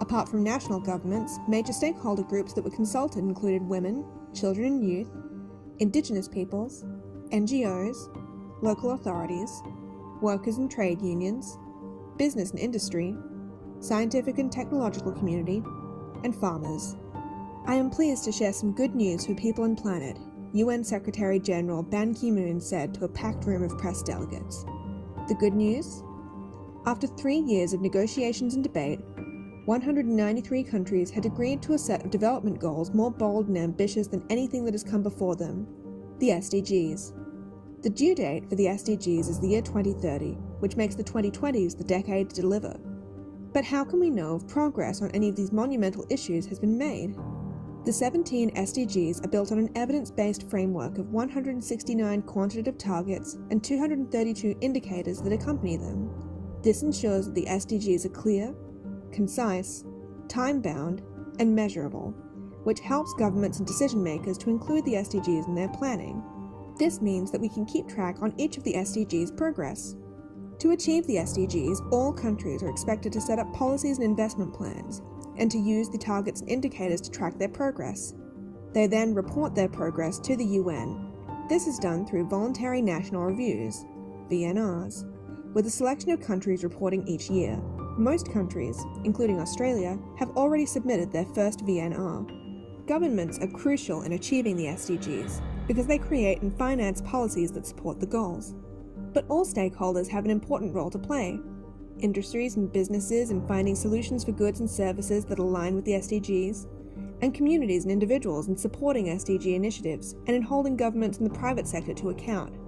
Apart from national governments, major stakeholder groups that were consulted included women, children and youth, Indigenous peoples, NGOs, local authorities, workers and trade unions, business and industry, scientific and technological community, and farmers. I am pleased to share some good news for people and planet, UN Secretary-General Ban Ki-moon said to a packed room of press delegates. The good news? After 3 years of negotiations and debate, 193 countries had agreed to a set of development goals more bold and ambitious than anything that has come before them, the SDGs. The due date for the SDGs is the year 2030, which makes the 2020s the decade to deliver. But how can we know if progress on any of these monumental issues has been made? The 17 SDGs are built on an evidence-based framework of 169 quantitative targets and 232 indicators that accompany them. This ensures that the SDGs are clear, concise, time-bound, and measurable, which helps governments and decision-makers to include the SDGs in their planning. This means that we can keep track on each of the SDGs' progress. To achieve the SDGs, all countries are expected to set up policies and investment plans, and to use the targets and indicators to track their progress. They then report their progress to the UN. This is done through voluntary national reviews, VNRs, with a selection of countries reporting each year. Most countries, including Australia, have already submitted their first VNR. Governments are crucial in achieving the SDGs because they create and finance policies that support the goals. But all stakeholders have an important role to play. Industries and businesses in finding solutions for goods and services that align with the SDGs, and communities and individuals in supporting SDG initiatives and in holding governments and the private sector to account.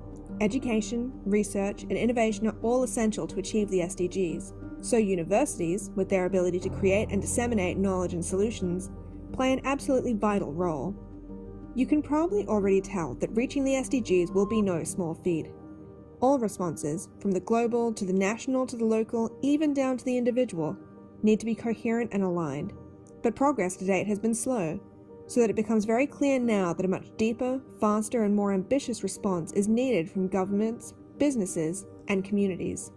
Education, research, and innovation are all essential to achieve the SDGs, so universities, with their ability to create and disseminate knowledge and solutions, play an absolutely vital role. You can probably already tell that reaching the SDGs will be no small feat. All responses, from the global to the national to the local, even down to the individual, need to be coherent and aligned. But progress to date has been slow, so that it becomes very clear now that a much deeper, faster, and more ambitious response is needed from governments, businesses, and communities.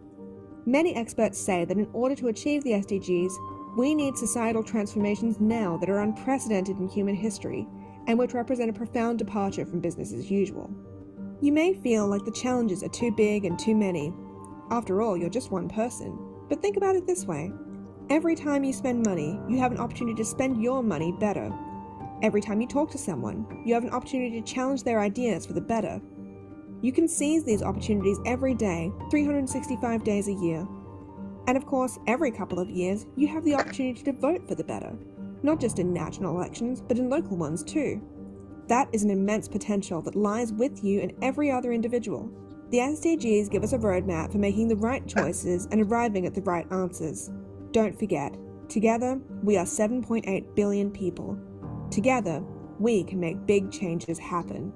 Many experts say that in order to achieve the SDGs, we need societal transformations now that are unprecedented in human history, and which represent a profound departure from business as usual. You may feel like the challenges are too big and too many. After all, you're just one person. But think about it this way. Every time you spend money, you have an opportunity to spend your money better. Every time you talk to someone, you have an opportunity to challenge their ideas for the better. You can seize these opportunities every day, 365 days a year. And of course, every couple of years, you have the opportunity to vote for the better. Not just in national elections, but in local ones too. That is an immense potential that lies with you and every other individual. The SDGs give us a roadmap for making the right choices and arriving at the right answers. Don't forget, together, we are 7.8 billion people. Together, we can make big changes happen.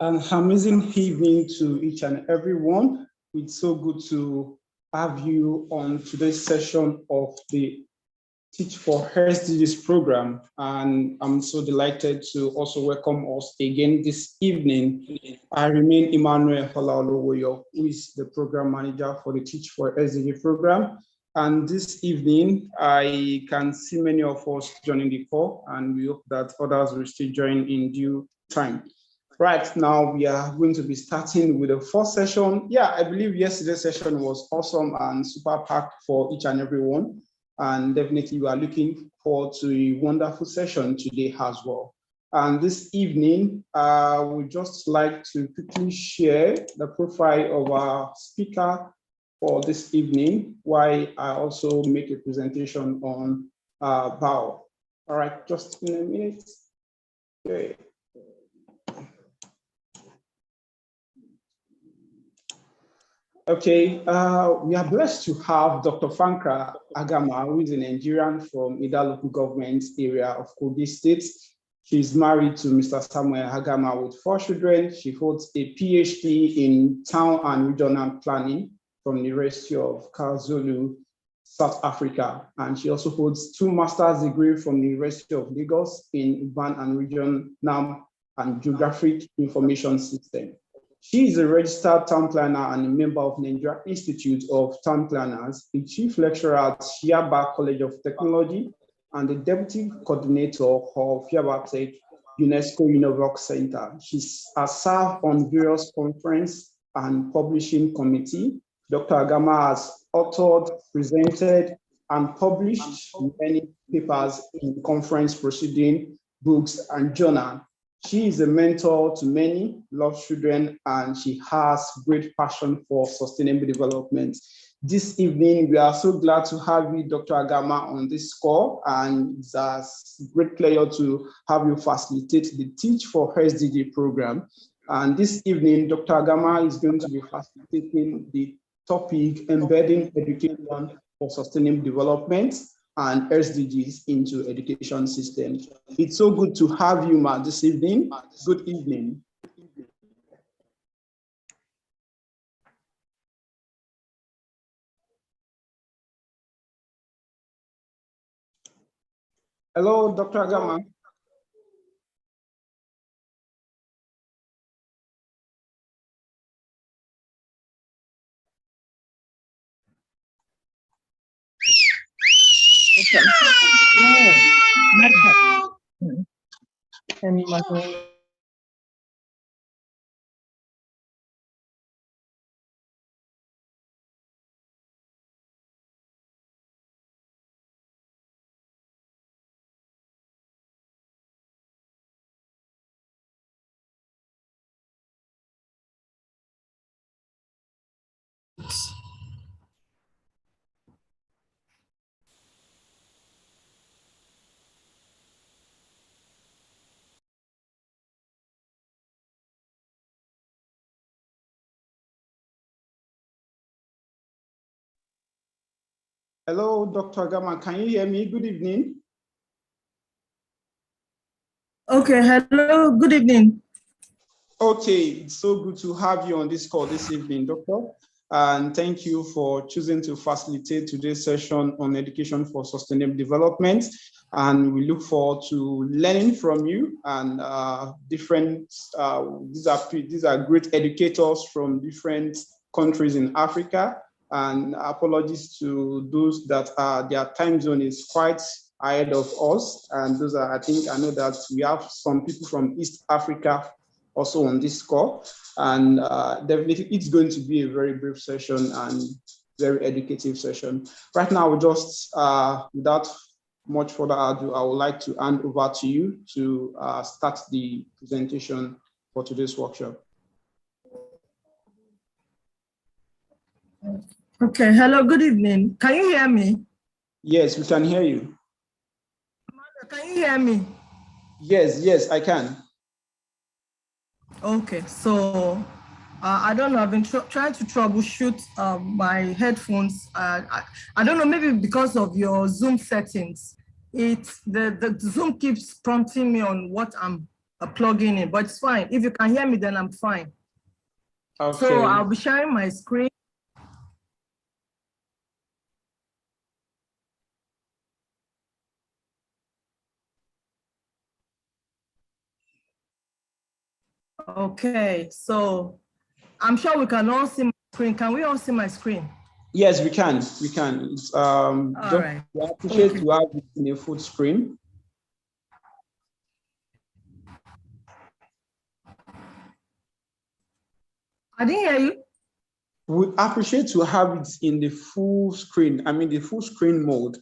An amazing evening to each and every one. It's so good to have you on today's session of the Teach4SDGs program. And I'm so delighted to also welcome us again this evening. I remain Emmanuel Holaoluwoyo, who is the program manager for the Teach4SDG program. And this evening, I can see many of us joining the call, and we hope that others will still join in due time. Right now, we are going to be starting with the first session. Yeah, I believe yesterday's session was awesome and super packed for each and every one. And definitely, we are looking forward to a wonderful session today as well. And this evening, I would just like to quickly share the profile of our speaker for this evening, while I also make a presentation on BAO. All right, just in a minute. Okay. Okay, we are blessed to have Dr. Fankra Agama, who is a Nigerian from Ida local government area of Kogi State. She's married to Mr. Samuel Agama with 4 children. She holds a PhD in Town and Regional Planning from the University of KwaZulu South Africa. And she also holds 2 master's degrees from the University of Lagos in Urban and Regional and Geographic Information System. She is a registered town planner and a member of Nigeria Institute of Town Planners, a chief lecturer at Yaba College of Technology, and the deputy coordinator of Yaba Tech UNESCO Univox Center. She has served on various conference and publishing committee. Dr. Agama has authored, presented, and published many papers in conference proceeding, books, and journal. She is a mentor to many, loves children, and she has great passion for sustainable development. This evening, we are so glad to have you, Dr. Agama, on this call, and it's a great pleasure to have you facilitate the Teach4SDG program. And this evening, Dr. Agama is going to be facilitating the topic, Embedding Education for Sustainable Development and SDGs into education systems. It's so good to have you, Ma, this evening. Good evening. Hello, Dr. Agama. Hello, Dr. Agama. Can you hear me? Good evening. Okay, hello, good evening. Okay, it's so good to have you on this call this evening, Doctor. And thank you for choosing to facilitate today's session on education for sustainable development. And we look forward to learning from you and these are great educators from different countries in Africa. And apologies to those that their time zone is quite ahead of us. And those are, I know that we have some people from East Africa also on this call. And definitely it's going to be a very brief session and very educative session. Right now, we just, without much further ado, I would like to hand over to you to start the presentation for today's workshop. Okay, hello, good evening. Can you hear me? Yes, we can hear you. Can you hear me? Yes, I can. Okay, so I don't know, I've been trying to troubleshoot my headphones. I don't know, maybe because of your Zoom settings. The Zoom keeps prompting me on what I'm plugging in, but it's fine. If you can hear me, then I'm fine. Okay. So I'll be sharing my screen. Okay, so I'm sure we can all see my screen. Can we all see my screen? Yes, we can. We can. All right. We appreciate to have it in a full screen. I didn't hear you. We appreciate to have it in the full screen. I mean, the full screen mode.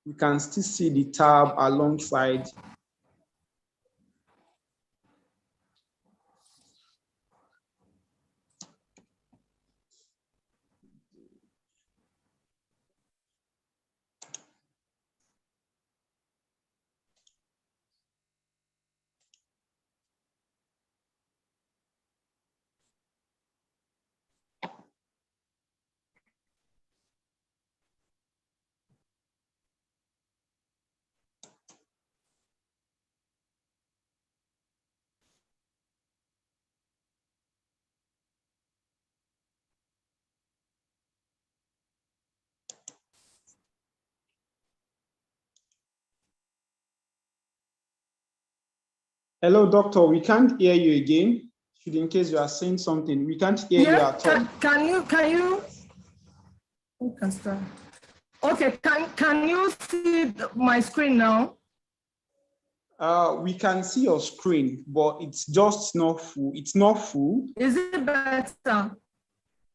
You can still see the tab alongside. Hello, doctor. We can't hear you again. Should in case you are saying something, we can't hear you at all. Can you? Who can start? Okay, can you see my screen now? We can see your screen, but it's just not full. It's not full. Is it better?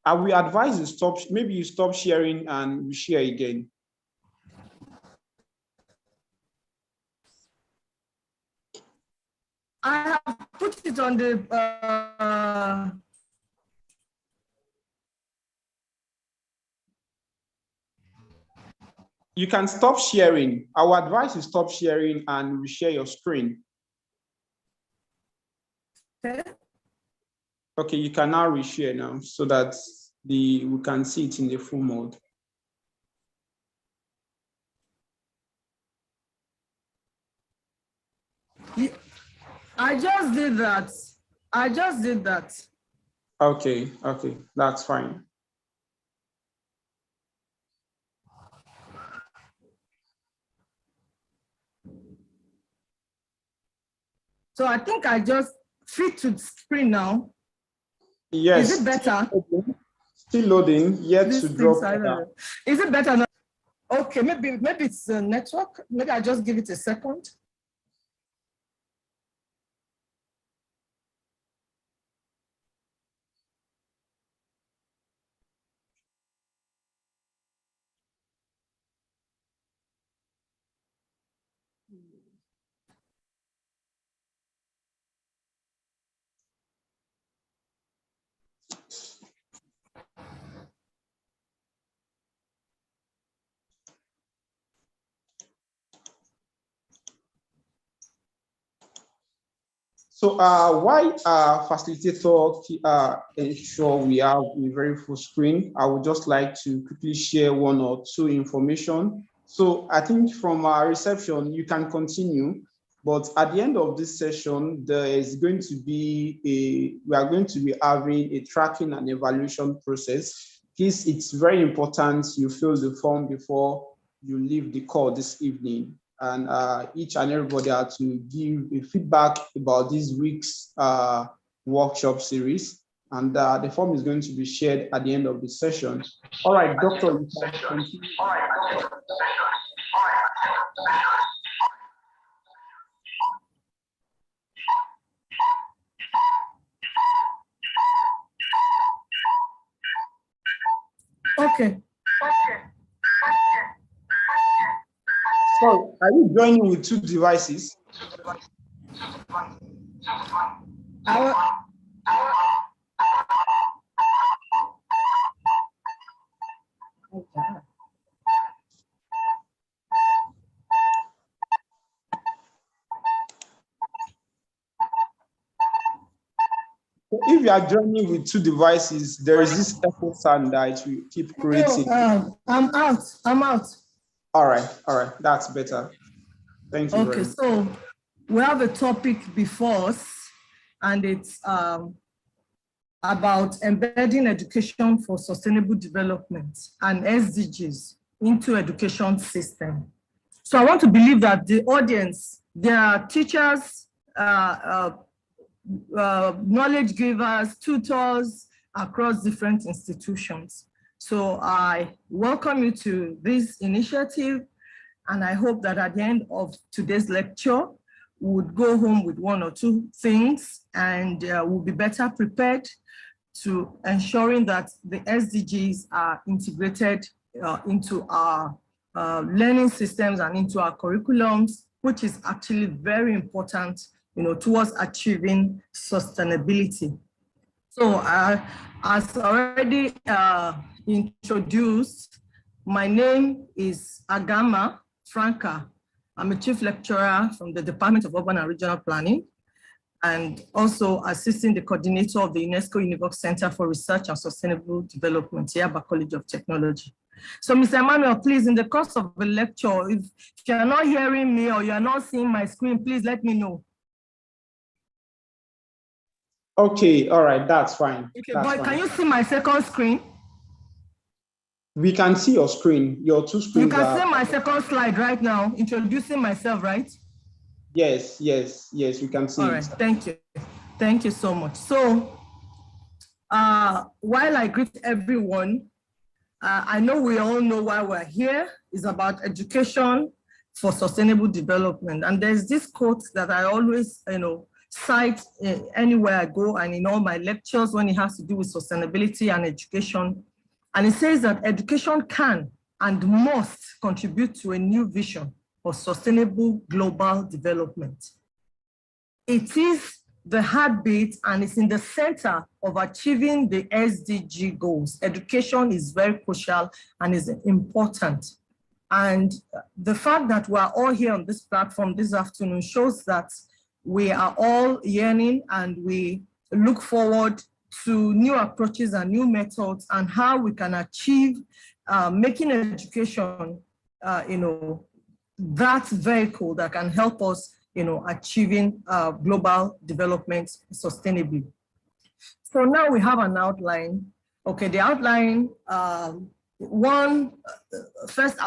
I will advise you stop. Maybe you stop sharing and we share again. I have put it on the. You can stop sharing. Our advice is stop sharing and reshare your screen. Okay. Okay, you can now reshare now so that we can see it in the full mode. I just did that. I just did that. Okay, that's fine. So I think I just fit to the screen now. Yes. Is it better? Still loading, yet to drop. Is it better now? Okay, maybe it's the network. Maybe I just give it a second. So why facilitator ensure we have a very full screen, I would just like to quickly share one or two information. So I think from our reception, you can continue, but at the end of this session, there is going to be we are going to be having a tracking and evaluation process. It's very important you fill the form before you leave the call this evening. And each and everybody had to give a feedback about this week's workshop series. And the form is going to be shared at the end of the session. All right, Doctor. Okay. So, are you joining with two devices? If you are joining with two devices, there is this echo sound that you keep creating. No, I'm out. All right, that's better. Thank you. Okay, so we have a topic before us, and it's about embedding education for sustainable development and SDGs into education system. So I want to believe that the audience, there are teachers, knowledge givers, tutors across different institutions. So I welcome you to this initiative, and I hope that at the end of today's lecture, we would go home with one or two things, and we'll be better prepared to ensuring that the SDGs are integrated into our learning systems and into our curriculums, which is actually very important, towards achieving sustainability. So as already introduced, my name is Agama Franca. I'm a chief lecturer from the Department of Urban and Regional Planning, and also assisting the coordinator of the UNESCO Univox Center for Research and Sustainable Development, Yaba College of Technology. So Mr. Emmanuel, please, in the course of the lecture, if you're not hearing me or you're not seeing my screen, please let me know. Okay, all right, that's fine. Okay, but can you see my second screen? We can see your screen, your two screens. You can see my second slide right now, introducing myself, right? Yes, we can see All it. right, thank you. Thank you so much. So while I greet everyone, I know we all know why we're here. It's about education for sustainable development. And there's this quote that I always, cite anywhere I go and in all my lectures when it has to do with sustainability and education. And it says that education can and must contribute to a new vision of sustainable global development. It is the heartbeat and it's in the center of achieving the SDG goals. Education is very crucial and is important. And the fact that we are all here on this platform this afternoon shows that we are all yearning and we look forward to new approaches and new methods and how we can achieve making education, that vehicle that can help us, achieving global development sustainably. So now we have an outline. Okay, the outline, first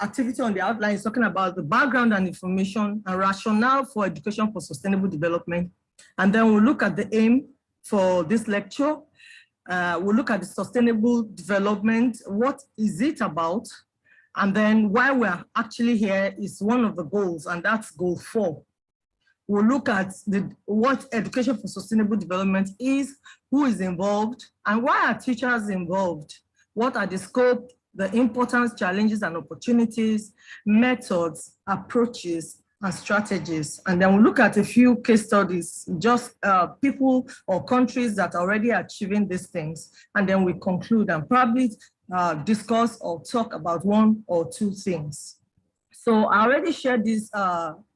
activity on the outline is talking about the background and information and rationale for education for sustainable development. And then we'll look at the aim for this lecture. We'll look at the sustainable development. What is it about? And then why we're actually here is one of the goals, and that's goal 4. We'll look at what education for sustainable development is, who is involved, and why are teachers involved? What are the scope, the importance, challenges, and opportunities, methods, approaches, and strategies. And then we'll look at a few case studies, just people or countries that are already achieving these things. And then we conclude and probably discuss or talk about 1 or 2 things. So I already shared this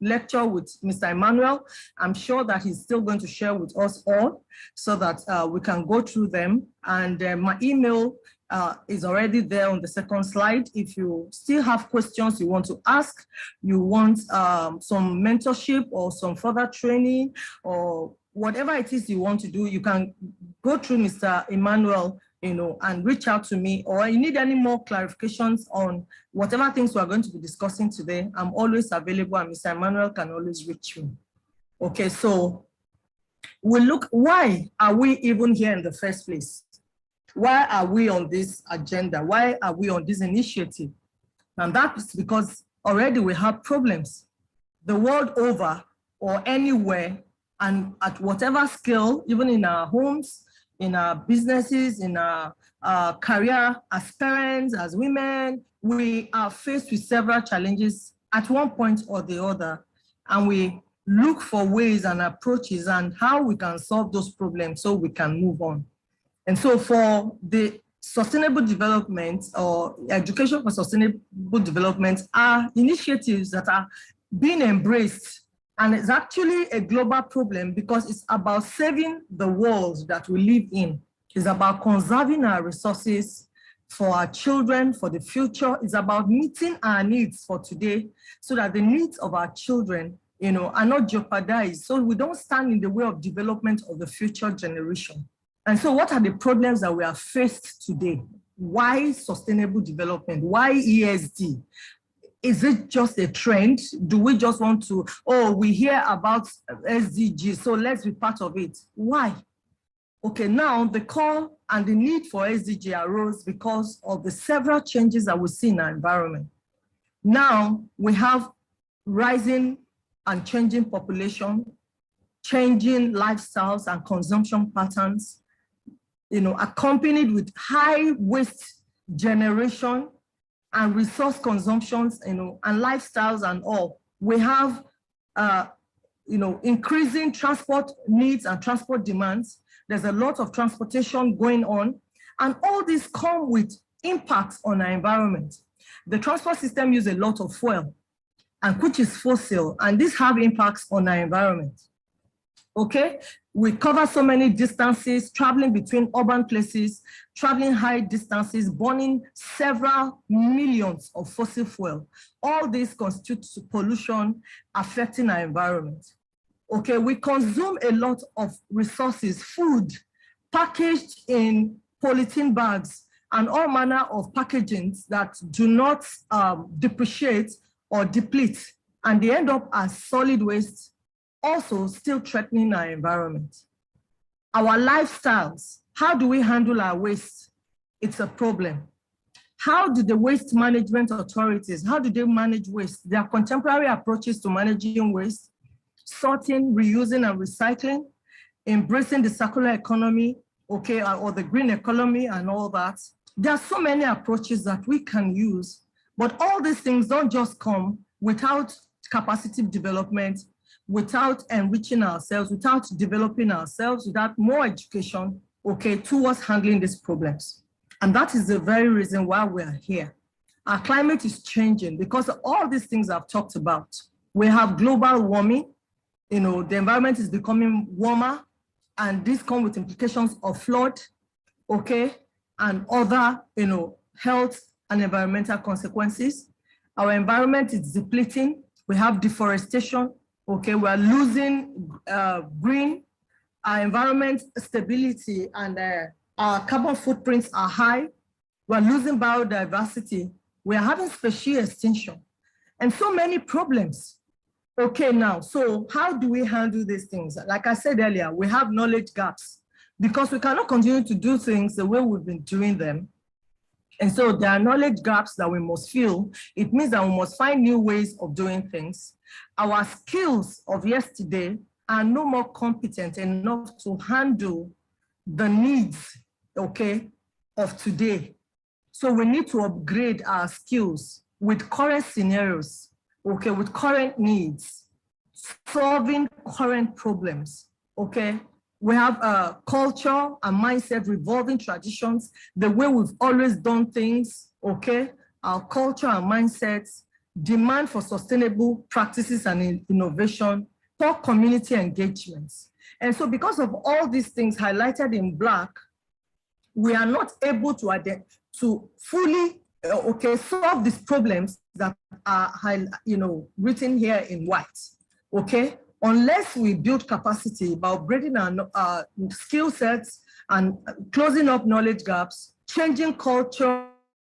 lecture with Mr. Emmanuel. I'm sure that he's still going to share with us all so that we can go through them. And my email is already there on the second slide. If you still have questions you want to ask, you want some mentorship or some further training or whatever it is you want to do, you can go through Mr. Emmanuel, and reach out to me, or you need any more clarifications on whatever things we're going to be discussing today, I'm always available and Mr. Emmanuel can always reach me. Okay, so we'll look, why are we even here in the first place? Why are we on this agenda? Why are we on this initiative? And that's because already we have problems. The world over or anywhere and at whatever scale, even in our homes, in our businesses, in our career as parents, as women, we are faced with several challenges at one point or the other. And we look for ways and approaches and how we can solve those problems so we can move on. And so for the sustainable development or education for sustainable development are initiatives that are being embraced. And it's actually a global problem because it's about saving the world that we live in. It's about conserving our resources for our children, for the future. It's about meeting our needs for today so that the needs of our children, are not jeopardized. So we don't stand in the way of development of the future generation. And so what are the problems that we are faced today? Why sustainable development? Why ESD? Is it just a trend? Do we just want to, we hear about SDGs, so let's be part of it. Why? Okay, now the call and the need for SDG arose because of the several changes that we see in our environment. Now we have rising and changing population, changing lifestyles and consumption patterns, accompanied with high waste generation and resource consumptions, and lifestyles and all. We have, increasing transport needs and transport demands. There's a lot of transportation going on, and all these come with impacts on our environment. The transport system uses a lot of fuel, and which is fossil, and these have impacts on our environment. Okay, we cover so many distances, traveling between urban places, traveling high distances, burning several millions of fossil fuel. All this constitutes pollution affecting our environment. Okay, we consume a lot of resources, food, packaged in polythene bags and all manner of packagings that do not depreciate or deplete. and they end up as solid waste, also still threatening our environment. Our lifestyles, how do we handle our waste? It's a problem. How do the waste management authorities, how do they manage waste? There are contemporary approaches to managing waste, sorting, reusing, and recycling, embracing the circular economy, okay, or the green economy and all that. There are so many approaches that we can use, but all these things don't just come without capacity development, without enriching ourselves, without developing ourselves, without more education, okay, towards handling these problems. And that is the very reason why we are here. Our climate is changing because of all these things I've talked about. We have global warming, the environment is becoming warmer, and this comes with implications of flood, okay, and other, health and environmental consequences. Our environment is depleting. We have deforestation, okay, we're losing green, our environment stability and our carbon footprints are high. We're losing biodiversity. We're having species extinction and so many problems. Okay, now, so how do we handle these things? Like I said earlier, we have knowledge gaps because we cannot continue to do things the way we've been doing them. And so there are knowledge gaps that we must fill. It means that we must find new ways of doing things. Our skills of yesterday are no more competent enough to handle the needs, okay, of today. So we need to upgrade our skills with current scenarios, okay, with current needs, solving current problems, okay? We have a culture and mindset, revolving traditions, the way we've always done things, okay? Our culture and mindsets, demand for sustainable practices and innovation, for community engagements. And so because of all these things highlighted in black, we are not able to fully solve these problems that are written here in white, okay? Unless we build capacity by upgrading our skill sets and closing up knowledge gaps, changing culture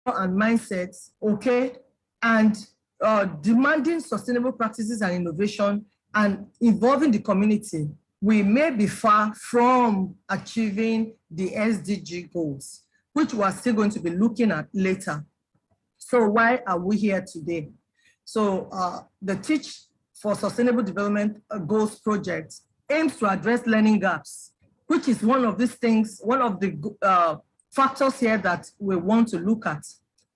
and mindsets, okay? And demanding sustainable practices and innovation and involving the community, we may be far from achieving the SDG goals, which we are still going to be looking at later. So why are we here today? So the Teach for Sustainable Development Goals project aims to address learning gaps, which is one of these things, one of the factors here that we want to look at,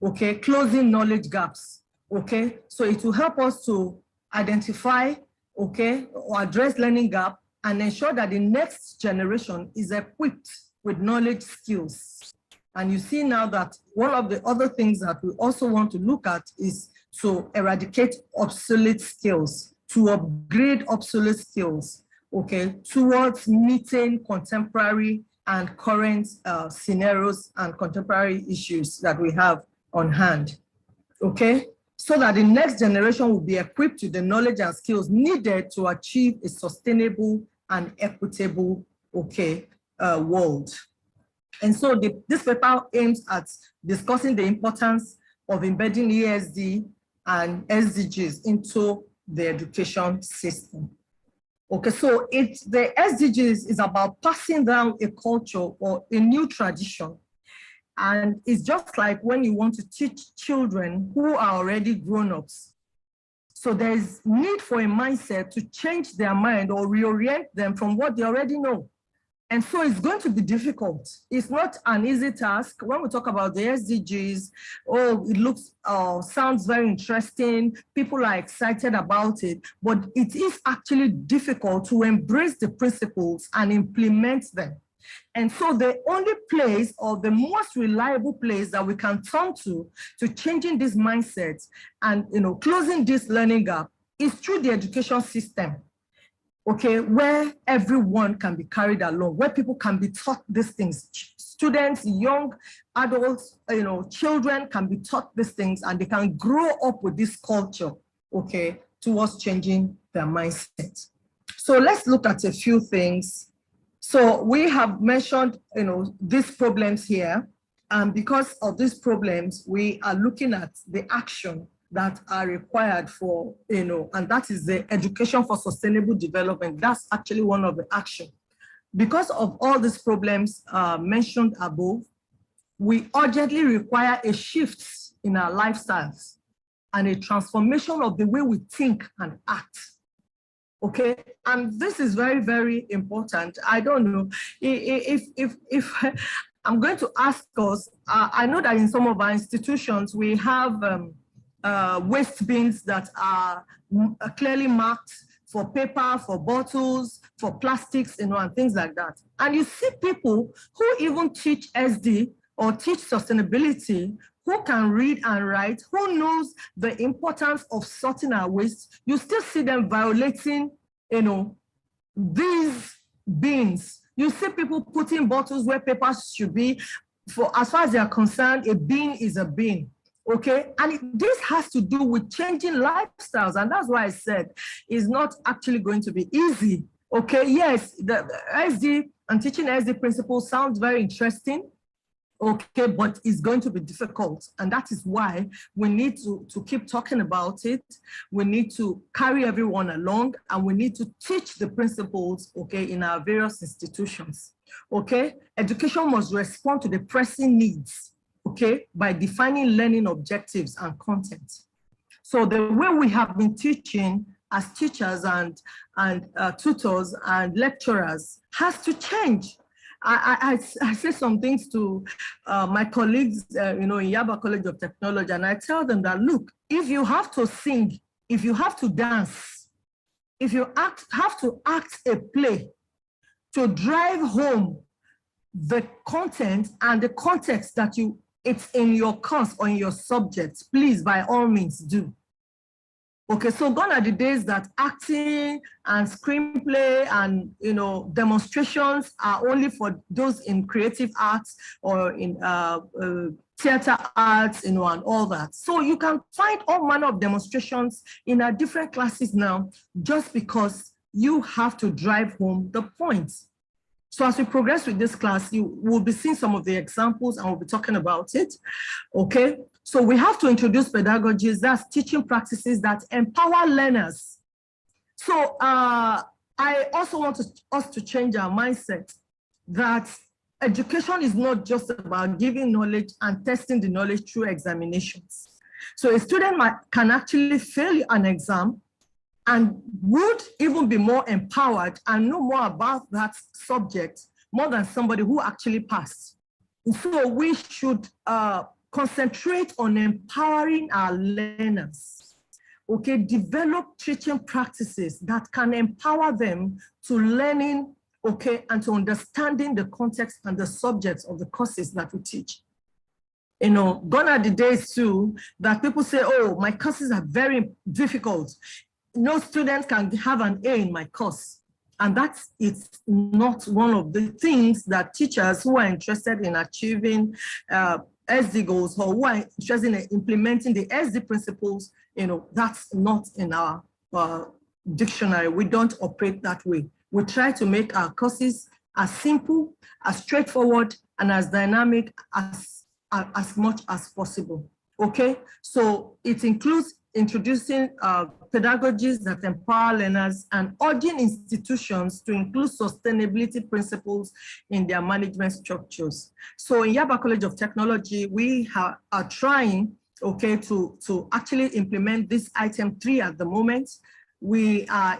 okay? Closing knowledge gaps, okay? So it will help us to identify, okay, or address learning gap and ensure that the next generation is equipped with knowledge skills. And you see now that one of the other things that we also want to look at is to eradicate obsolete skills, to upgrade obsolete skills, okay, towards meeting contemporary and current scenarios and contemporary issues that we have on hand, okay? So that the next generation will be equipped with the knowledge and skills needed to achieve a sustainable and equitable, okay, world. And so this paper aims at discussing the importance of embedding ESD and SDGs into the education system. Okay, so the SDGs is about passing down a culture or a new tradition. And it's just like when you want to teach children who are already grown-ups. So there's need for a mindset to change their mind or reorient them from what they already know. And so it's going to be difficult. It's not an easy task. When we talk about the SDGs, it looks, sounds very interesting. People are excited about it, but it is actually difficult to embrace the principles and implement them. And so the only place or the most reliable place that we can turn to changing this mindset and closing this learning gap is through the education system. Okay, where everyone can be carried along, where people can be taught these things. Students, young adults, children can be taught these things and they can grow up with this culture, okay, towards changing their mindset. So let's look at a few things. So we have mentioned, these problems here, and because of these problems, we are looking at the action that are required for, and that is the education for sustainable development. That's actually one of the action. Because of all these problems mentioned above, we urgently require a shift in our lifestyles and a transformation of the way we think and act. Okay, and this is very, very important. I don't know if I'm going to ask us, I know that in some of our institutions, we have waste bins that are clearly marked for paper, for bottles, for plastics, and things like that. And you see people who even teach SD or teach sustainability, who can read and write, who knows the importance of sorting our waste. You still see them violating, these bins. You see people putting bottles where papers should be. For as far as they are concerned, a bin is a bin. Okay, and this has to do with changing lifestyles, and that's why I said it's not actually going to be easy. Okay, yes, the SD and teaching SD principles sounds very interesting. Okay, but it's going to be difficult. And that is why we need to keep talking about it. We need to carry everyone along, and we need to teach the principles, okay, in our various institutions. Okay, education must respond to the pressing needs, okay, by defining learning objectives and content. So the way we have been teaching as teachers and tutors and lecturers has to change. I say some things to my colleagues, in Yaba College of Technology, and I tell them that, look, if you have to sing, if you have to dance, if you have to act a play to drive home the content and the context that it's in your course or in your subject, please, by all means, do. Okay, so gone are the days that acting and screenplay and demonstrations are only for those in creative arts or in theater arts, and all that. So you can find all manner of demonstrations in our different classes now, just because you have to drive home the points. So as we progress with this class, you will be seeing some of the examples and we'll be talking about it, okay? So we have to introduce pedagogies, that's teaching practices that empower learners. So I also want us to change our mindset that education is not just about giving knowledge and testing the knowledge through examinations. So a student can actually fail an exam and would even be more empowered and know more about that subject more than somebody who actually passed. So we should concentrate on empowering our learners, okay? Develop teaching practices that can empower them to learning, okay, and to understanding the context and the subjects of the courses that we teach. Gone are the days too that people say, oh, my courses are very difficult. No student can have an A in my course. And it's not one of the things that teachers who are interested in achieving SD goals or who are interested in implementing the SD principles, that's not in our dictionary. We don't operate that way. We try to make our courses as simple, as straightforward, and as dynamic as much as possible, okay? So it includes introducing pedagogies that empower learners and urging institutions to include sustainability principles in their management structures. So in Yaba College of Technology, we are trying, okay, to actually implement this item 3 at the moment. We are,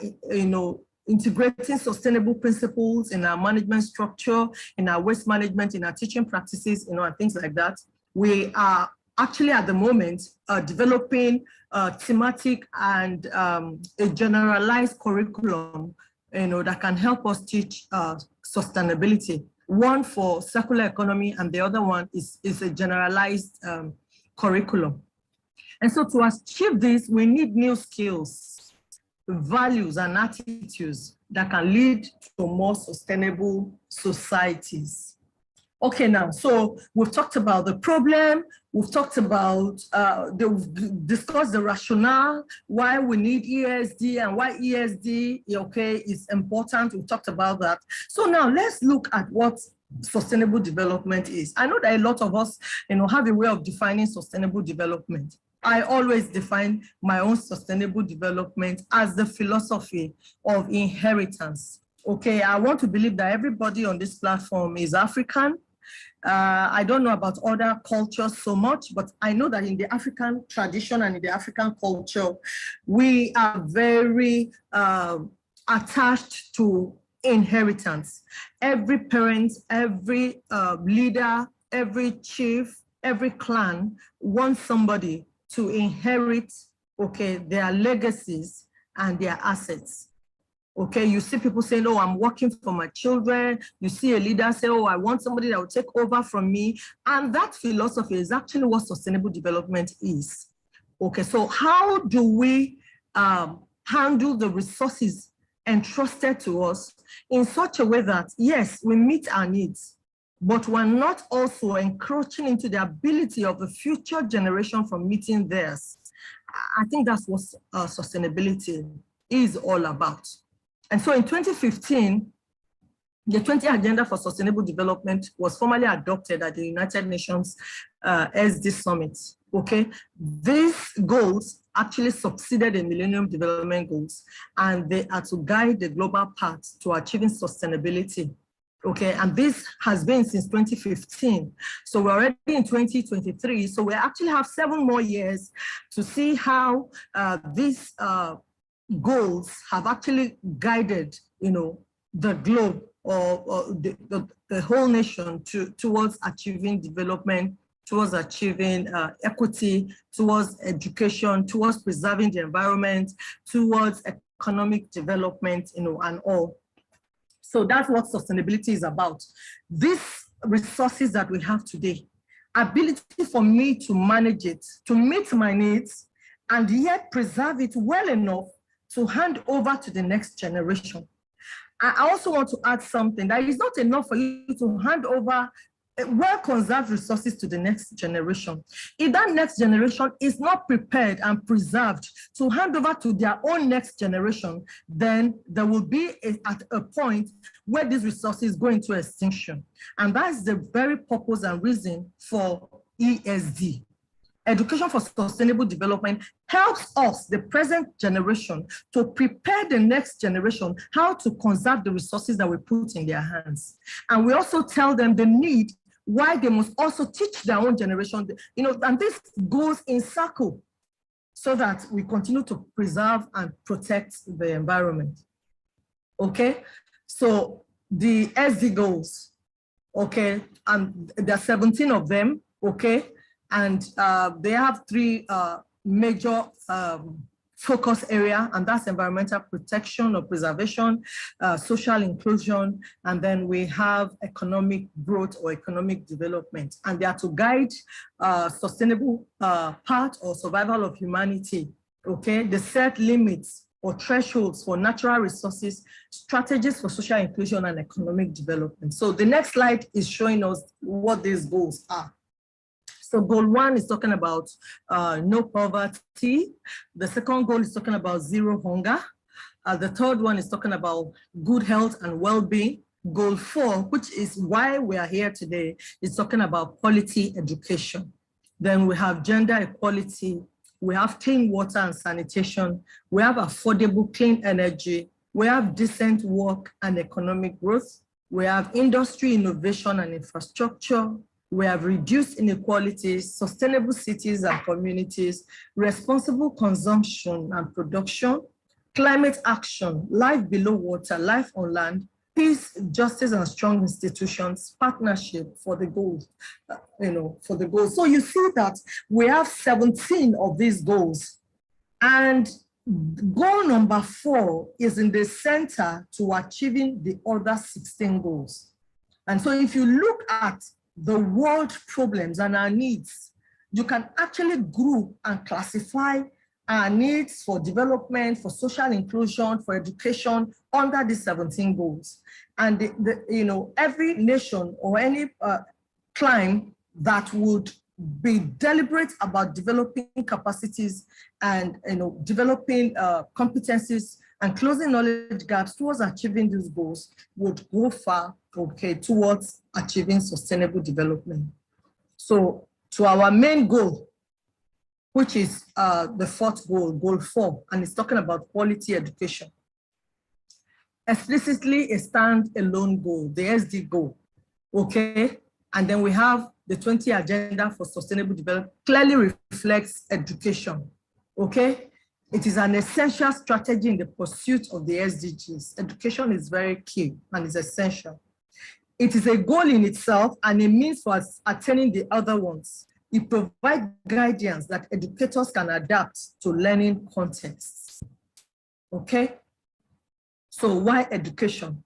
integrating sustainable principles in our management structure, in our waste management, in our teaching practices, and things like that. We are actually at the moment developing thematic and a generalized curriculum, that can help us teach sustainability. One for circular economy, and the other one is a generalized curriculum. And so to achieve this, we need new skills, values, and attitudes that can lead to more sustainable societies. Okay, now, so we've talked about the problem, we've talked about, we've discussed the rationale, why we need ESD and why ESD, okay, is important. We've talked about that. So now let's look at what sustainable development is. I know that a lot of us, have a way of defining sustainable development. I always define my own sustainable development as the philosophy of inheritance. Okay, I want to believe that everybody on this platform is African. I don't know about other cultures so much, but I know that in the African tradition and in the African culture, we are very attached to inheritance. Every parent, every leader, every chief, every clan wants somebody to inherit, okay, their legacies and their assets. Okay, you see people saying, oh, I'm working for my children. You see a leader say, oh, I want somebody that will take over from me. And that philosophy is actually what sustainable development is. Okay, so how do we handle the resources entrusted to us in such a way that, yes, we meet our needs, but we're not also encroaching into the ability of the future generation from meeting theirs? I think that's what sustainability is all about. And so in 2015, the 20 Agenda for Sustainable Development was formally adopted at the United Nations SD Summit, okay? These goals actually succeeded the Millennium Development Goals, and they are to guide the global path to achieving sustainability, okay? And this has been since 2015. So we're already in 2023, so we actually have 7 more years to see how these goals have actually guided, the globe or the whole nation towards achieving development, towards achieving equity, towards education, towards preserving the environment, towards economic development, and all. So that's what sustainability is about. These resources that we have today, ability for me to manage it, to meet my needs, and yet preserve it well enough to hand over to the next generation. I also want to add something that is not enough for you to hand over well-conserved resources to the next generation. If that next generation is not prepared and preserved to hand over to their own next generation, then there will be at a point where these resources go into extinction. And that's the very purpose and reason for ESD. Education for Sustainable Development helps us, the present generation, to prepare the next generation how to conserve the resources that we put in their hands. And we also tell them the need why they must also teach their own generation, and this goes in circle so that we continue to preserve and protect the environment. Okay, so the SD goals, okay, and there are 17 of them, okay, and they have 3 major focus area, and that's environmental protection or preservation, social inclusion, and then we have economic growth or economic development. And they are to guide sustainable path or survival of humanity, okay? They set limits or thresholds for natural resources, strategies for social inclusion and economic development. So the next slide is showing us what these goals are. So goal 1 is talking about no poverty. The second goal is talking about zero hunger. The third one is talking about good health and well-being. Goal 4, which is why we are here today, is talking about quality education. Then we have gender equality. We have clean water and sanitation. We have affordable clean energy. We have decent work and economic growth. We have industry, innovation and infrastructure. We have reduced inequalities, sustainable cities and communities, responsible consumption and production, climate action, life below water, life on land, peace, justice and strong institutions, partnership for the goals, for the goals. So you see that we have 17 of these goals, and goal number 4 is in the center to achieving the other 16 goals. And so if you look at the world problems and our needs, you can actually group and classify our needs for development, for social inclusion, for education under these 17 goals. And every nation or any climb that would be deliberate about developing capacities and developing competencies and closing knowledge gaps towards achieving these goals would go far, okay, towards achieving sustainable development. So to our main goal, which is the fourth goal, goal 4, and it's talking about quality education. Explicitly a stand-alone goal, the SD goal, okay? And then we have the 20 Agenda for Sustainable Development, clearly reflects education, okay? It is an essential strategy in the pursuit of the SDGs. Education is very key and is essential. It is a goal in itself and a means for attaining the other ones. It provides guidance that educators can adapt to learning contexts, okay? So why education?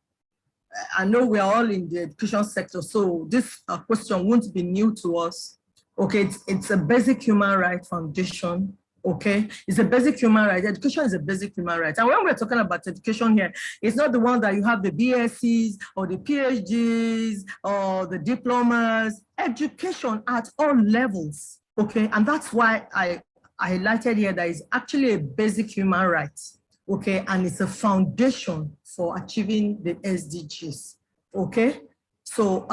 I know we are all in the education sector, so this question won't be new to us. Okay, it's a basic human right foundation. Okay, it's a basic human right. Education is a basic human right. And when we're talking about education here, it's not the one that you have the BScs or the PhDs or the diplomas. Education at all levels. Okay, and that's why I highlighted here that it's actually a basic human right. Okay, and it's a foundation for achieving the SDGs. Okay, so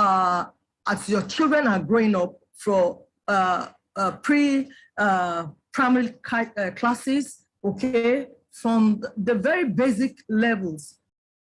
as your children are growing up from primary classes, okay, from the very basic levels,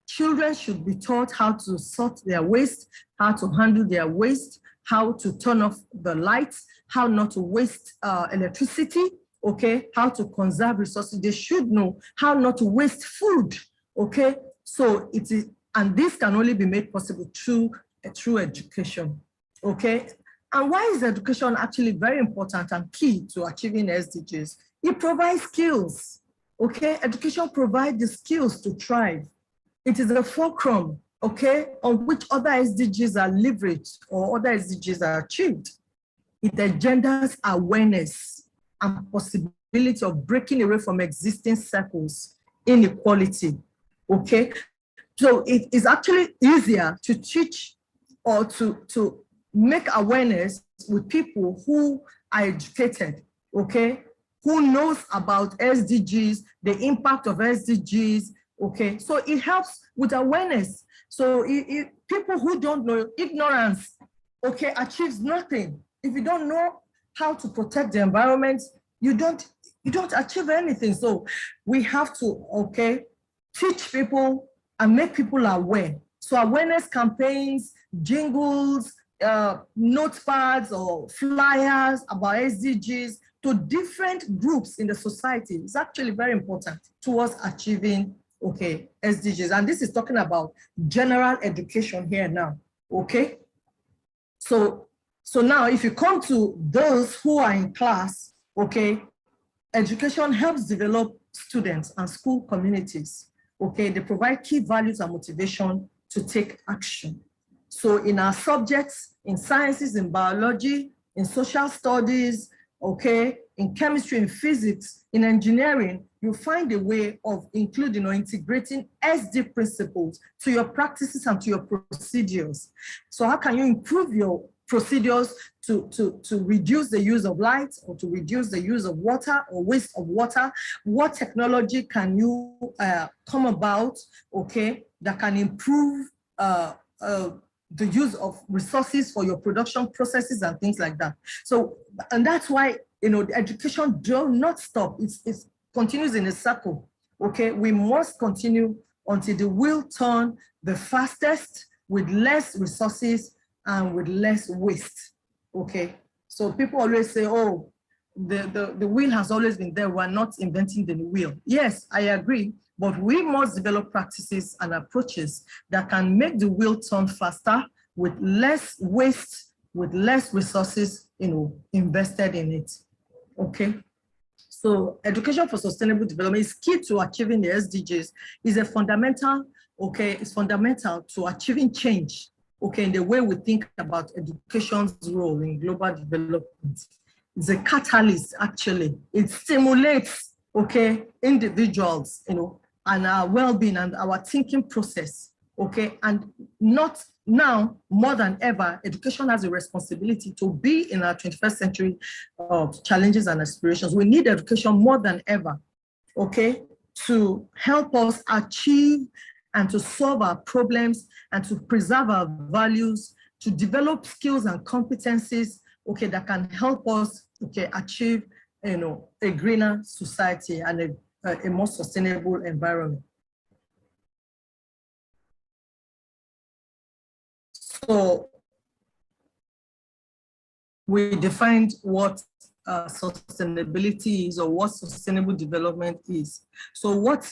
children should be taught how to sort their waste, how to handle their waste, how to turn off the lights, how not to waste electricity, okay, how to conserve resources. They should know how not to waste food, okay? So it is, and this can only be made possible through education, okay? And why is education actually very important and key to achieving SDGs? It provides skills, okay? Education provides the skills to thrive. It is a fulcrum, okay, on which other SDGs are leveraged or other SDGs are achieved. It engenders awareness and possibility of breaking away from existing circles, inequality, okay? So it is actually easier to teach or to make awareness with people who are educated, okay? Who knows about SDGs, the impact of SDGs, okay? So it helps with awareness. So people who don't know, ignorance, okay, achieves nothing. If you don't know how to protect the environment, you don't achieve anything. So we have to, okay, teach people and make people aware. So awareness campaigns, jingles, notepads or flyers about SDGs to different groups in the society is actually very important towards achieving, okay, SDGs. And this is talking about general education here now, okay? So now if you come to those who are in class, okay, education helps develop students and school communities, okay? They provide key values and motivation to take action. So in our subjects, in sciences, in biology, in social studies, okay, in chemistry, in physics, in engineering, you find a way of including or integrating SD principles to your practices and to your procedures. So how can you improve your procedures to reduce the use of light or to reduce the use of water or waste of water? What technology can you come about, okay, that can improve the use of resources for your production processes and things like that? So, and that's why, you know, the education does not stop. It continues in a circle, okay? We must continue until the wheel turn the fastest with less resources and with less waste, okay? So people always say, oh, the wheel has always been there. We're not inventing the wheel. Yes, I agree, but we must develop practices and approaches that can make the wheel turn faster with less waste, with less resources, you know, invested in it, okay? So education for sustainable development is key to achieving the SDGs. Is a fundamental, okay, it's fundamental to achieving change, okay, in the way we think about education's role in global development. It's a catalyst, actually. It stimulates, okay, individuals, you know, and our well-being and our thinking process, okay? And not now, more than ever, education has a responsibility to be in our 21st century of challenges and aspirations. We need education more than ever, okay, to help us achieve and to solve our problems and to preserve our values, to develop skills and competencies, okay, that can help us, okay, achieve a greener society and a more sustainable environment. So we defined what sustainability is, or what sustainable development is. So what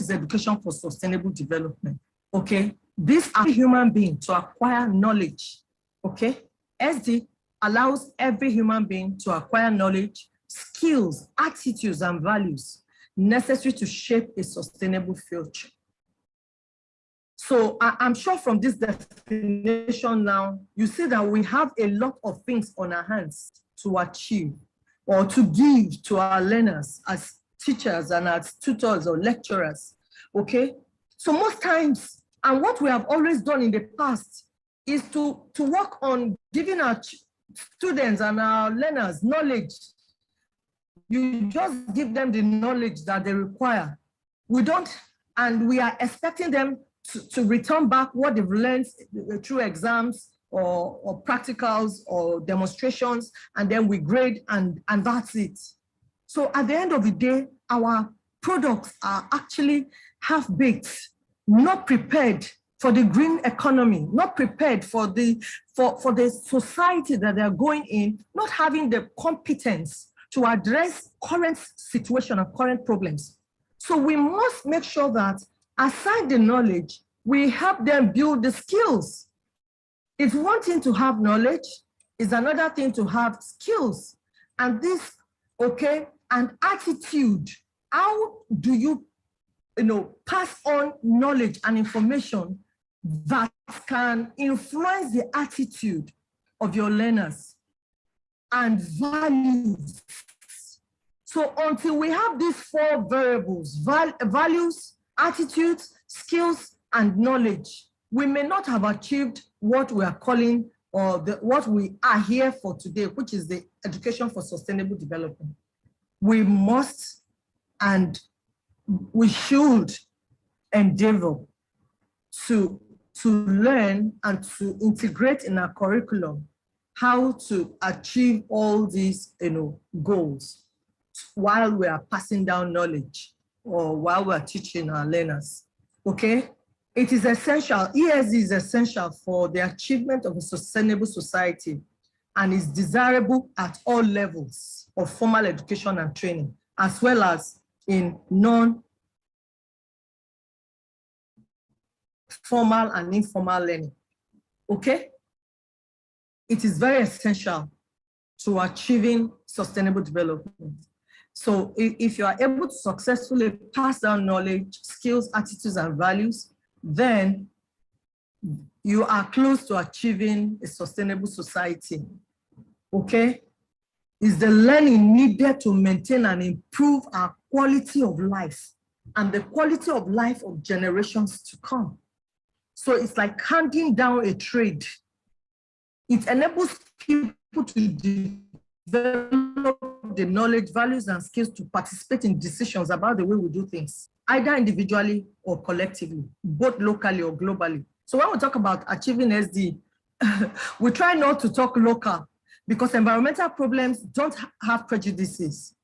is education for sustainable development? Okay, this are human being to acquire knowledge. Okay, SD allows every human being to acquire knowledge, skills, attitudes, and values necessary to shape a sustainable future. So I'm sure from this definition now, you see that we have a lot of things on our hands to achieve or to give to our learners as teachers and as tutors or lecturers, okay? So most times, and what we have always done in the past is to work on giving our students and our learners knowledge. You just give them the knowledge that they require. We don't, and we are expecting them to return back what they've learned through exams or practicals or demonstrations, and then we grade and that's it. So at the end of the day, our products are actually half-baked, not prepared for the green economy, not prepared for the society that they're going in, not having the competence to address current situation and current problems. So we must make sure that aside the knowledge, we help them build the skills. It's one thing to have knowledge, it's another thing to have skills. And this, okay, and attitude. How do you, pass on knowledge and information that can influence the attitude of your learners and values? So until we have these four variables, values, attitudes, skills, and knowledge, we may not have achieved what we are calling, or what we are here for today, which is the education for sustainable development. We must and we should endeavor to learn and to integrate in our curriculum how to achieve all these goals while we are passing down knowledge or while we are teaching our learners. Okay, it is essential, ESD is essential for the achievement of a sustainable society and is desirable at all levels of formal education and training, as well as in non-formal and informal learning. Okay, it is very essential to achieving sustainable development. So if you are able to successfully pass down knowledge, skills, attitudes, and values, then you are close to achieving a sustainable society. Okay? Is the learning needed to maintain and improve our quality of life and the quality of life of generations to come. So it's like handing down a trade. It enables people to develop the knowledge, values, and skills to participate in decisions about the way we do things, either individually or collectively, both locally or globally. So when we talk about achieving SD, we try not to talk local because environmental problems don't have prejudices.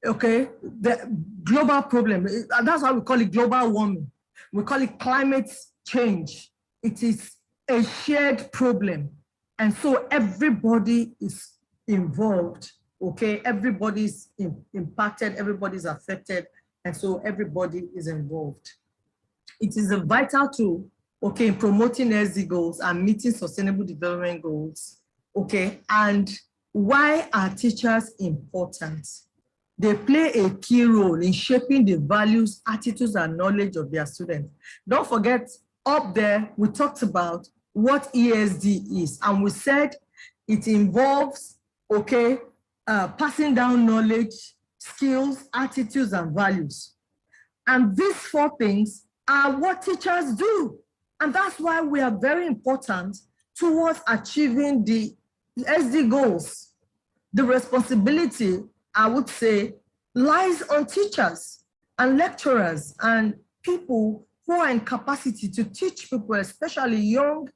Okay, the global problem, that's why we call it global warming. We call it climate change. It is a shared problem. And so everybody is involved, okay? Everybody's impacted, everybody's affected, and so everybody is involved. It is a vital tool, okay, in promoting SD goals and meeting sustainable development goals, okay? And why are teachers important? They play a key role in shaping the values, attitudes, and knowledge of their students. Don't forget, up there, we talked about what ESD is, and we said it involves, okay, passing down knowledge, skills, attitudes, and values. And these four things are what teachers do. And that's why we are very important towards achieving the SD goals. The responsibility, I would say, lies on teachers and lecturers and people who are in capacity to teach people, especially young,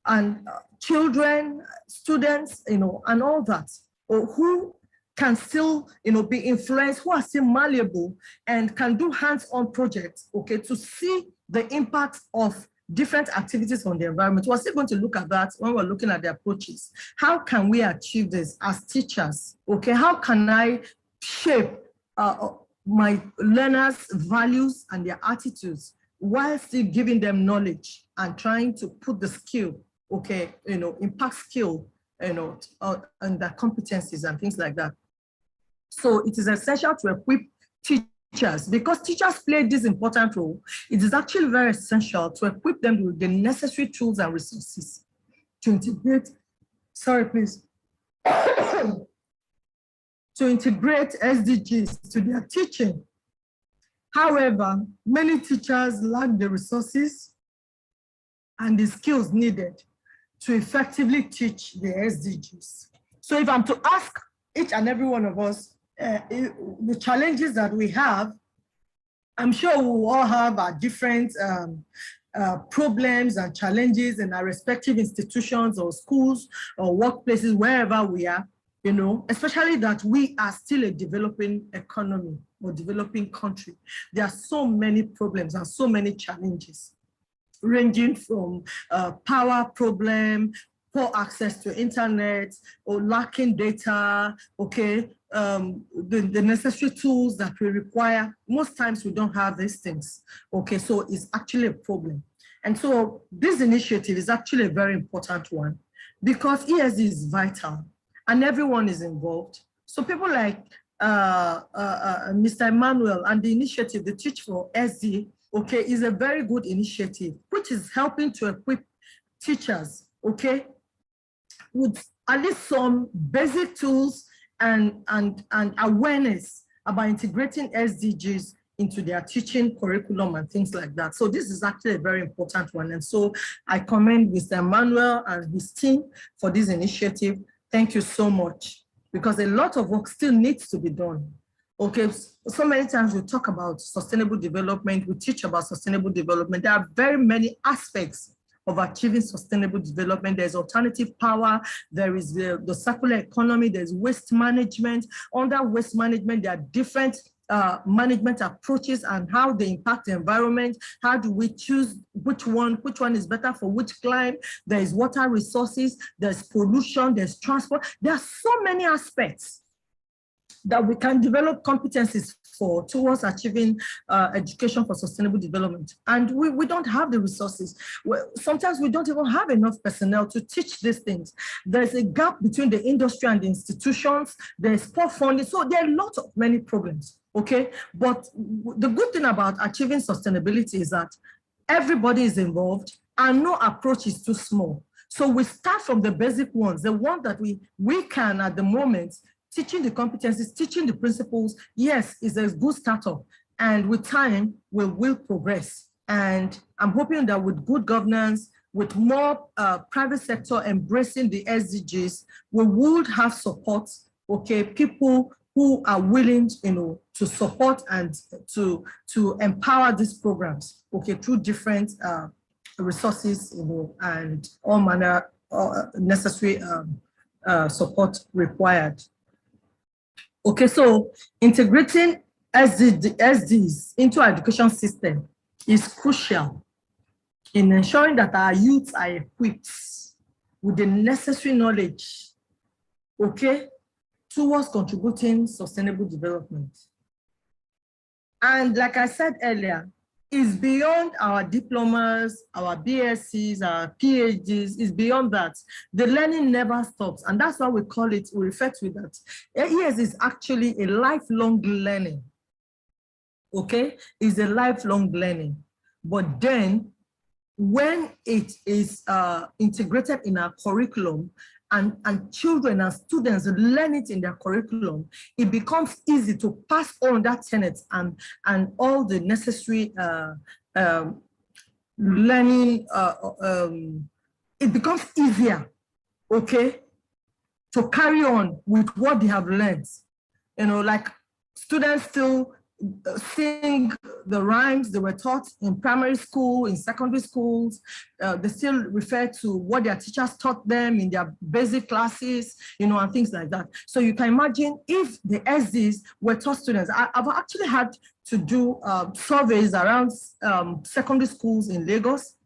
and children, students, and all that, or who can still, be influenced, who are still malleable and can do hands-on projects, okay, to see the impact of different activities on the environment. We're still going to look at that when we're looking at the approaches. How can we achieve this as teachers? Okay, how can I shape my learners' values and their attitudes while still giving them knowledge and trying to put the skill, okay, impact skill, and their competencies and things like that. So it is essential to equip teachers, because teachers play this important role. It is actually very essential to equip them with the necessary tools and resources to integrate, to integrate SDGs to their teaching. However, many teachers lack the resources and the skills needed to effectively teach the SDGs. So if I'm to ask each and every one of us the challenges that we have, I'm sure we will all have our different problems and challenges in our respective institutions or schools or workplaces, wherever we are, especially that we are still a developing economy or developing country. There are so many problems and so many challenges, ranging from power problem, poor access to internet, or lacking data, okay, the necessary tools that we require. Most times we don't have these things, okay, so it's actually a problem. And so this initiative is actually a very important one, because ESD is vital and everyone is involved. So people like Mr. Emmanuel and the initiative, the Teach4SD, okay, is a very good initiative, which is helping to equip teachers, okay, with at least some basic tools and awareness about integrating SDGs into their teaching curriculum and things like that. So this is actually a very important one. And so I commend Mr. Emmanuel and his team for this initiative. Thank you so much, because a lot of work still needs to be done. Okay, so many times we talk about sustainable development, we teach about sustainable development. There are very many aspects of achieving sustainable development. There's alternative power, there is the circular economy, there's waste management. Under waste management, there are different management approaches and how they impact the environment. How do we choose which one is better for which climate? There is water resources, there's pollution, there's transport. There are so many aspects that we can develop competencies for towards achieving education for sustainable development. And we don't have the resources. Sometimes we don't even have enough personnel to teach these things. There's a gap between the industry and the institutions. There's poor funding. So there are lots of many problems, okay? But the good thing about achieving sustainability is that everybody is involved and no approach is too small. So we start from the basic ones, the one that we can at the moment. Teaching the competencies, teaching the principles, yes, is a good startup. And with time, we will progress. And I'm hoping that with good governance, with more private sector embracing the SDGs, we would have support, okay, people who are willing, to support and to empower these programs, okay, through different resources, and all manner necessary support required. Okay, so integrating SDGs into our education system is crucial in ensuring that our youths are equipped with the necessary knowledge, okay, towards contributing sustainable development. And like I said earlier, it's beyond our diplomas, our BScs, our PhDs, it's beyond that. The learning never stops. And that's why we call it, we refer to it that ES is actually a lifelong learning. Okay, it's a lifelong learning. But then when it is integrated in our curriculum, and children and students learn it in their curriculum, it becomes easy to pass on that tenet and all the necessary learning. It becomes easier, okay, to carry on with what they have learned. Like students still sing the rhymes they were taught in primary school, in secondary schools. They still refer to what their teachers taught them in their basic classes, and things like that. So you can imagine if the SDs were taught students. I've actually had to do surveys around secondary schools in Lagos,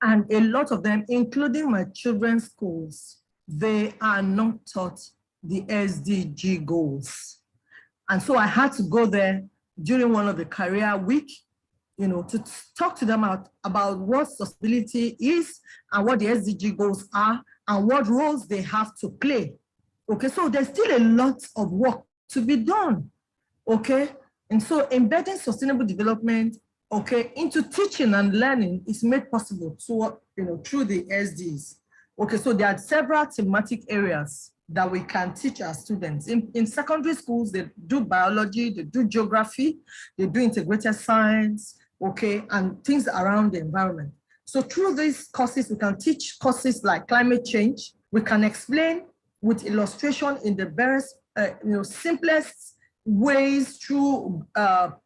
and a lot of them, including my children's schools, they are not taught the SDG goals. And so I had to go there during one of the career week, to talk to them about what sustainability is and what the SDG goals are and what roles they have to play. Okay, so there's still a lot of work to be done. Okay, and so embedding sustainable development, okay, into teaching and learning is made possible through the SDs. Okay, so there are several thematic areas that we can teach our students. In secondary schools, they do biology, they do geography, they do integrated science, okay, and things around the environment. So through these courses, we can teach courses like climate change. We can explain with illustration in the various, simplest ways through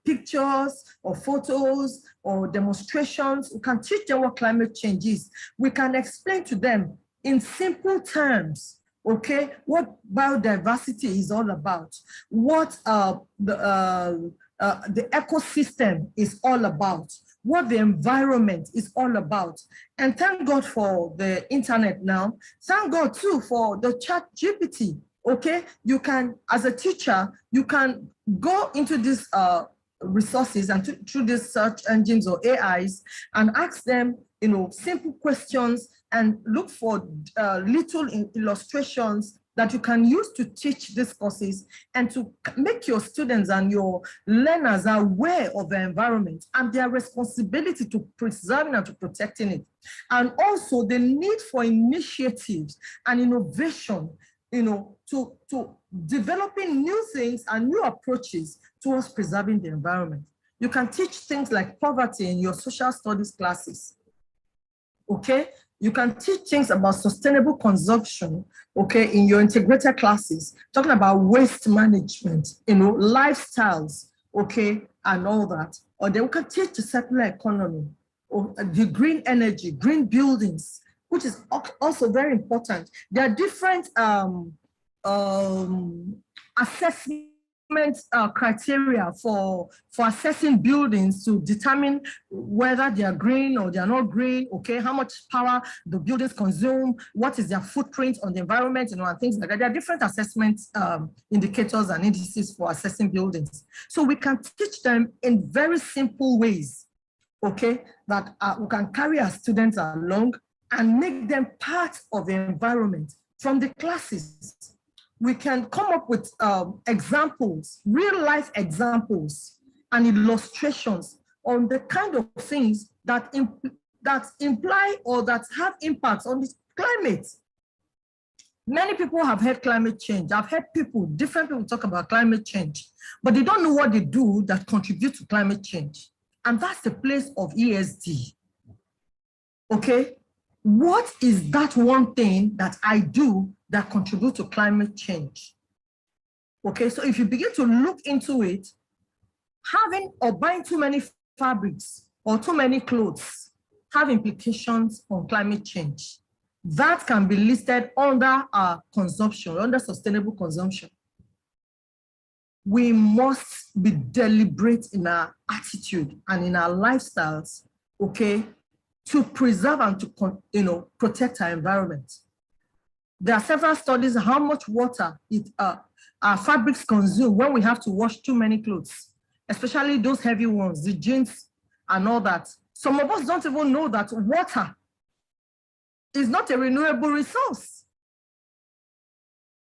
pictures or photos or demonstrations. We can teach them what climate change is. We can explain to them in simple terms, okay, what biodiversity is all about, what the ecosystem is all about, what the environment is all about. And thank God for the internet now. Thank God too for the ChatGPT, okay? You can, as a teacher, you can go into these resources and through these search engines or AIs and ask them, simple questions and look for little illustrations that you can use to teach these courses and to make your students and your learners aware of the environment and their responsibility to preserving and to protecting it. And also the need for initiatives and innovation, to developing new things and new approaches towards preserving the environment. You can teach things like poverty in your social studies classes, okay? You can teach things about sustainable consumption, okay, in your integrated classes, talking about waste management, lifestyles, okay, and all that. Or then we can teach the circular economy, or the green energy, green buildings, which is also very important. There are different assessment criteria for assessing buildings to determine whether they are green or they are not green, okay, how much power the buildings consume, what is their footprint on the environment, and things like that. There are different assessment indicators and indices for assessing buildings. So we can teach them in very simple ways, okay, that we can carry our students along and make them part of the environment from the classes. We can come up with examples, real life examples and illustrations on the kind of things that imply or that have impacts on the climate. Many people have heard climate change. I've heard different people talk about climate change, but they don't know what they do that contribute to climate change. And that's the place of ESD, okay? What is that one thing that I do that contribute to climate change? Okay, so if you begin to look into it, having or buying too many fabrics or too many clothes have implications on climate change. That can be listed under our consumption, under sustainable consumption. We must be deliberate in our attitude and in our lifestyles, okay, to preserve and to protect our environment. There are several studies how much water our fabrics consume when we have to wash too many clothes, especially those heavy ones, the jeans and all that. Some of us don't even know that water is not a renewable resource.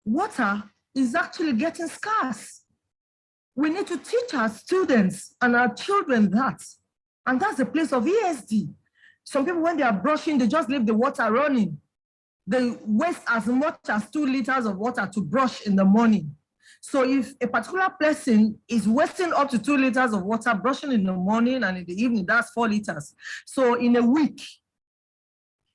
Water is actually getting scarce. We need to teach our students and our children that. And that's the place of ESD. Some people, when they are brushing, they just leave the water running. They waste as much as 2 liters of water to brush in the morning. So if a particular person is wasting up to 2 liters of water brushing in the morning and in the evening, that's 4 liters. So in a week,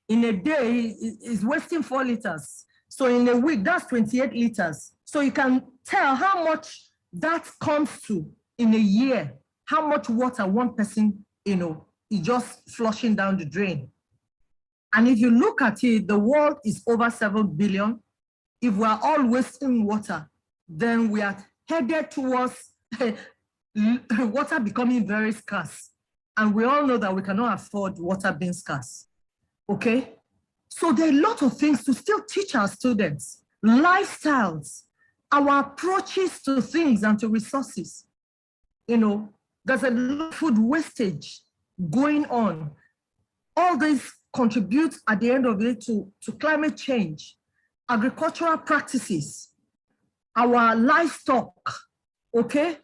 in a day, is wasting 4 liters. So in a week, that's 28 liters. So you can tell how much that comes to in a year how much water one person, is just flushing down the drain. And if you look at it, the world is over 7 billion. If we are all wasting water, then we are headed towards water becoming very scarce. And we all know that we cannot afford water being scarce, okay? So there are a lot of things to still teach our students, lifestyles, our approaches to things and to resources. There's a lot of food wastage going on. All this contributes at the end of the day to climate change, agricultural practices, our livestock, okay?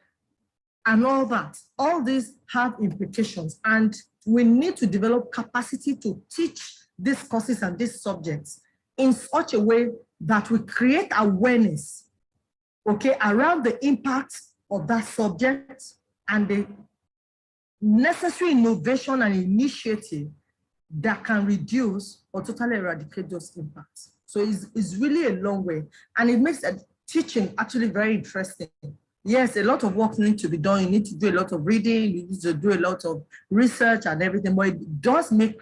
And all that. All these have implications, and we need to develop capacity to teach these courses and these subjects in such a way that we create awareness, okay, around the impact of that subject and the necessary innovation and initiative that can reduce or totally eradicate those impacts. So it's really a long way, and it makes teaching actually very interesting. Yes, a lot of work needs to be done. You need to do a lot of reading, you need to do a lot of research and everything, but it does make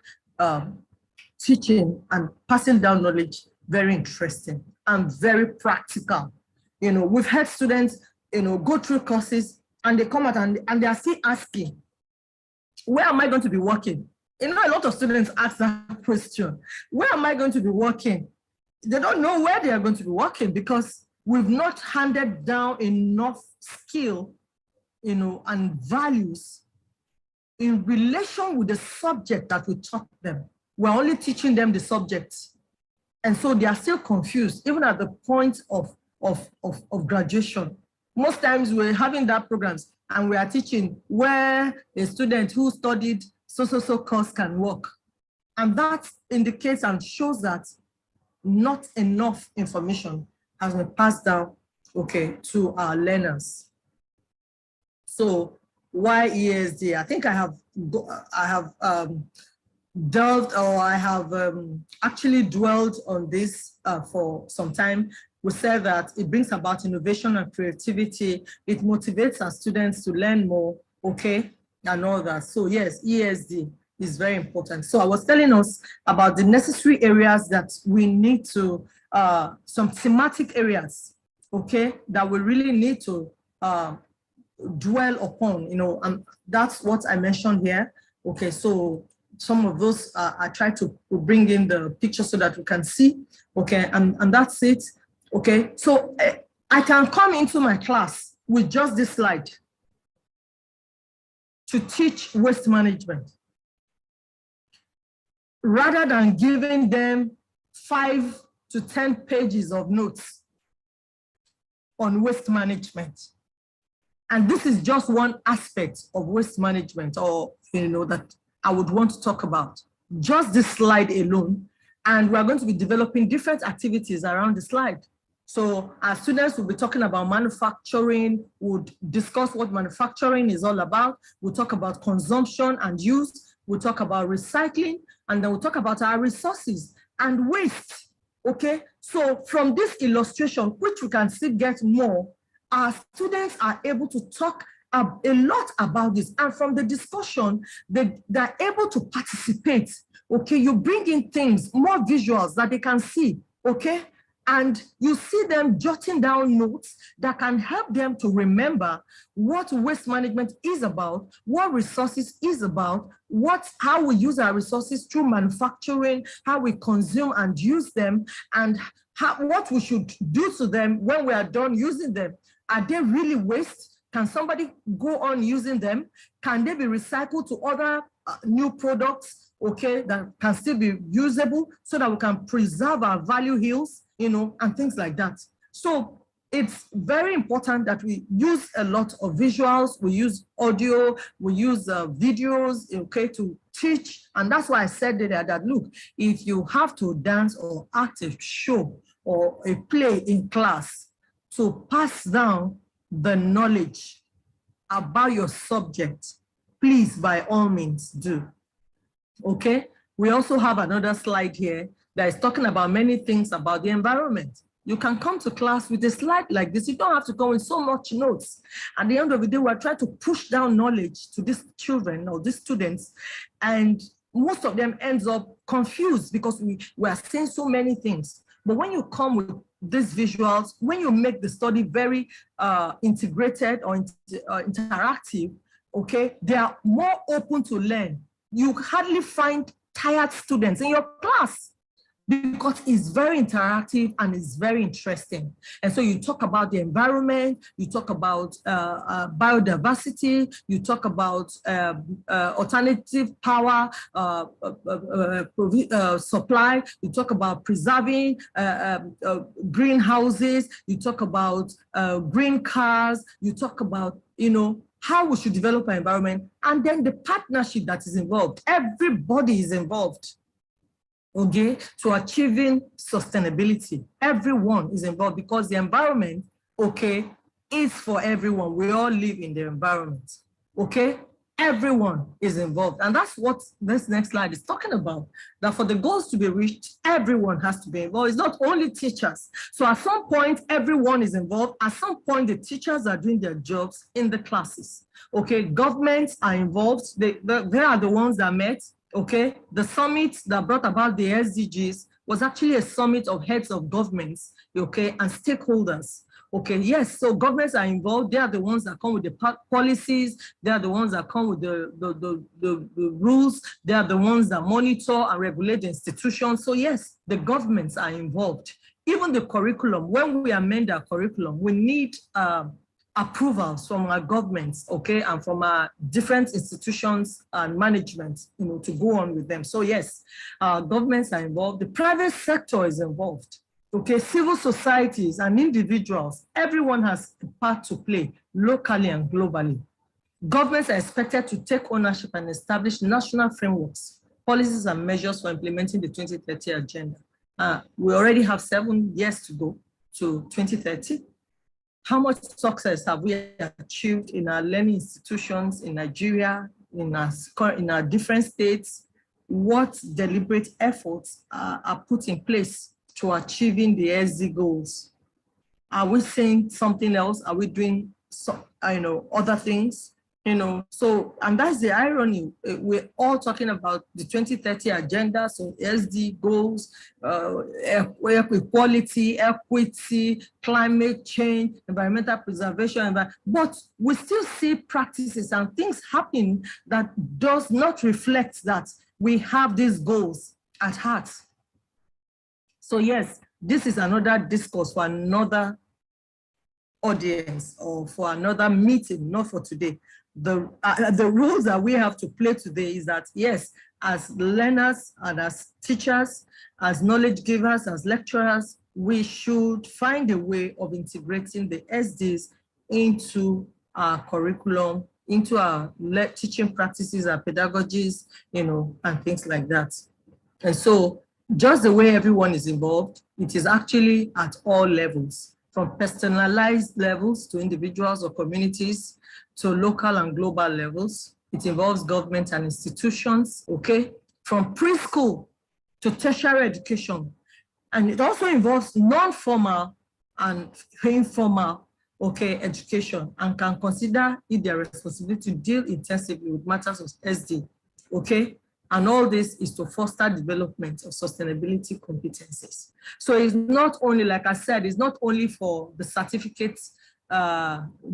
teaching and passing down knowledge very interesting and very practical. We've had students, go through courses and they come out and they are still asking, where am I going to be working? A lot of students ask that question. Where am I going to be working? They don't know where they are going to be working because we've not handed down enough skill, and values in relation with the subject that we taught them. We're only teaching them the subject. And so they are still confused, even at the point of graduation. Most times we're having that programs and we are teaching where a student who studied so course can work. And that indicates and shows that not enough information has been passed down, okay, to our learners. So why ESD? I think I have delved, or I have actually dwelled on this for some time. We said that it brings about innovation and creativity. It motivates our students to learn more, okay, and all that. So yes, ESD is very important. So I was telling us about the necessary areas that we need to, some thematic areas, okay, that we really need to dwell upon, and that's what I mentioned here. Okay, so some of those I try to bring in the picture so that we can see, okay, and that's it. Okay, so I can come into my class with just this slide to teach waste management, rather than giving them 5 to 10 pages of notes on waste management. And this is just one aspect of waste management, or that I would want to talk about. Just this slide alone, and we're going to be developing different activities around the slide. So our students will be talking about manufacturing, we'll discuss what manufacturing is all about, we'll talk about consumption and use, we'll talk about recycling, and then we'll talk about our resources and waste, okay? So from this illustration, which we can still get more, our students are able to talk a lot about this. And from the discussion, they're able to participate, okay? You bring in things, more visuals that they can see, okay? And you see them jotting down notes that can help them to remember what waste management is about, what resources is about, how we use our resources through manufacturing, how we consume and use them, and what we should do to them when we are done using them. Are they really waste? Can somebody go on using them? Can they be recycled to other new products, okay, that can still be usable so that we can preserve our value hills, and things like that. So it's very important that we use a lot of visuals, we use audio, we use videos, okay, to teach. And that's why I said that, look, if you have to dance or act a show or a play in class to pass down the knowledge about your subject, please, by all means, do. Okay, we also have another slide here that is talking about many things about the environment. You can come to class with a slide like this. You don't have to go with so much notes. At the end of the day, we're trying to push down knowledge to these children or these students. And most of them ends up confused because we are saying so many things. But when you come with these visuals, when you make the study very integrated or interactive, okay, they are more open to learn. You hardly find tired students in your class because it's very interactive and it's very interesting. And so you talk about the environment, you talk about biodiversity, you talk about alternative power supply, you talk about preserving greenhouses, you talk about green cars, you talk about, how we should develop our environment, and then the partnership that is involved. Everybody is involved. Okay, to achieving sustainability. Everyone is involved because the environment, okay, is for everyone. We all live in the environment, okay? Everyone is involved. And that's what this next slide is talking about, that for the goals to be reached, everyone has to be involved. It's not only teachers. So at some point, everyone is involved. At some point, the teachers are doing their jobs in the classes, okay? Governments are involved. They are the ones that met. Okay, the summit that brought about the SDGs was actually a summit of heads of governments, okay, and stakeholders. Okay, yes, so governments are involved. They are the ones that come with the policies. They are the ones that come with the rules. They are the ones that monitor and regulate the institutions. So yes, the governments are involved. Even the curriculum, when we amend our curriculum, we need approvals from our governments, okay, and from our different institutions and management, to go on with them. So yes, governments are involved. The private sector is involved, okay, civil societies and individuals. Everyone has a part to play locally and globally. Governments are expected to take ownership and establish national frameworks, policies and measures for implementing the 2030 agenda. We already have 7 years to go to 2030. How much success have we achieved in our learning institutions in Nigeria, in our different states? What deliberate efforts are put in place to achieving the SD goals? Are we saying something else? Are we doing other things? So, and that's the irony. We're all talking about the 2030 agenda, so SD goals, equality, equity, climate change, environmental preservation, but we still see practices and things happen that does not reflect that we have these goals at heart. So yes, this is another discourse for another audience or for another meeting, not for today. The rules that we have to play today is that, yes, as learners and as teachers, as knowledge givers, as lecturers, we should find a way of integrating the SDs into our curriculum, into our teaching practices, our pedagogies, and things like that. And so just the way everyone is involved, it is actually at all levels, from personalized levels to individuals or communities, to local and global levels. It involves government and institutions, okay? From preschool to tertiary education. And it also involves non-formal and informal, okay, education, and can consider it their responsibility to deal intensively with matters of SD, okay? And all this is to foster development of sustainability competencies. So it's not only, like I said, it's not only for the certificates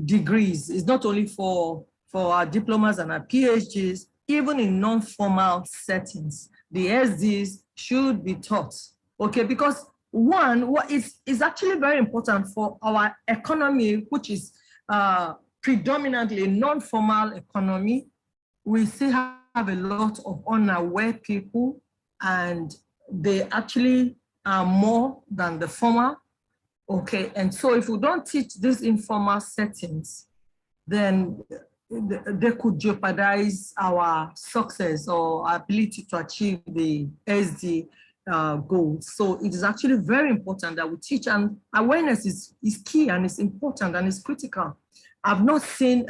degrees. It's not only for our diplomas and our PhDs, even in non-formal settings, the SDs should be taught, okay? Because one, what is actually very important for our economy, which is predominantly a non-formal economy. We still have a lot of unaware people, and they actually are more than the formal. Okay, and so if we don't teach these informal settings, then they could jeopardize our success or our ability to achieve the SD goals. So it is actually very important that we teach, and awareness is key and it's important and it's critical. I've not seen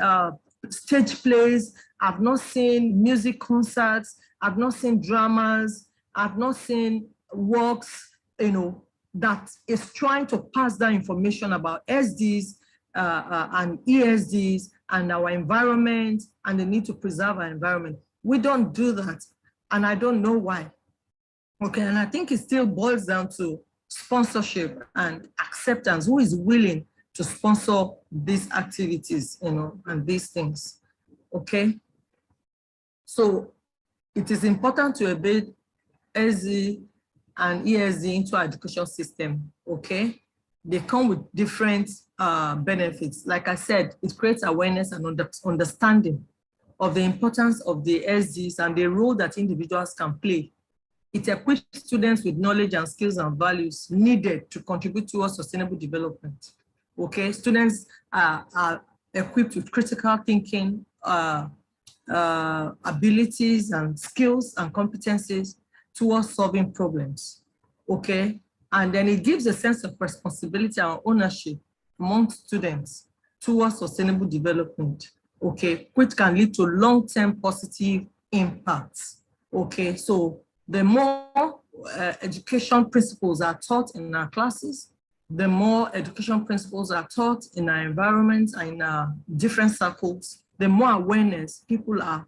stage plays, I've not seen music concerts, I've not seen dramas, I've not seen works, that is trying to pass that information about SDs and ESDs and our environment and the need to preserve our environment. We don't do that, and I don't know why. Okay, and I think it still boils down to sponsorship and acceptance. Who is willing to sponsor these activities, and these things, okay? So it is important to embed SD and ESD into our education system, okay? They come with different benefits. Like I said, it creates awareness and understanding of the importance of the SDs and the role that individuals can play. It equips students with knowledge and skills and values needed to contribute towards sustainable development. Okay, students are equipped with critical thinking, abilities and skills and competencies towards solving problems. Okay, and then it gives a sense of responsibility and ownership among students towards sustainable development. Okay, which can lead to long-term positive impacts. Okay, so the more education principles are taught in our classes, the more education principles are taught in our environments and in our different circles, the more awareness people are,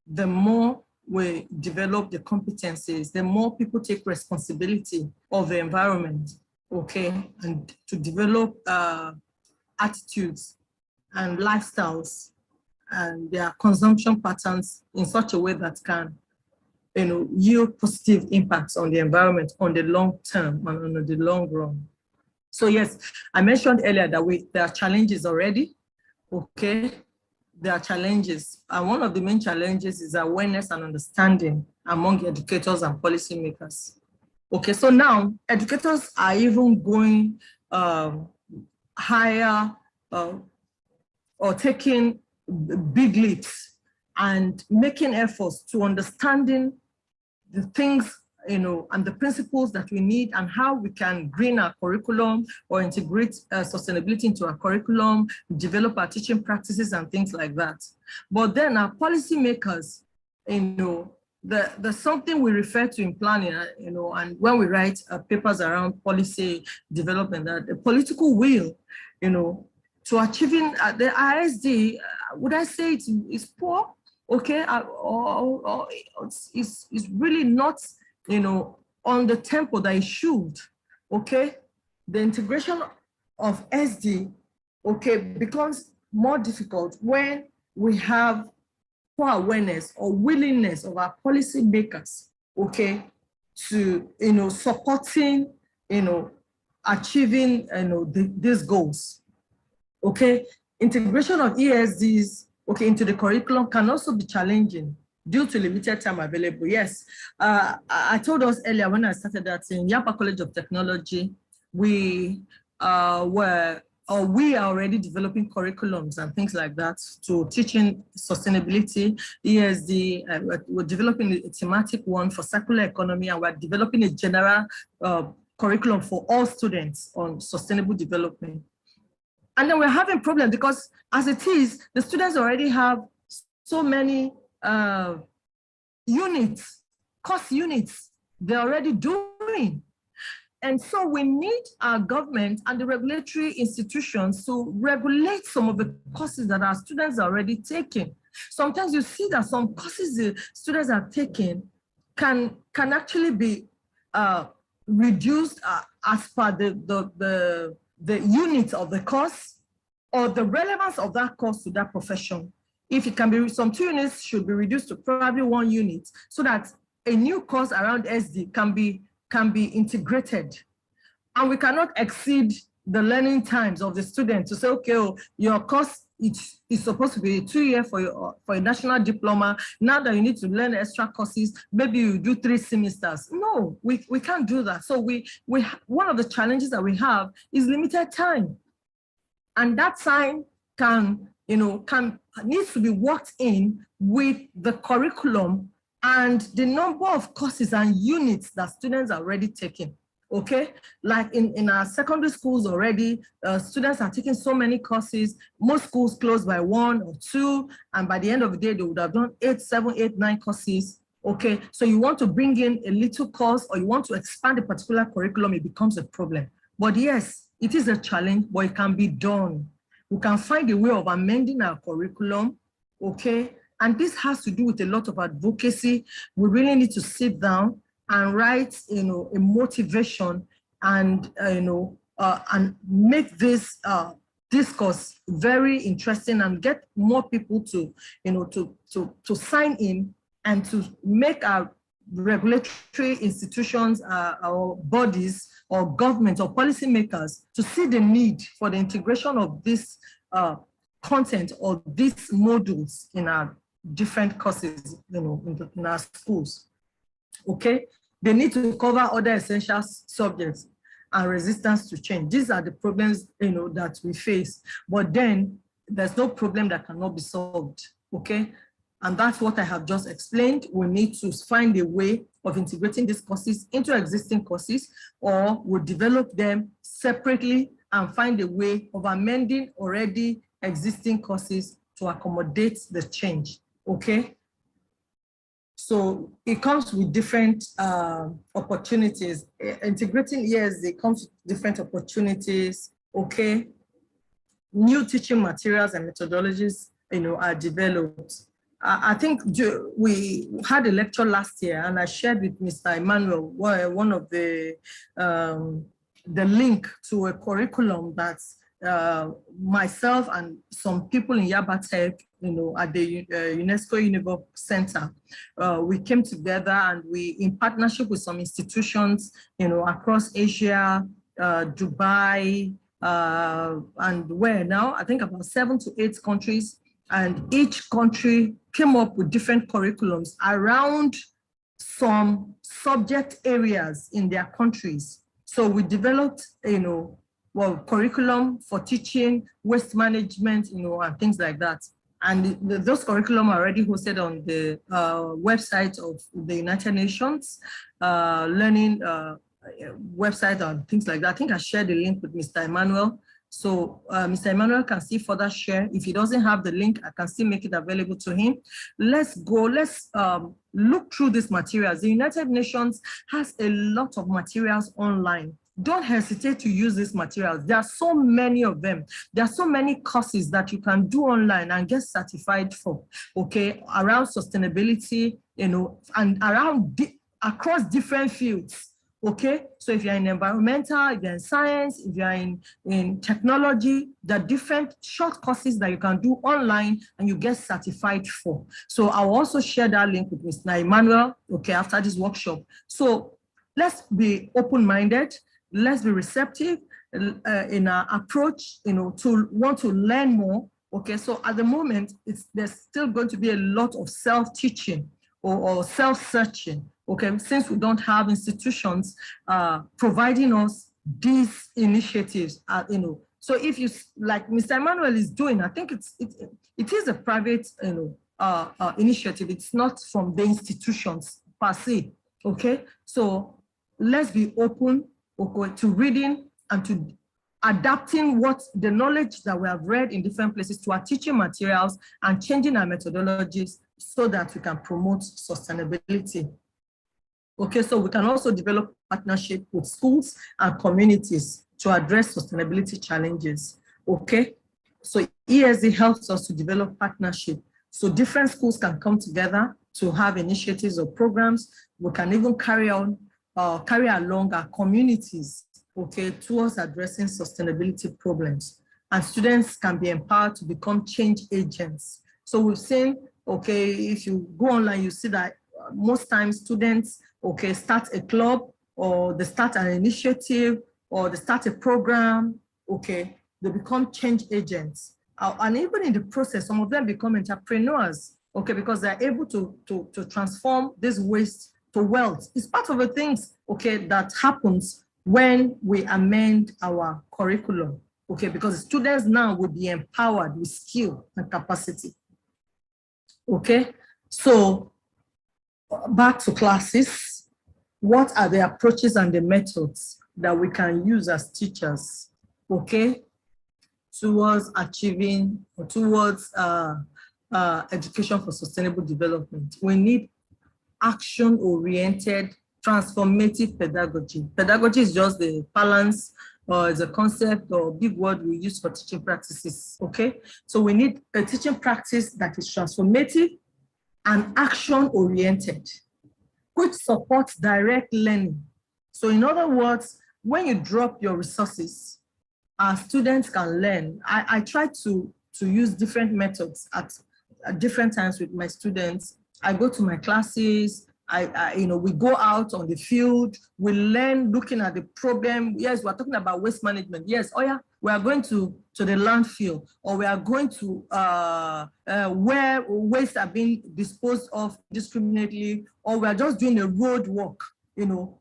the more we develop the competencies, the more people take responsibility of the environment, okay, and to develop attitudes and lifestyles and their consumption patterns in such a way that can yield positive impacts on the environment on the long term and on the long run. So yes, I mentioned earlier that there are challenges already, okay? There are challenges. And one of the main challenges is awareness and understanding among educators and policymakers. Okay, so now educators are even going higher or taking big leaps and making efforts to understanding the things, and the principles that we need and how we can green our curriculum or integrate sustainability into our curriculum, develop our teaching practices and things like that. But then our policymakers, there's something we refer to in planning, and when we write papers around policy development, that the political will, to achieving the ISD, would I say it's poor? Okay, or it's really not, on the tempo that it should. Okay, the integration of SD, okay, becomes more difficult when we have poor awareness or willingness of our policy makers, okay, to supporting, achieving these goals. Okay, integration of ESDs, okay, into the curriculum can also be challenging due to limited time available. Yes, I told us earlier when I started that in Yapa College of Technology, we are already developing curriculums and things like that to teaching sustainability, ESD. We're developing a thematic one for circular economy, and we're developing a general curriculum for all students on sustainable development. And then we're having problems because as it is, the students already have so many course units they're already doing. And so we need our government and the regulatory institutions to regulate some of the courses that our students are already taking. Sometimes you see that some courses the students are taking can actually be reduced as per the unit of the course or the relevance of that course to that profession. If it can be, some 2 units should be reduced to probably 1 unit so that a new course around SD can be integrated. And we cannot exceed the learning times of the student to say, okay, your course is supposed to be 2 years for a national diploma. Now that you need to learn extra courses, maybe you do 3 semesters. No, we can't do that. So one of the challenges that we have is limited time. And that time needs to be worked in with the curriculum and the number of courses and units that students are already taking. Okay, like in our secondary schools already, students are taking so many courses. Most schools close by 1 or 2, and by the end of the day, they would have done 8, 7, 8, 9 courses. Okay, so you want to bring in a little course or you want to expand a particular curriculum, it becomes a problem. But yes, it is a challenge, but it can be done. We can find a way of amending our curriculum, okay? And this has to do with a lot of advocacy. We really need to sit down and write, a motivation and, and make this discourse very interesting and get more people to, to sign in and to make our regulatory institutions, our bodies or government or policymakers to see the need for the integration of this content or these modules in our different courses, in our schools. Okay, they need to cover other essential subjects and resistance to change. These are the problems, that we face. But then there's no problem that cannot be solved. Okay. And that's what I have just explained. We need to find a way of integrating these courses into existing courses, or we'll develop them separately and find a way of amending already existing courses to accommodate the change, okay? So it comes with different opportunities. Integrating ESD comes with different opportunities, okay? New teaching materials and methodologies, are developed. I think we had a lecture last year, and I shared with Mr. Emmanuel one of the link to a curriculum that myself and some people in Yabatech, at the UNESCO Universe Center, we came together and we, in partnership with some institutions, across Asia, Dubai, and where now, I think about 7 to 8 countries, and each country came up with different curriculums around some subject areas in their countries. So we developed, curriculum for teaching, waste management, and things like that. And those curriculum are already hosted on the website of the United Nations learning website and things like that. I think I shared the link with Mr. Emmanuel. So Mr. Emmanuel can still further share. If he doesn't have the link, I can still make it available to him. Let's look through these materials. The United Nations has a lot of materials online. Don't hesitate to use these materials. There are so many of them. There are so many courses that you can do online and get certified for, okay, around sustainability, and around across different fields. Okay, so if you're in environmental, if you're in science, if you're in technology, there are different short courses that you can do online and you get certified for. So I'll also share that link with Mr. Emmanuel, okay, after this workshop. So let's be open-minded, let's be receptive in our approach, to want to learn more. Okay, so at the moment, there's still going to be a lot of self-teaching or self-searching. Okay, since we don't have institutions providing us these initiatives, So if you, like Mr. Emmanuel is doing, I think it is a private, initiative. It's not from the institutions per se. Okay, so let's be open, okay, to reading and to adapting the knowledge that we have read in different places to our teaching materials and changing our methodologies so that we can promote sustainability. Okay, so we can also develop partnership with schools and communities to address sustainability challenges. Okay, so ESD helps us to develop partnership. So different schools can come together to have initiatives or programs. We can even carry along our communities, okay, towards addressing sustainability problems. And students can be empowered to become change agents. So we've seen, okay, if you go online, you see that most times students, okay, start a club or they start an initiative or they start a program, okay, they become change agents. And even in the process, some of them become entrepreneurs, okay, because they're able to transform this waste to wealth. It's part of the things, okay, that happens when we amend our curriculum, okay, because students now will be empowered with skill and capacity, okay? So back to classes, what are the approaches and the methods that we can use as teachers, okay, towards achieving or towards education for sustainable development? We need action-oriented, transformative pedagogy. Pedagogy is just the balance, it's a concept or big word we use for teaching practices, okay? So we need a teaching practice that is transformative and action-oriented, which supports direct learning. So in other words, when you drop your resources, our students can learn. I try to use different methods at different times with my students. I go to my classes, we go out on the field, we learn looking at the problem. Yes, we're talking about waste management. Yes, oh yeah, we are going to the landfill, or we are going to where waste are being disposed of indiscriminately, or we are just doing a road walk,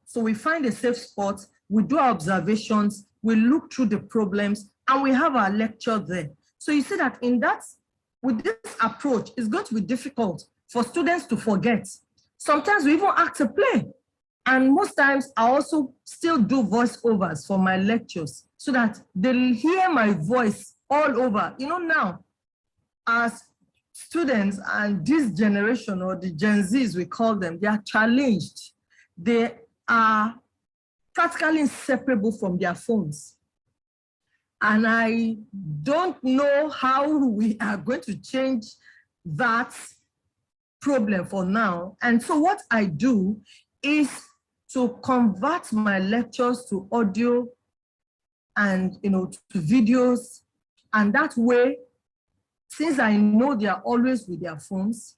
So we find a safe spot, we do our observations, we look through the problems, and we have our lecture there. So you see that with this approach, it's going to be difficult for students to forget. Sometimes we even act a play. And most times I also still do voiceovers for my lectures so that they'll hear my voice all over. Now, as students and this generation, or the Gen Zs we call them, they are challenged. They are practically inseparable from their phones. And I don't know how we are going to change that problem for now. And so what I do is to convert my lectures to audio and to videos. And that way, since I know they are always with their phones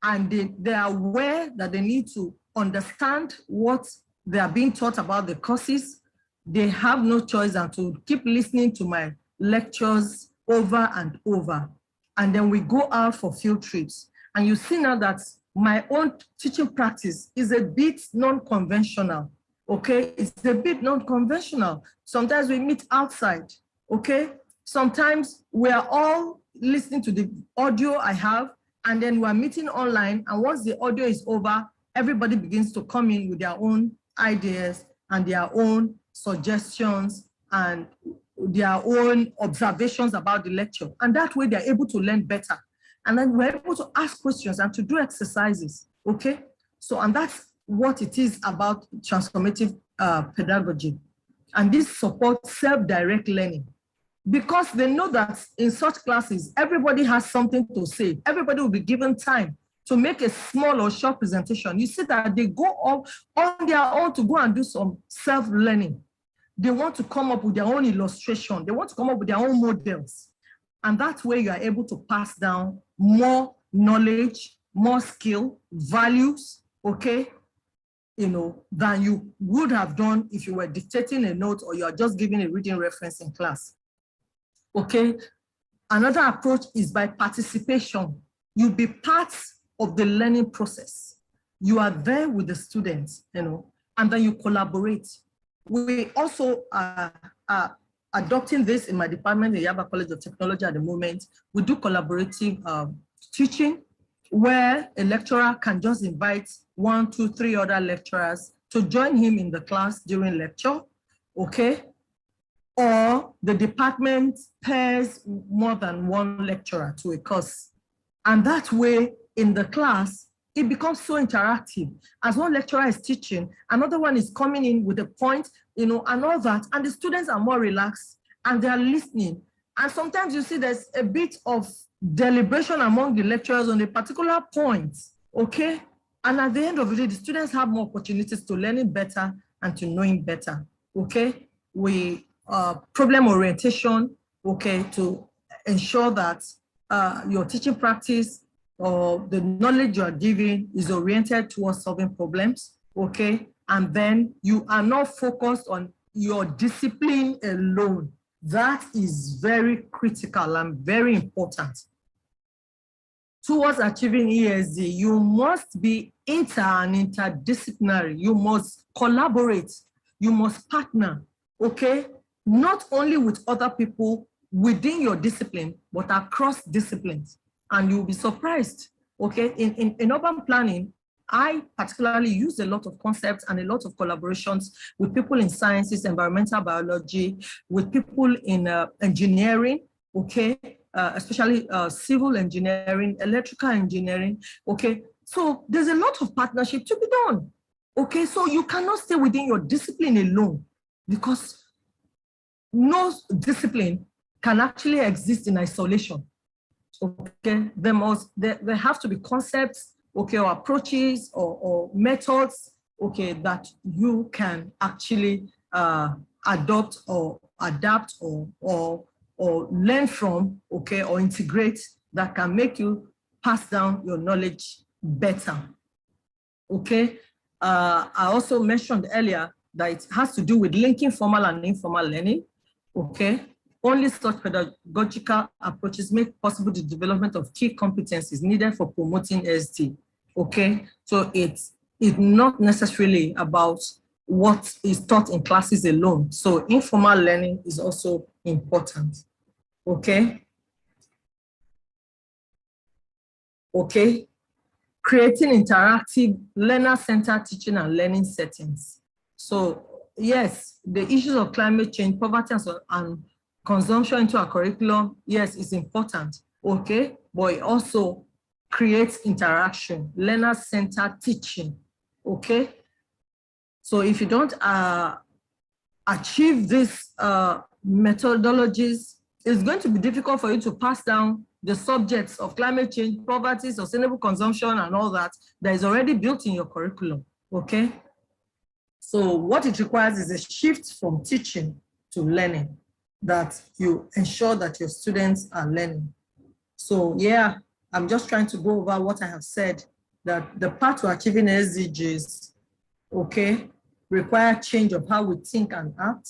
and they are aware that they need to understand what they are being taught about the courses, they have no choice than to keep listening to my lectures over and over. And then we go out for field trips. And you see now that my own teaching practice is a bit non-conventional, okay? It's a bit non-conventional. Sometimes we meet outside, okay? Sometimes we are all listening to the audio I have, and then we're meeting online. And once the audio is over, everybody begins to come in with their own ideas and their own suggestions and their own observations about the lecture. And that way they're able to learn better. And then we're able to ask questions and to do exercises, okay? So, and that's what it is about transformative pedagogy. And this supports self-direct learning, because they know that in such classes, everybody has something to say. Everybody will be given time to make a small or short presentation. You see that they go up on their own to go and do some self-learning. They want to come up with their own illustration. They want to come up with their own models. And that way you are able to pass down more knowledge, more skill, values, okay, than you would have done if you were dictating a note or you are just giving a reading reference in class, okay? Another approach is by participation. You'll be part of the learning process. You are there with the students, and then you collaborate. We also are adopting this in my department, the Yaba College of Technology at the moment. We do collaborative teaching, where a lecturer can just invite 1, 2, 3 other lecturers to join him in the class during lecture, okay? Or the department pairs more than one lecturer to a course. And that way, in the class, it becomes so interactive. As one lecturer is teaching, another one is coming in with a point, and all that, and the students are more relaxed and they are listening. And sometimes you see there's a bit of deliberation among the lecturers on a particular point, okay? And at the end of the day, the students have more opportunities to learning better and to knowing better, okay? We problem orientation, okay, to ensure that your teaching practice or the knowledge you are giving is oriented towards solving problems, okay? And then you are not focused on your discipline alone. That is very critical and very important. Towards achieving ESD, you must be inter and interdisciplinary. You must collaborate. You must partner, okay? Not only with other people within your discipline, but across disciplines. And you'll be surprised, okay? In urban planning, I particularly use a lot of concepts and a lot of collaborations with people in sciences, environmental biology, with people in engineering, okay? Especially civil engineering, electrical engineering, okay? So there's a lot of partnership to be done. Okay, so you cannot stay within your discipline alone, because no discipline can actually exist in isolation. Okay, there have to be concepts, okay, or approaches or methods, okay, that you can actually adopt or adapt or learn from, okay, or integrate, that can make you pass down your knowledge better. Okay, I also mentioned earlier that it has to do with linking formal and informal learning. Okay, only such pedagogical approaches make possible the development of key competencies needed for promoting SD. Okay, so it's not necessarily about what is taught in classes alone. So informal learning is also important. Okay. Okay. Creating interactive learner-centered teaching and learning settings. So yes, the issues of climate change, poverty, and consumption into our curriculum, yes, is important, okay? But it also creates interaction, learner-centered teaching, okay? So if you don't achieve these methodologies, it's going to be difficult for you to pass down the subjects of climate change, poverty, sustainable consumption, and all that is already built in your curriculum, okay? So what it requires is a shift from teaching to learning, that you ensure that your students are learning. So yeah, I'm just trying to go over what I have said, that the path to achieving SDGs, okay, require change of how we think and act.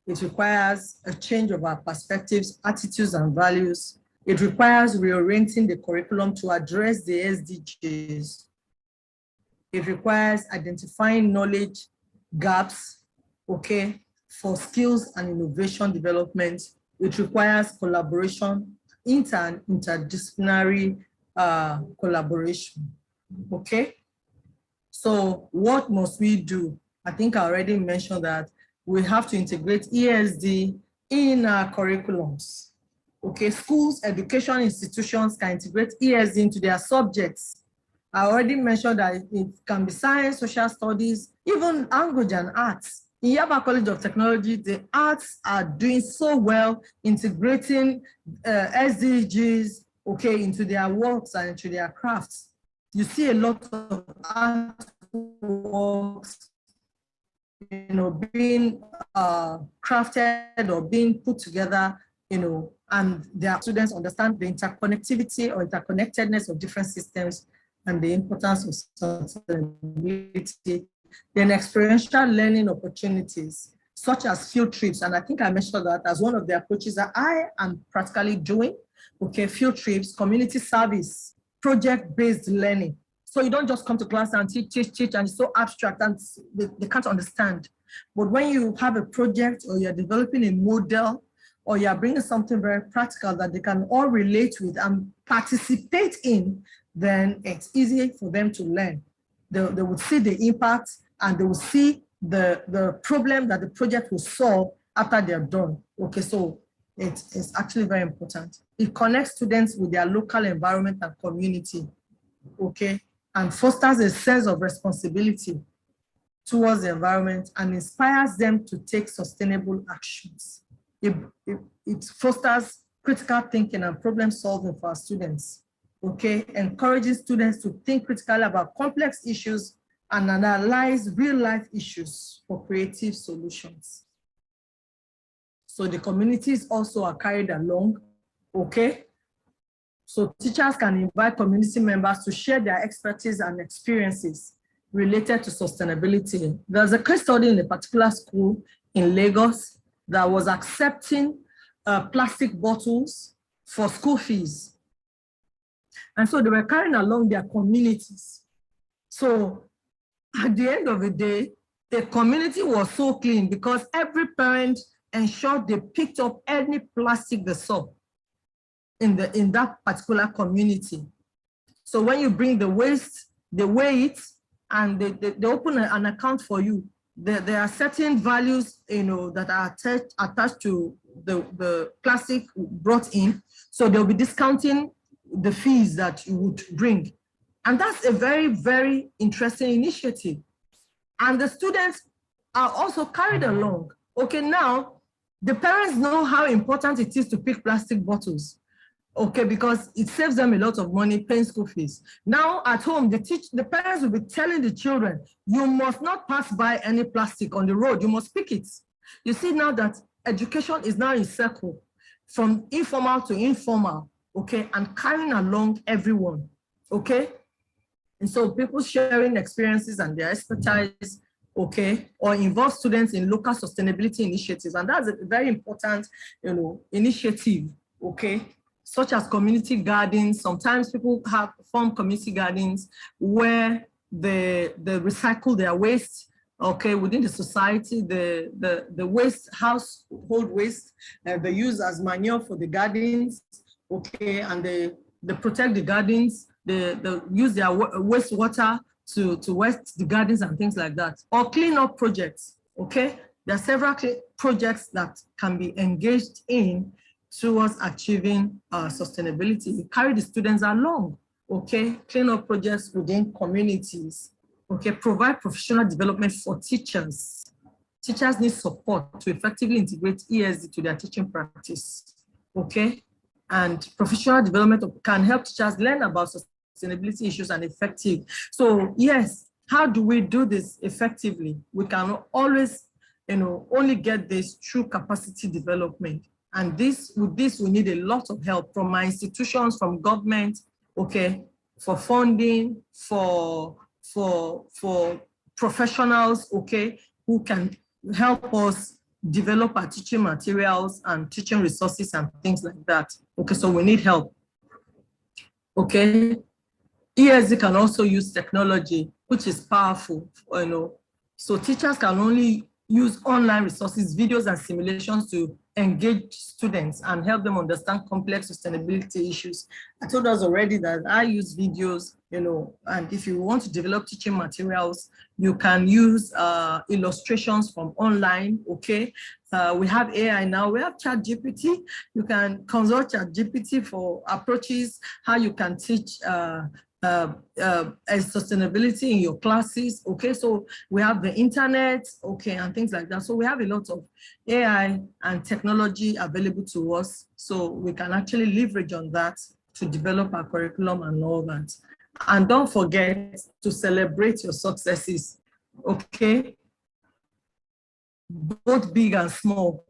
It requires a change of our perspectives, attitudes, and values. It requires reorienting the curriculum to address the SDGs. It requires identifying knowledge gaps, okay, for skills and innovation development. It requires collaboration, interdisciplinary collaboration, okay? So what must we do? I think I already mentioned that we have to integrate ESD in our curriculums. Okay, schools, education institutions can integrate ESD into their subjects. I already mentioned that it can be science, social studies, even language and arts. In Yaba College of Technology, the arts are doing so well integrating SDGs, okay, into their works and into their crafts. You see a lot of artworks, you know, being crafted or being put together, you know, and their students understand the interconnectivity or interconnectedness of different systems and the importance of sustainability. Then experiential learning opportunities, such as field trips. And I think I mentioned that as one of the approaches that I am practically doing. Okay, field trips, community service, project-based learning. So you don't just come to class and teach, and it's so abstract and they can't understand. But when you have a project or you're developing a model or you're bringing something very practical that they can all relate with and participate in, then it's easy for them to learn. They will see the impact and they will see the problem that the project will solve after they're done. Okay, so it's actually very important. It connects students with their local environment and community, okay, and fosters a sense of responsibility towards the environment and inspires them to take sustainable actions. It fosters critical thinking and problem solving for our students, okay, encouraging students to think critically about complex issues and analyze real life issues for creative solutions. So the communities also are carried along, okay? So teachers can invite community members to share their expertise and experiences related to sustainability. There's a case study in a particular school in Lagos that was accepting plastic bottles for school fees. And so they were carrying along their communities. So at the end of the day, the community was so clean because every parent ensured they picked up any plastic they saw in that particular community. So when you bring the waste, they weigh it and they open an account for you. There are certain values, you know, that are attached to the plastic brought in. So they'll be discounting the fees that you would bring. And that's a very, very interesting initiative. And the students are also carried along. Okay, now the parents know how important it is to pick plastic bottles. Okay, because it saves them a lot of money paying school fees. Now at home, the parents will be telling the children, you must not pass by any plastic on the road, you must pick it. You see now that education is now in circle from informal to informal, okay, and carrying along everyone, okay? And so people sharing experiences and their expertise, okay, or involve students in local sustainability initiatives. And that's a very important, initiative, okay? Such as community gardens. Sometimes people form community gardens where they recycle their waste, okay, within the society, the waste, household waste, they use as manure for the gardens, okay, and they protect the gardens, they use their wastewater to waste the gardens and things like that, or clean up projects, okay? There are several projects that can be engaged in towards achieving sustainability. We carry the students along, okay? Clean up projects within communities, okay? Provide professional development for teachers. Teachers need support to effectively integrate ESD to their teaching practice, okay? And professional development can help teachers learn about sustainability issues and effective. So yes, how do we do this effectively? We can always, only get this through capacity development. And with this, we need a lot of help from our institutions, from government, okay, for funding, for professionals, okay, who can help us develop our teaching materials and teaching resources and things like that. Okay, so we need help. Okay, ESD can also use technology, which is powerful, So teachers can only use online resources, videos and simulations to engage students and help them understand complex sustainability issues. I told us already that I use videos, and if you want to develop teaching materials, you can use illustrations from online, okay? We have AI now, we have ChatGPT. You can consult ChatGPT for approaches, how you can teach sustainability in your classes, okay? So we have the internet, okay, and things like that. So we have a lot of AI and technology available to us, so we can actually leverage on that to develop our curriculum and all that. And don't forget to celebrate your successes, okay? Both big and small,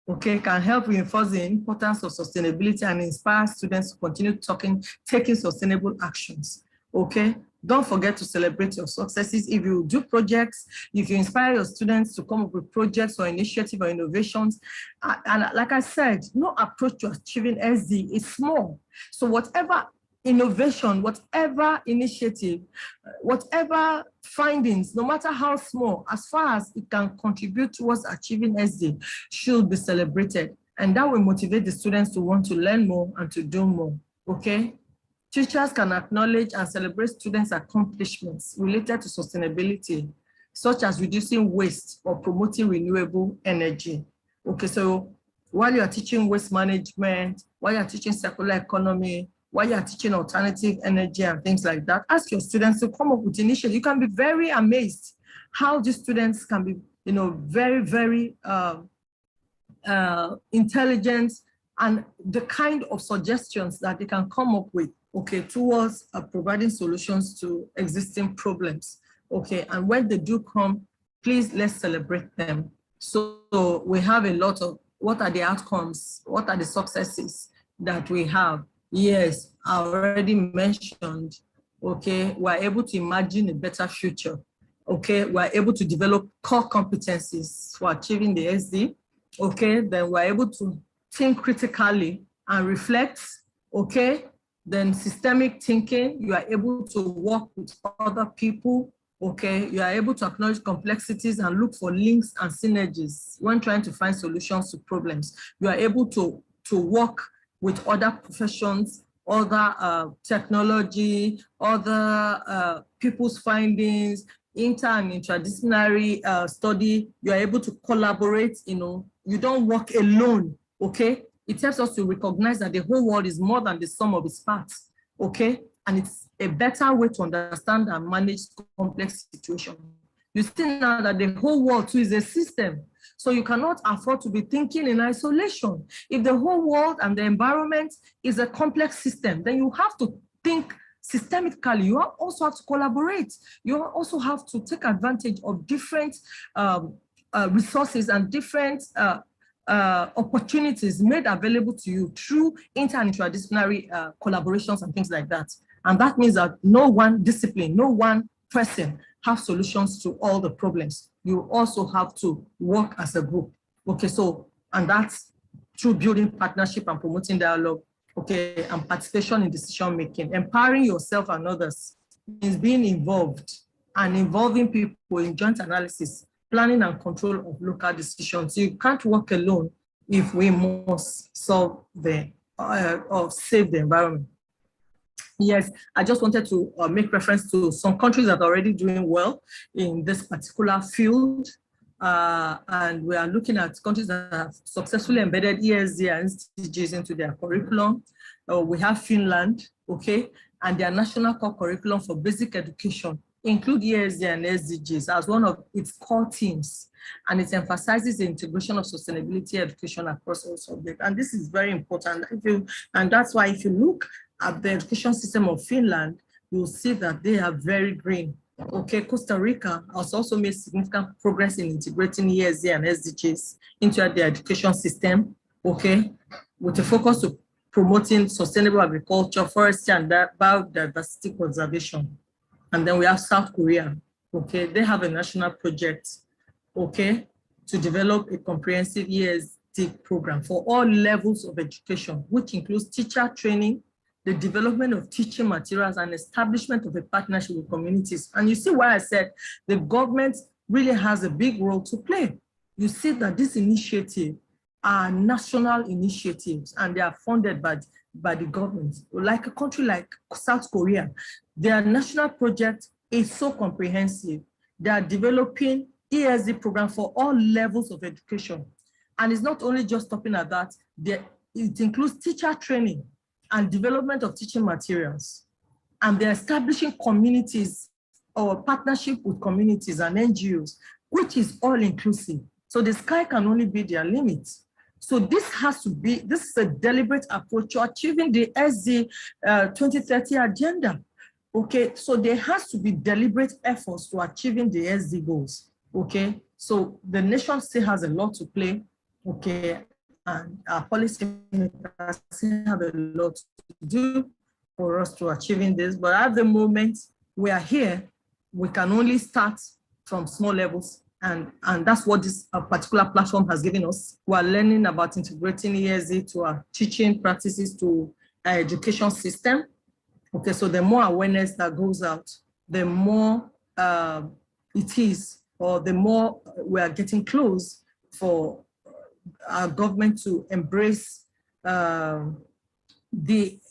okay, can help reinforce the importance of sustainability and inspire students to continue taking sustainable actions, okay? Don't forget to celebrate your successes. If you do projects, if you inspire your students to come up with projects or initiatives or innovations, and like I said, no approach to achieving SD is small. So whatever innovation, whatever initiative, whatever findings, no matter how small, as far as it can contribute towards achieving SD, should be celebrated. And that will motivate the students to want to learn more and to do more, okay? Teachers can acknowledge and celebrate students' accomplishments related to sustainability, such as reducing waste or promoting renewable energy. Okay, so while you are teaching waste management, while you are teaching circular economy, while you are teaching alternative energy and things like that, ask your students to come up with initiatives. You can be very amazed how these students can be, very, very intelligent, and the kind of suggestions that they can come up with, okay, towards providing solutions to existing problems, okay? And when they do come, please, let's celebrate them. So we have a lot of, what are the outcomes? What are the successes that we have? Yes, I already mentioned, okay, we're able to imagine a better future, okay? We're able to develop core competencies for achieving the SD, okay? Then we're able to think critically and reflect, okay? Then systemic thinking, you are able to work with other people, okay? You are able to acknowledge complexities and look for links and synergies when trying to find solutions to problems. You are able to work with other professions, other technology, other people's findings, inter and interdisciplinary study. You are able to collaborate, you don't work alone, okay? It helps us to recognize that the whole world is more than the sum of its parts, okay? And it's a better way to understand and manage complex situations. You see now that the whole world too is a system. So you cannot afford to be thinking in isolation. If the whole world and the environment is a complex system, then you have to think systemically. You also have to collaborate. You also have to take advantage of different resources and different opportunities made available to you through inter and interdisciplinary collaborations and things like that. And that means that no one discipline, no one person have solutions to all the problems. You also have to work as a group. Okay, so, and that's through building partnership and promoting dialogue, okay, and participation in decision making. Empowering yourself and others means being involved and involving people in joint analysis, planning and control of local decisions. You can't work alone if we must solve the or save the environment. Yes, I just wanted to make reference to some countries that are already doing well in this particular field. And we are looking at countries that have successfully embedded ESD and SDGs into their curriculum. We have Finland, okay, and their national core curriculum for basic education include ESD and SDGs as one of its core themes. And it emphasizes the integration of sustainability education across all subjects. And this is very important. And that's why if you look at the education system of Finland, you'll see that they are very green. Okay, Costa Rica has also made significant progress in integrating ESD and SDGs into their education system, okay, with a focus to promoting sustainable agriculture, forestry, and biodiversity conservation. And then we have South Korea, okay, they have a national project, okay, to develop a comprehensive ESD program for all levels of education, which includes teacher training, the development of teaching materials, and establishment of a partnership with communities. And you see why I said the government really has a big role to play. You see that this initiative are national initiatives and they are funded by the government. Like a country like South Korea, their national project is so comprehensive. They are developing ESD program for all levels of education. And it's not only just stopping at that, it includes teacher training and development of teaching materials. And they're establishing communities or partnership with communities and NGOs, which is all inclusive. So the sky can only be their limit. So this is a deliberate approach to achieving the SD 2030 agenda. Okay, so there has to be deliberate efforts to achieving the SD goals. Okay, so the nation still has a lot to play. Okay, and our policymakers have a lot to do for us to achieving this. But at the moment we are here, we can only start from small levels. And that's what this particular platform has given us. We are learning about integrating ESD to our teaching practices to our education system. Okay, so the more awareness that goes out, the more it is, or the more we are getting close for our government to embrace the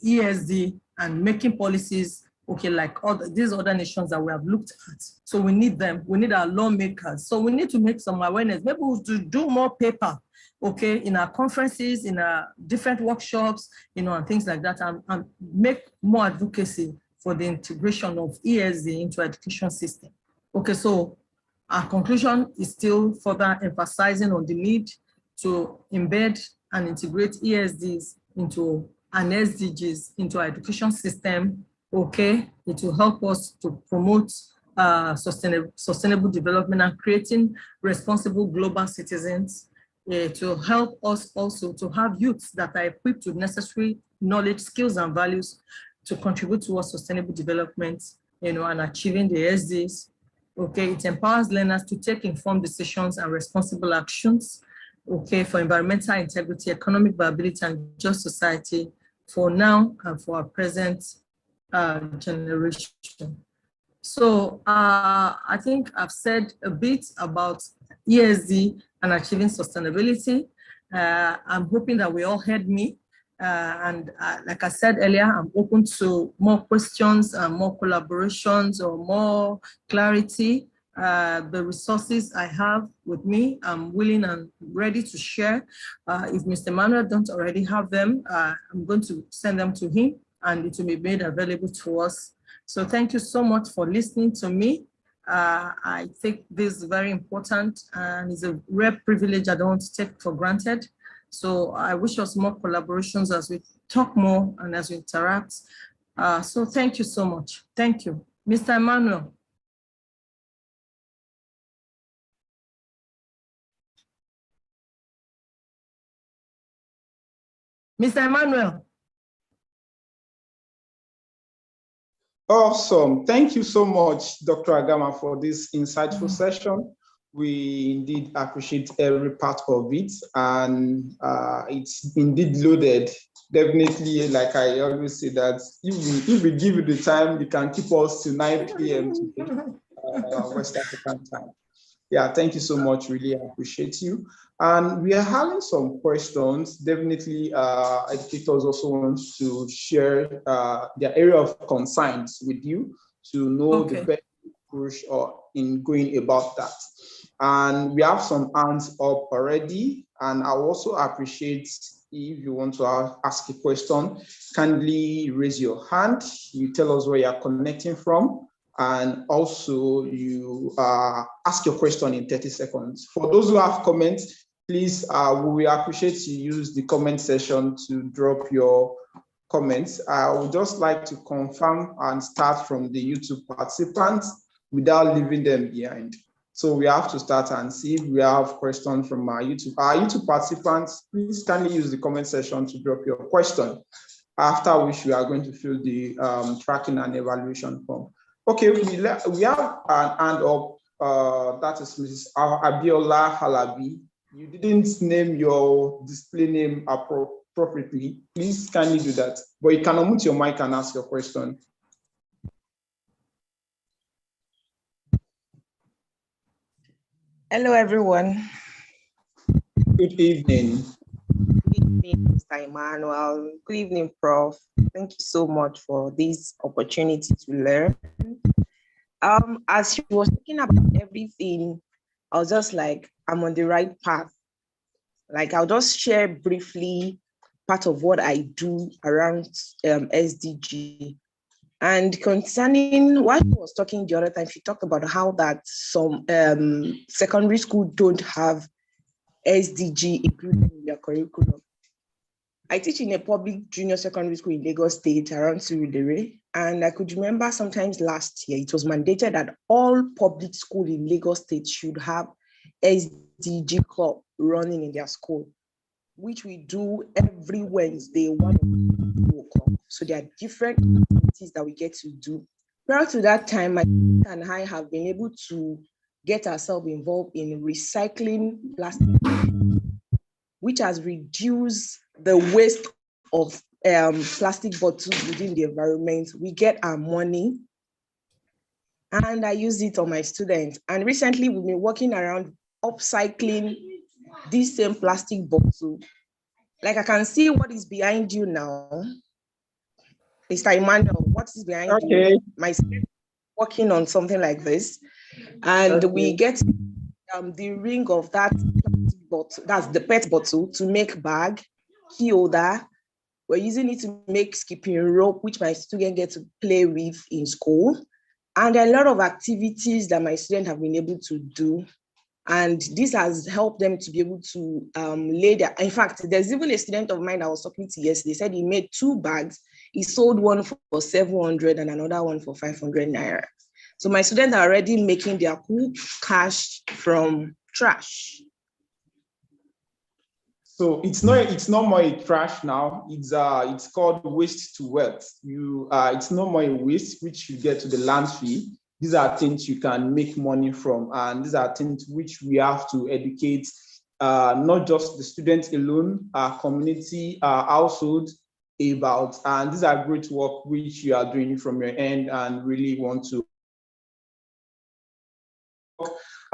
ESD and making policies, okay, like these other nations that we have looked at. So we need them, we need our lawmakers. So we need to make some awareness. Maybe we'll do more paper, okay, in our conferences, in our different workshops, you know, and things like that, and make more advocacy for the integration of ESD into education system. Okay, so our conclusion is still further emphasizing on the need to embed and integrate ESDs into and SDGs into our education system. Okay, it will help us to promote sustainable development and creating responsible global citizens. To help us also to have youths that are equipped with necessary knowledge, skills, and values to contribute towards sustainable development, you know, and achieving the SDGs. Okay, it empowers learners to take informed decisions and responsible actions, okay, for environmental integrity, economic viability, and just society for now and for our present generation. So I think I've said a bit about ESD and achieving sustainability. I'm hoping that we all heard me. And like I said earlier, I'm open to more questions and more collaborations or more clarity. The resources I have with me, I'm willing and ready to share. If Mr. Manuel don't already have them, I'm going to send them to him and it will be made available to us So thank you so much for listening to me. I think this is very important and it's a rare privilege I don't want to take for granted. So I wish us more collaborations as we talk more and as we interact. So thank you so much. Thank you. Mr. Emmanuel. Mr. Emmanuel. Awesome. Thank you so much, Dr. Agama, for this insightful session. We indeed appreciate every part of it, and it's indeed loaded. Definitely, like I always say, that if we give you the time, you can keep us to 9 p.m. today, West African time. Yeah, thank you so much. Really appreciate you. And we are having some questions. Definitely, educators also want to share their area of concerns with you to know the best approach in going about that. And we have some hands up already. And I also appreciate if you want to ask a question, kindly raise your hand. You tell us where you're connecting from. And also you ask your question in 30 seconds. For those who have comments, please, we appreciate you use the comment section to drop your comments. I would just like to confirm and start from the YouTube participants without leaving them behind. So we have to start and see if we have questions from our YouTube participants. Please kindly use the comment section to drop your question, after which we are going to fill the tracking and evaluation form. Okay, we have an hand up, that is Mrs. Abiola Halabi. You didn't name your display name appropriately. Please kindly do that. But you can unmute your mic and ask your question. Hello, everyone. Good evening. Good evening, Mr. Emmanuel. Good evening, Prof. Thank you so much for this opportunity to learn. As she was talking about everything, I was just like, I'm on the right path. Like, I'll just share briefly part of what I do around SDG. And concerning what she was talking the other time, she talked about how that some secondary school don't have SDG included in their curriculum. I teach in a public junior secondary school in Lagos State around Surulere, and I could remember sometimes last year it was mandated that all public schools in Lagos State should have SDG club running in their school, which we do every Wednesday, 1 o'clock. So there are different activities that we get to do. Prior to that time, my and I have been able to get ourselves involved in recycling plastic, which has reduced the waste of plastic bottles within the environment. We get our money, and I use it on my students. And recently, we've been working around upcycling this same plastic bottle. Like, I can see what is behind you now. Mr. Emmanuel, what is behind you? My students working on something like this. And we get the ring of that plastic bottle, that's the PET bottle, to make bag, key holder. We're using it to make skipping rope, which my students get to play with in school. And a lot of activities that my students have been able to do. And this has helped them to be able to lay their, in fact, there's even a student of mine I was talking to yesterday, said he made 2 bags. He sold one for 700 and another one for 500 naira. So my students are already making their cool cash from trash. So it's not more a trash now. It's called waste to wealth. It's no more a waste which you get to the landfill. These are things you can make money from, and these are things which we have to educate not just the students alone, our community, our household about. And these are great work which you are doing from your end and really want to.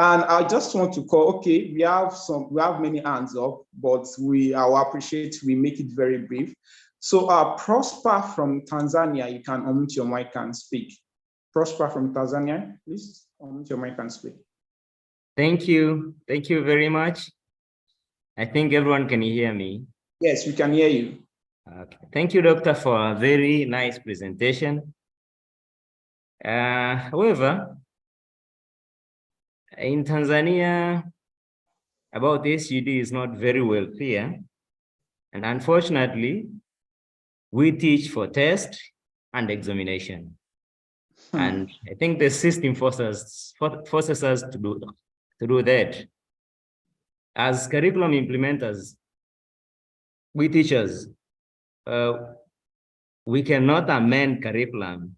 And I just want to call, okay, we have many hands up, but I will appreciate we make it very brief. So Prosper from Tanzania, you can unmute your mic and speak. Prosper from Tanzania, please unmute your mic and speak. Thank you. Thank you very much. I think everyone can hear me. Yes, we can hear you. Okay. Thank you, Doctor, for a very nice presentation. However, in Tanzania, about SUD is not very well clear. And unfortunately, we teach for test and examination. And I think the system forces us to do that. As curriculum implementers, we teachers, we cannot amend curriculum.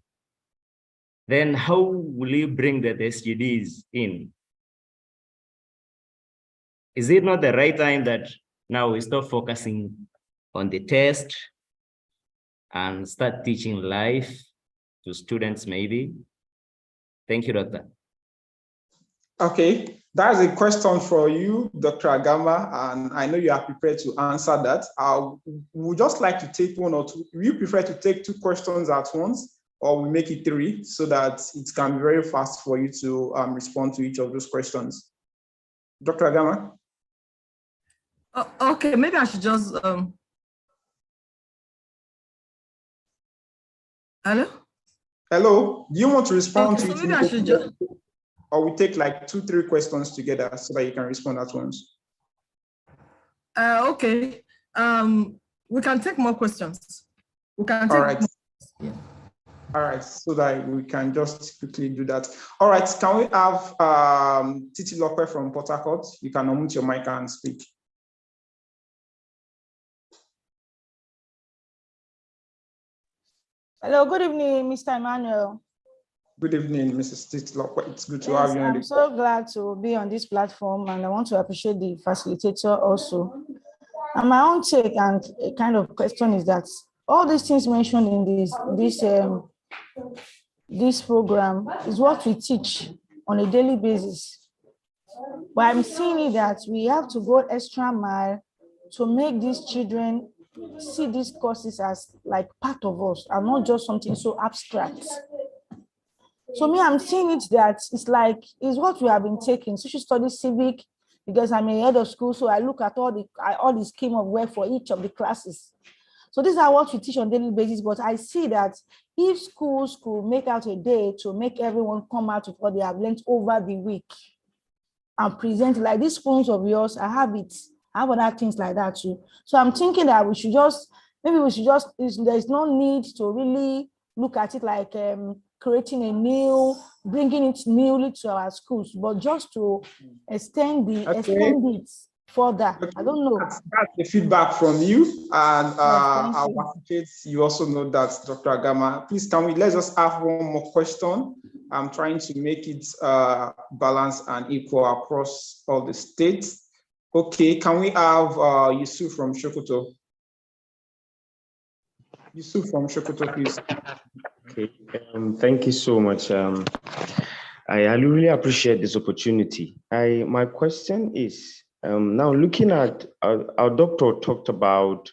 Then how will you bring the SDGs in? Is it not the right time that now we stop focusing on the test and start teaching life to students maybe? Thank you, Doctor. Okay, that's a question for you, Dr. Agama, and I know you are prepared to answer that. I would just like to take one or two. Will you prefer to take two questions at once, or we make it three so that it can be very fast for you to respond to each of those questions? Dr. Agama? Okay, maybe I should just, hello? Hello, do you want to respond Okay, to so it? maybe I should just, Or we take like 2-3 questions together so that you can respond at once? okay. We can take more questions. We can take All right. yeah. All right, so that we can just quickly do that. All right, can we have Titi Lokwe from Port Harcourt? You can unmute your mic and speak. Hello, good evening, Mr. Emmanuel. Good evening, Mrs. Titi Lokwe. It's good to Yes, have you on I'm so glad to be on this platform, and I want to appreciate the facilitator also. And my own take and a kind of question is that all these things mentioned in this program is what we teach on a daily basis. But I'm seeing that we have to go extra mile to make these children see these courses as like part of us and not just something so abstract. So me, I'm seeing it that it's like, it's what we have been taking, social studies, civic, because I'm a head of school, so I look at all the scheme of work for each of the classes. So these are what we teach on a daily basis, but I see that if schools could make out a day to make everyone come out with what they have learned over the week and present like these phones of yours, I have other things like that too. So I'm thinking that we should just, there's no need to really look at it like creating bringing it newly to our schools, but just to extend it further. I don't know. That's the feedback from you, and Yes, I appreciate you also know that, Dr. Agama. Please, let's just have one more question. I'm trying to make it balanced and equal across all the states. Okay, can we have Yusuf from Sokoto? Yusuf from Sokoto, please. Okay, thank you so much. I really appreciate this opportunity. My question is, now looking at our doctor talked about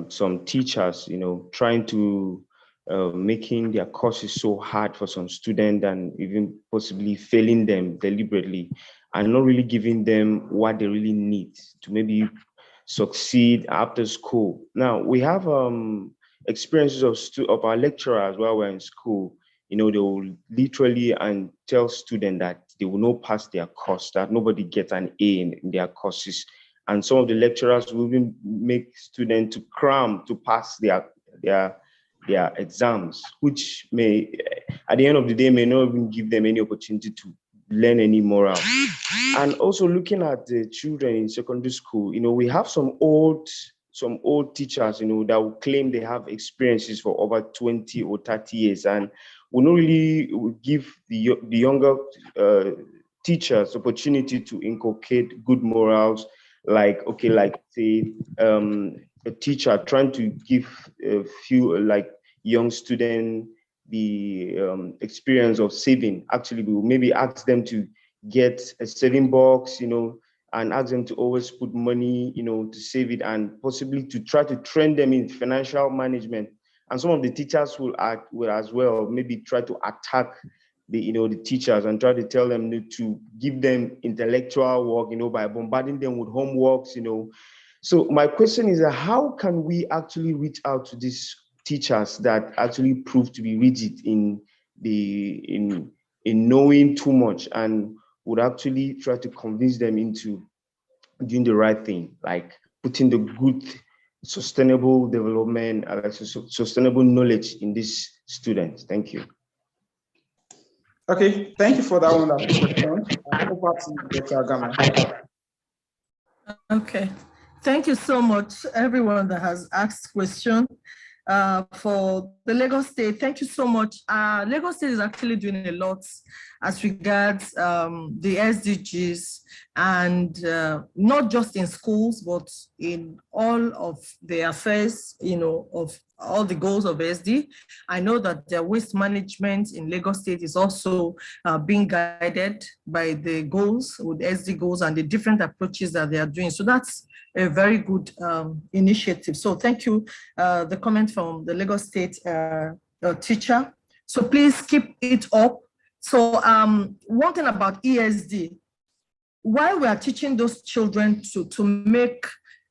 some teachers, trying to making their courses so hard for some students and even possibly failing them deliberately and not really giving them what they really need to maybe succeed after school. Now we have experiences of our lecturers while we're in school. They will literally and tell students that they will not pass their course, that nobody gets an A in their courses. And some of the lecturers will even make students to cram to pass their exams, which may, at the end of the day, may not even give them any opportunity to learn any moral. And also looking at the children in secondary school, we have some old teachers, that will claim they have experiences for over 20 or 30 years and will not really give the younger teachers opportunity to inculcate good morals, like say a teacher trying to give a few young students the experience of saving. Actually, we will maybe ask them to get a saving box, and ask them to always put money, to save it, and possibly to try to train them in financial management. And some of the teachers will as well maybe try to attack the teachers and try to tell them to give them intellectual work, by bombarding them with homeworks, So my question is, how can we actually reach out to these teachers that actually prove to be rigid in in knowing too much, and would actually try to convince them into doing the right thing, like putting the good sustainable development, sustainable knowledge in these students. Thank you. Okay, thank you for that wonderful question. Over to you, Dr. Agama. Okay, thank you so much, everyone that has asked questions. For the Lagos State, thank you so much. Lagos State is actually doing a lot as regards the SDGs, and not just in schools, but in all of the affairs, of all the goals of SD. I know that the waste management in Lagos State is also being guided by the goals, with SD goals and the different approaches that they are doing. So that's a very good initiative. So thank you, the comment from the Lagos State teacher. So please keep it up. So one thing about ESD, while we are teaching those children to make,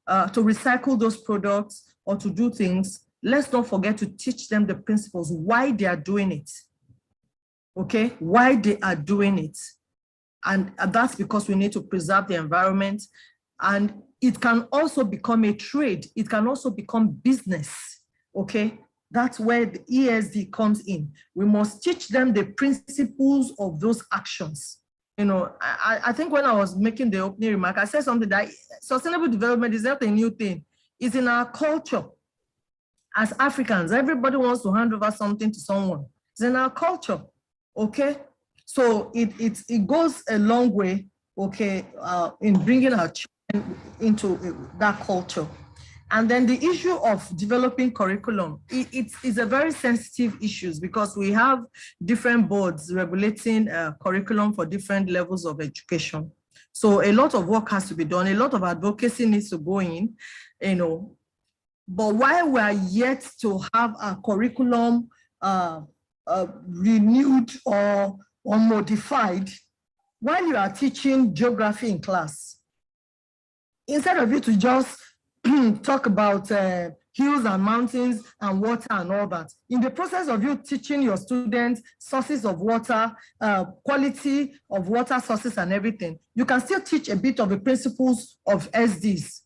to recycle those products or to do things, let's not forget to teach them the principles, why they are doing it, okay? Why they are doing it. And that's because we need to preserve the environment, and it can also become a trade. It can also become business, okay? That's where the ESD comes in. We must teach them the principles of those actions. I think when I was making the opening remark, I said something that sustainable development is not a new thing. It's in our culture. As Africans, everybody wants to hand over something to someone. It's in our culture, okay? So it goes a long way, okay, in bringing our children into that culture. And then the issue of developing curriculum, it's a very sensitive issue because we have different boards regulating curriculum for different levels of education. So a lot of work has to be done. A lot of advocacy needs to go in, But while we are yet to have a curriculum renewed or modified, while you are teaching geography in class, instead of you to just talk about hills and mountains and water and all that, in the process of you teaching your students sources of water, quality of water sources and everything, you can still teach a bit of the principles of SDs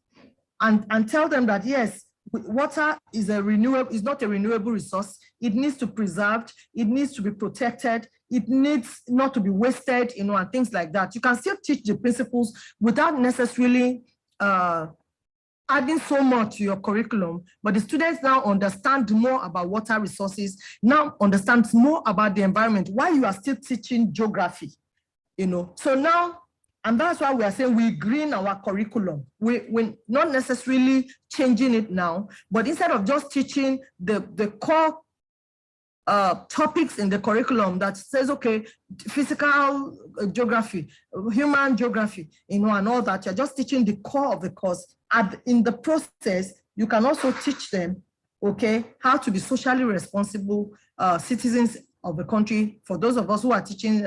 and tell them that, yes, water is not a renewable resource. It needs to be preserved. It needs to be protected. It needs not to be wasted, and things like that. You can still teach the principles without necessarily adding so much to your curriculum, but the students now understand more about water resources, now understand more about the environment while you are still teaching geography, So now, and that's why we are saying we green our curriculum. We're not necessarily changing it now, but instead of just teaching the core topics in the curriculum that says, okay, physical geography, human geography, and all that, you're just teaching the core of the course. In the process, you can also teach them, okay, how to be socially responsible citizens of the country. For those of us who are teaching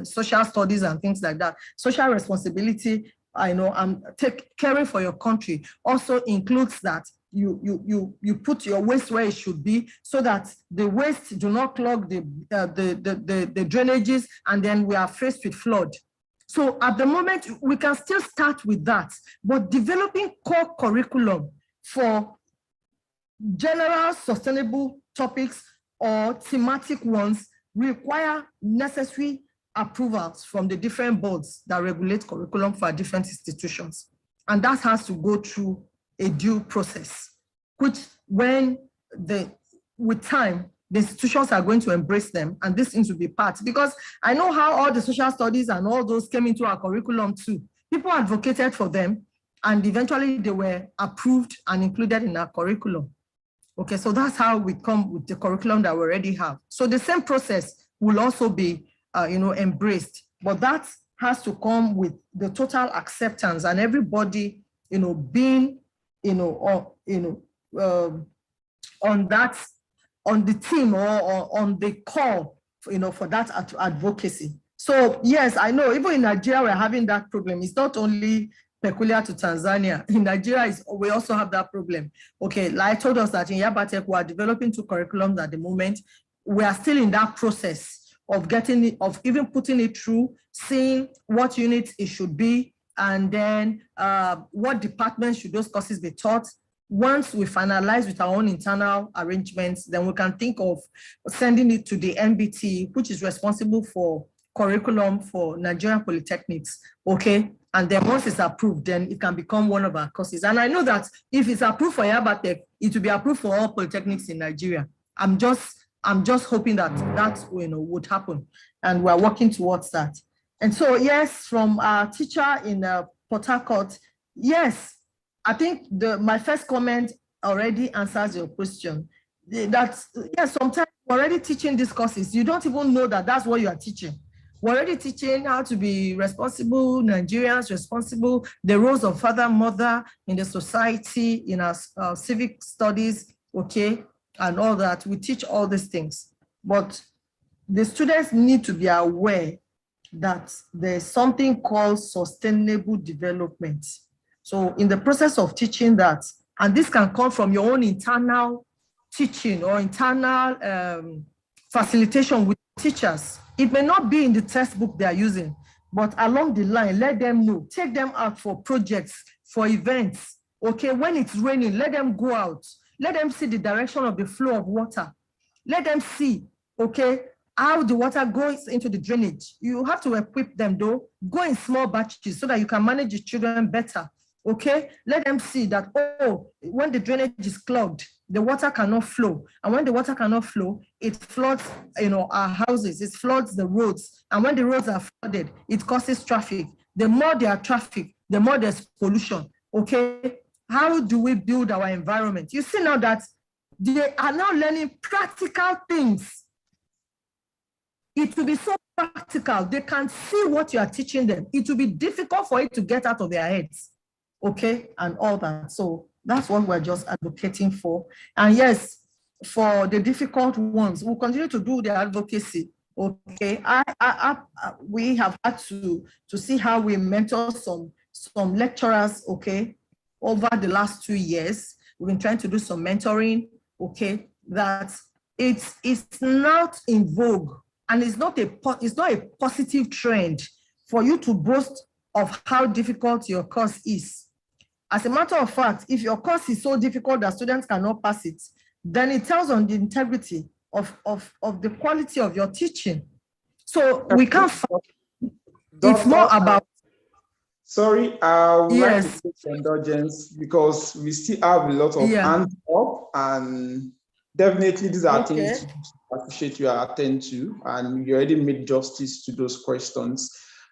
social studies and things like that, social responsibility, caring for your country also includes that you put your waste where it should be, so that the waste do not clog the drainages, and then we are faced with flood. So at the moment, we can still start with that, but developing core curriculum for general sustainable topics or thematic ones require necessary approvals from the different boards that regulate curriculum for different institutions. And that has to go through a due process, which with time, the institutions are going to embrace them, and this needs to be part, because I know how all the social studies and all those came into our curriculum too. People advocated for them, and eventually they were approved and included in our curriculum. Okay, so that's how we come with the curriculum that we already have. So the same process will also be, embraced, but that has to come with the total acceptance and everybody, being, on the team or on the call, for that advocacy. So yes, I know even in Nigeria, we're having that problem. It's not only peculiar to Tanzania. In Nigeria, we also have that problem. Okay, like I told us that in Yabatek, we are developing 2 curriculums at the moment. we are still in that process of getting it, of even putting it through, seeing what units it should be, and then what departments should those courses be taught. Once we finalize with our own internal arrangements, then we can think of sending it to the NBT, which is responsible for curriculum for Nigerian polytechnics, okay? And then once it's approved, then it can become one of our courses. And I know that if it's approved for Yabatech, it will be approved for all polytechnics in Nigeria. I'm just hoping that that would happen, and we're working towards that. And so, yes, from our teacher in Port Harcourt, yes, I think my first comment already answers your question. That, yes, sometimes we're already teaching these courses. You don't even know that that's what you are teaching. We're already teaching how to be responsible Nigerians, responsible, the roles of father, mother in the society, in our civic studies, okay, and all that. We teach all these things. But the students need to be aware that there's something called sustainable development. So in the process of teaching that, and this can come from your own internal teaching or internal facilitation with teachers. It may not be in the textbook they are using, but along the line, let them know, take them out for projects, for events, okay? When it's raining, let them go out. Let them see the direction of the flow of water. Let them see, okay, how the water goes into the drainage. You have to equip them though, go in small batches so that you can manage the children better. Okay, let them see that, oh, when the drainage is clogged, the water cannot flow. And when the water cannot flow, it floods, our houses, it floods the roads. And when the roads are flooded, it causes traffic. The more there are traffic, the more there's pollution. Okay, how do we build our environment? You see now that they are now learning practical things. It will be so practical. They can see what you are teaching them. It will be difficult for it to get out of their heads. Okay, and all that. So that's what we're just advocating for. And yes, for the difficult ones, we'll continue to do the advocacy. Okay, we have had to see how we mentor some lecturers, okay, over the last 2 years. We've been trying to do some mentoring, okay, that it's not in vogue, and it's not a positive trend for you to boast of how difficult your course is. As a matter of fact, if your course is so difficult that students cannot pass it, then it tells on the integrity of the quality of your teaching. So we can't, it's more about. Sorry, I would like Yes. to take indulgence because we still have a lot of hands up, and definitely these are things I appreciate you attend to, and you already made justice to those questions.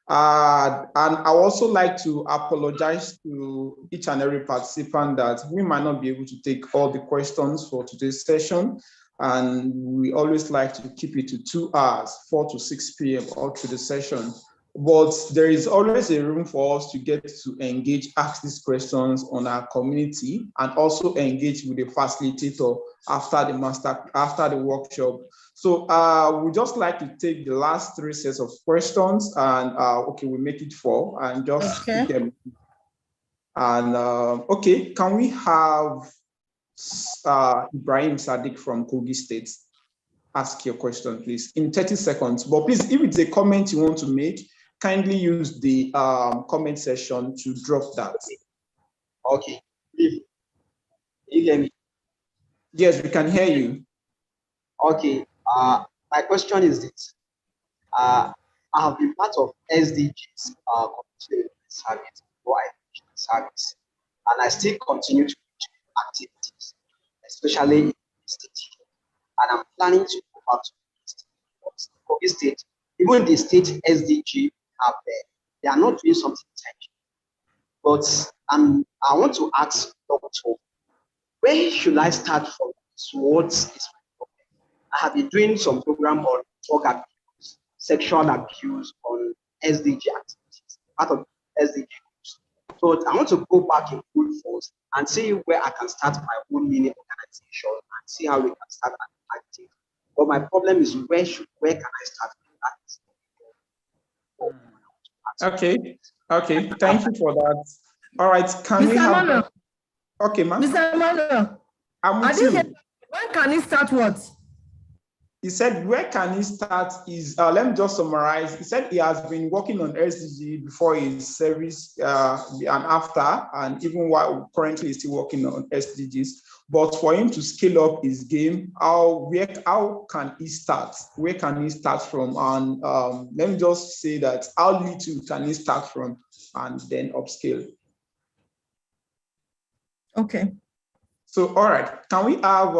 And I also like to apologize to each and every participant that we might not be able to take all the questions for today's session. And we always like to keep it to 2 hours, 4 to 6 p.m. all through the session. But there is always a room for us to get to engage, ask these questions on our community, and also engage with the facilitator after the workshop. So we just like to take the last 3 sets of questions, and okay, we make it 4 and just pick them. And okay, can we have Ibrahim Sadiq from Kogi State ask your question, please, in 30 seconds. But please, if it's a comment you want to make, kindly use the comment section to drop that. Okay. You hear me? Yes, we can hear you. Okay. My question is this. I have been part of SDGs community service, service, and I still continue to do activities, especially in the state. And I'm planning to go back to the state. Even the state SDG have there, they are not doing something tangible. But I want to ask Dr. where should I start from towards this problem? I have been doing some program on drug abuse, sexual abuse, on SDG activities, part of SDG. But I want to go back in full force and see where I can start my own mini organization and see how we can start an active. But my problem is where can I start with that? Okay, thank you for that. All right, can we have Emmanuel. Okay, ma'am. Mr. Emmanuel, I'm with you. when can it start what? he said, where can he start? Let me just summarize. He said he has been working on SDG before his service and after, and even while currently he's still working on SDGs. But for him to scale up his game, how can he start? Where can he start from? And let me just say that how little can he start from and then upscale? Okay. So, all right, can we have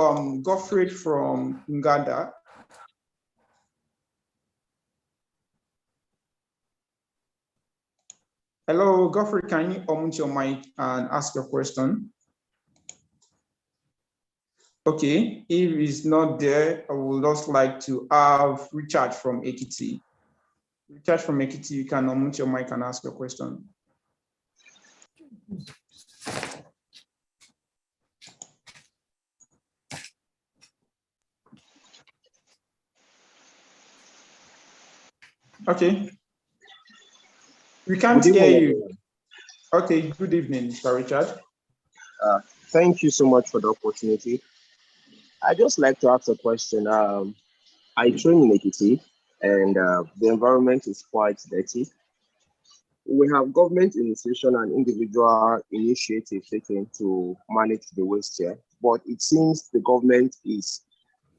Godfrey from Uganda? Hello, Godfrey, can you unmute your mic and ask your question? Okay, if he's not there, I would just like to have Richard from Ekiti. Richard from Ekiti, you can unmute your mic and ask your question. Okay. We can't hear you. Okay, good evening, Mr. Richard. Thank you so much for the opportunity. I just like to ask a question. I train in Ekiti, and the environment is quite dirty. We have government initiation and individual initiative taken to manage the waste here, but it seems the government is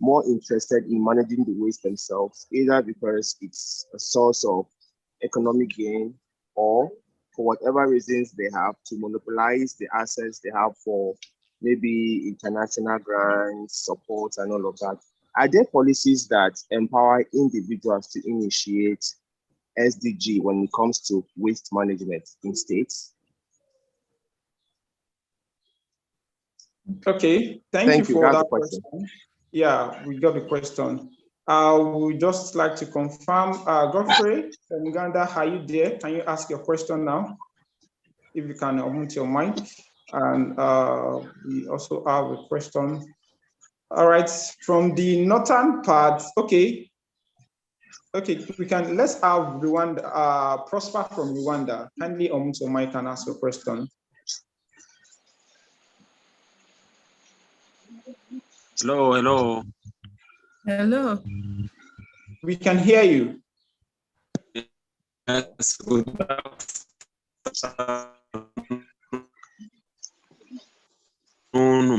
more interested in managing the waste themselves, either because it's a source of economic gain or for whatever reasons they have to monopolize the assets they have for maybe international grants, support, and all of that. Are there policies that empower individuals to initiate SDG when it comes to waste management in states? Okay, thank you for that question. Yeah, we got the question. I would just like to confirm, Godfrey from Uganda, are you there? Can you ask your question now? If you can unmute your mic. And we also have a question. All right, from the northern part, okay. Okay, let's have Rwanda, Prosper from Rwanda. Kindly unmute your mic and ask your question. Hello, hello. Hello. We can hear you. Yes, good afternoon.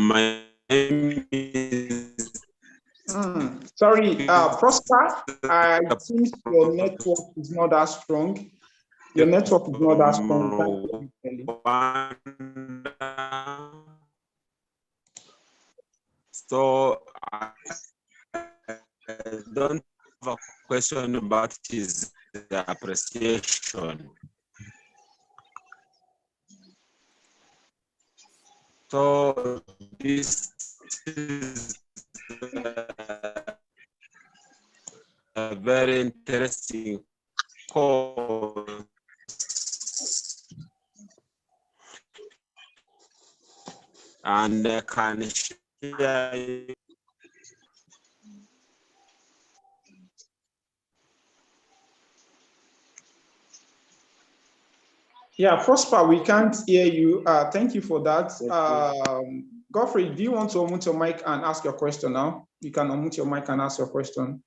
My name is... Sorry, Prosper, it seems your network is not that strong. Your network is not that strong. So I don't have a question about his appreciation. So this is a very interesting course. And I can share. Yeah, Prosper, we can't hear you. Thank you for that. Godfrey, do you want to unmute your mic and ask your question now? You can unmute your mic and ask your question.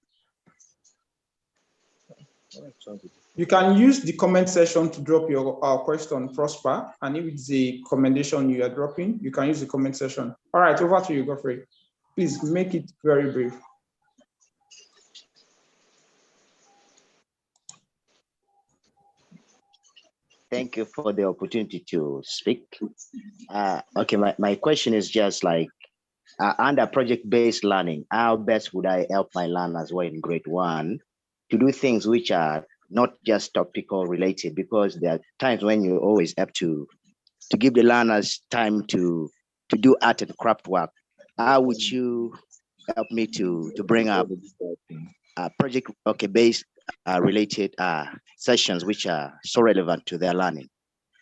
You can use the comment section to drop your question, Prosper. And if it's a commendation you are dropping, you can use the comment section. All right, over to you, Godfrey. Please make it very brief. Thank you for the opportunity to speak. Okay, my question is just like, under project-based learning, how best would I help my learners who are in grade 1 to do things which are not just topical related? Because there are times when you always have to give the learners time to do art and craft work. How would you help me to bring up project-based related sessions which are so relevant to their learning?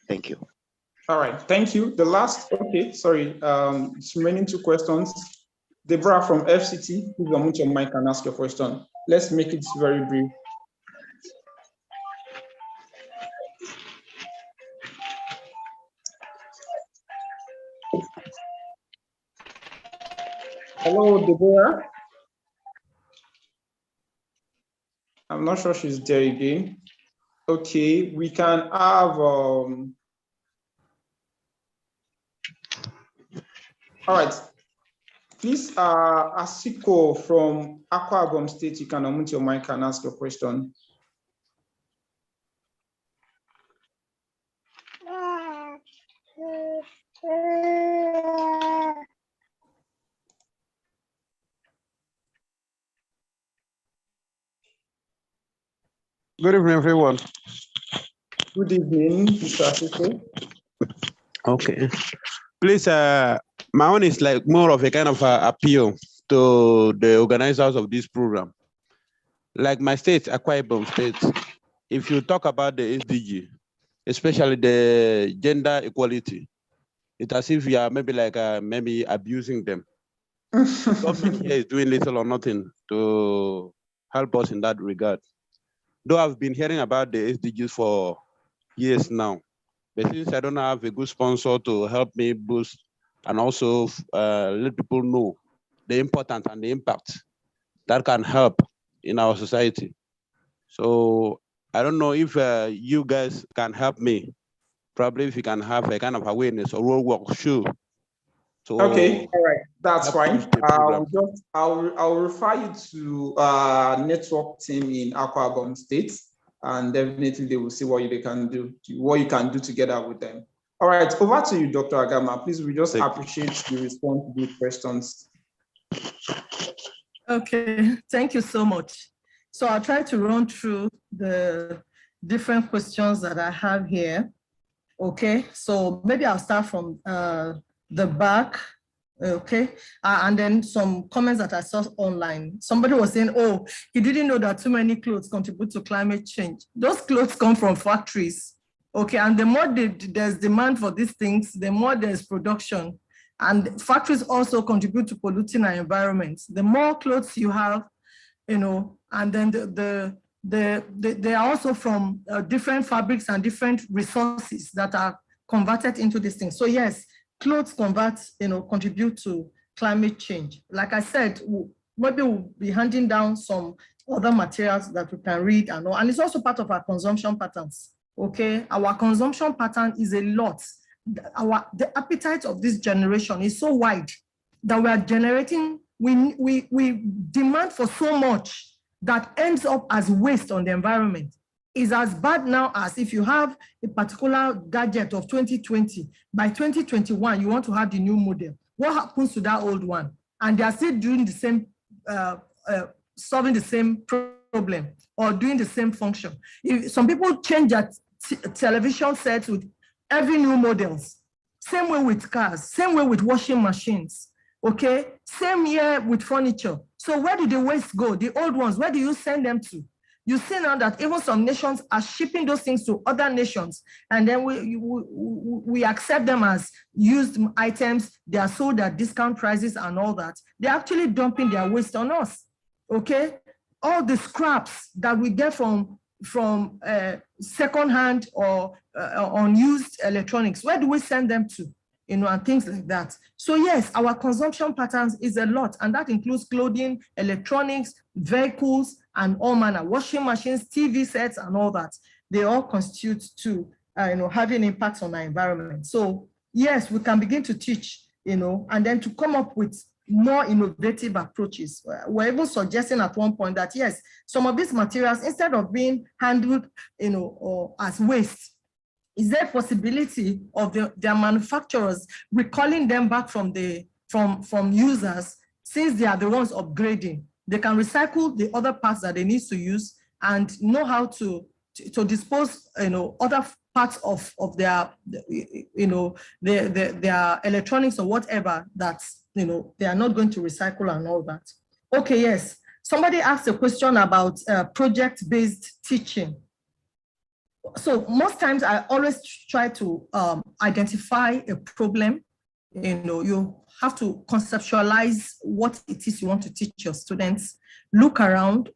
Thank you. All right, thank you. The last, okay, sorry, it's remaining 2 questions. Deborah from FCT, please unmute your mic and ask your question. Let's make it very brief. Hello, Deborah. I'm not sure she's there again. Okay, we can have, all right. Please, Asiko from Akwa Ibom State, you can unmute your mic and ask your question. Good evening, everyone. Good evening, Mr. Asiko. Okay. Please, my own is like more of a kind of appeal to the organizers of this program. Like my state, Akwa Ibom State, if you talk about the SDG, especially the gender equality, it's as if you are maybe like maybe abusing them. Government here is doing little or nothing to help us in that regard. Though I've been hearing about the SDGs for years now, but since I don't have a good sponsor to help me boost and also let people know the importance and the impact that can help in our society. So I don't know if you guys can help me. Probably if you can have a kind of awareness or role work show. So okay, all right, that's fine. I'll refer you to network team in Akwa Ibom State, and definitely they will see what they can do, what you can do together with them. All right, over to you, Dr. Agama. Please, we just appreciate the response to these questions. Okay, thank you so much. So I'll try to run through the different questions that I have here. Okay, so maybe I'll start from the back. Okay, and then some comments that I saw online. Somebody was saying, oh, he didn't know that too many clothes contribute to climate change. Those clothes come from factories. Okay, and the more there's demand for these things, the more there's production. And factories also contribute to polluting our environment. The more clothes you have, you know, and then they are also from different fabrics and different resources that are converted into these things. So yes, clothes contribute to climate change. Like I said, maybe we'll be handing down some other materials that we can read and all. And it's also part of our consumption patterns. Okay, our consumption pattern is a lot. The appetite of this generation is so wide that we are generating, we demand for so much that ends up as waste on the environment. Is as bad now as if you have a particular gadget of 2020, by 2021, you want to have the new model. What happens to that old one? And they are still doing the same, solving the same problem or doing the same function. If some people change their television sets with every new models, same way with cars, same way with washing machines, okay? Same here with furniture. So where do the waste go? The old ones, where do you send them to? You see now that even some nations are shipping those things to other nations, and then we accept them as used items. They are sold at discount prices and all that. They're actually dumping their waste on us, okay? All the scraps that we get from secondhand or unused electronics, where do we send them to? You know, and things like that. So yes, our consumption patterns is a lot, and that includes clothing, electronics, vehicles, and all manner, washing machines, TV sets, and all that. They all constitute to, having impacts on our environment. So yes, we can begin to teach, and then to come up with more innovative approaches. We're even suggesting at one point that yes, some of these materials, instead of being handled, or as waste, is there a possibility of their manufacturers recalling them back from users, since they are the ones upgrading? They can recycle the other parts that they need to use and know how to dispose, other parts of their, their electronics or whatever that, they are not going to recycle and all that. Okay, yes. Somebody asked a question about project-based teaching. So most times I always try to identify a problem. You have to conceptualize what it is you want to teach your students, look around,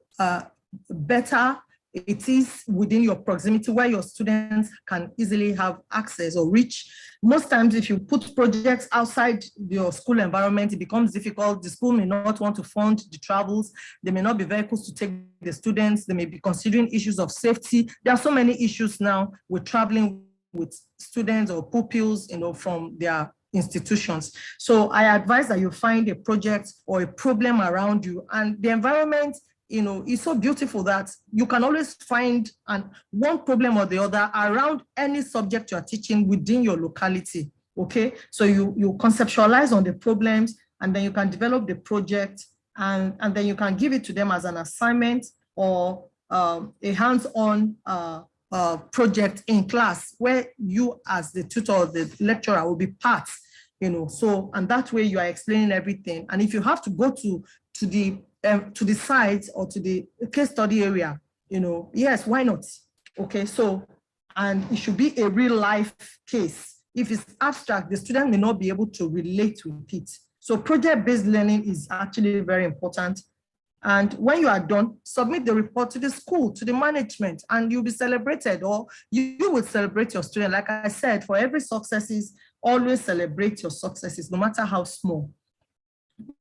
better it is within your proximity where your students can easily have access or reach. Most times, if you put projects outside your school environment, it becomes difficult. The school may not want to fund the travels. There may not be vehicles to take the students. They may be considering issues of safety. There are so many issues now with traveling with students or pupils, from their institutions. So I advise that you find a project or a problem around you, and the environment, it's so beautiful that you can always find one problem or the other around any subject you're teaching within your locality, okay? So you conceptualize on the problems, and then you can develop the project, and then you can give it to them as an assignment or a hands-on project in class where you as the tutor or the lecturer will be part, so, and that way you are explaining everything. And if you have to go to the site or to the case study area, yes, why not? Okay, so, and it should be a real life case. If it's abstract, the student may not be able to relate with it. So project-based learning is actually very important. And when you are done, submit the report to the school, to the management, and you'll be celebrated, or you will celebrate your student. Like I said, for every successes, always celebrate your successes, no matter how small.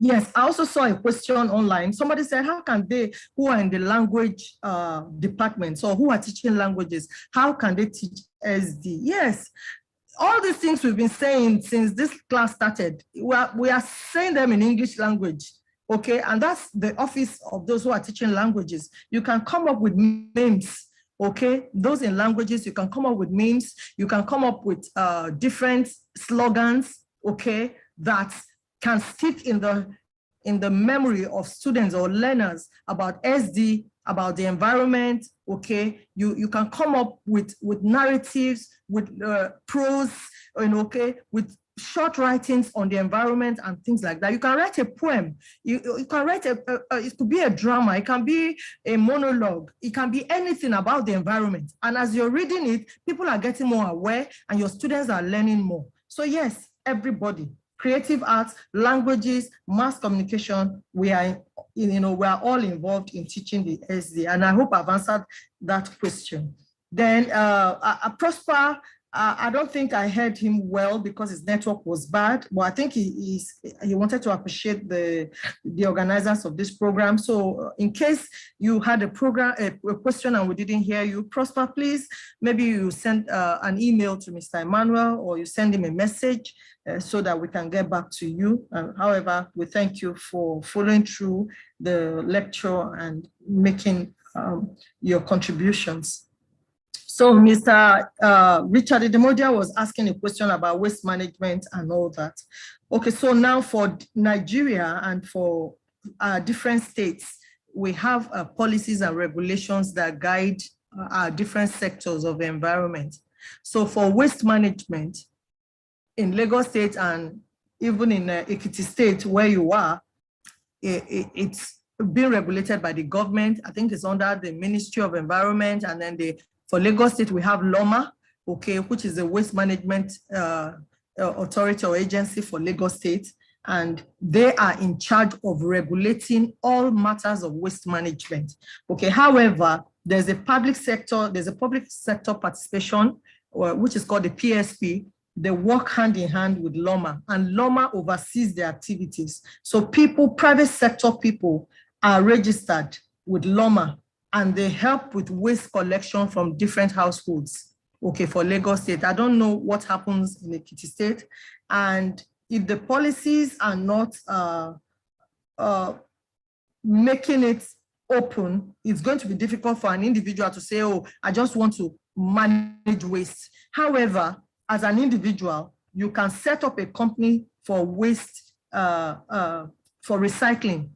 Yes, I also saw a question online. Somebody said, how can they who are in the language department, or who are teaching languages, how can they teach SD? Yes, all these things we've been saying since this class started, we are saying them in English language. Okay, and that's the office of those who are teaching languages. You can come up with memes, okay? Those in languages, you can come up with memes. You can come up with different slogans, okay, that can stick in the memory of students or learners about SD, about the environment, okay? You can come up with narratives, with prose, okay, with short writings on the environment and things like that. You can write a poem. You can write it could be a drama. It can be a monologue. It can be anything about the environment. And as you're reading it, people are getting more aware and your students are learning more. So yes, everybody, creative arts, languages, mass communication, we are all involved in teaching the SD. And I hope I've answered that question. Then Prosper, I don't think I heard him well because his network was bad, but I think he wanted to appreciate the organizers of this program. So in case you had a question and we didn't hear you, Prosper, please, maybe you send an email to Mr. Emmanuel, or you send him a message so that we can get back to you. However, we thank you for following through the lecture and making your contributions. So Mr. Richard Idemodia was asking a question about waste management and all that. Okay, so now for Nigeria and for different states, we have policies and regulations that guide our different sectors of the environment. So for waste management in Lagos State and even in Ekiti State where you are, it's being regulated by the government. I think it's under the Ministry of Environment, and then for Lagos State, we have LOMA, okay, which is the waste management authority or agency for Lagos State, and they are in charge of regulating all matters of waste management. Okay, however, there's a public sector participation, which is called the PSP. They work hand in hand with LOMA, and LOMA oversees the activities. So private sector people are registered with LOMA, and they help with waste collection from different households, okay, for Lagos State. I don't know what happens in Ekiti State. And if the policies are not making it open, it's going to be difficult for an individual to say, oh, I just want to manage waste. However, as an individual, you can set up a company for waste, for recycling.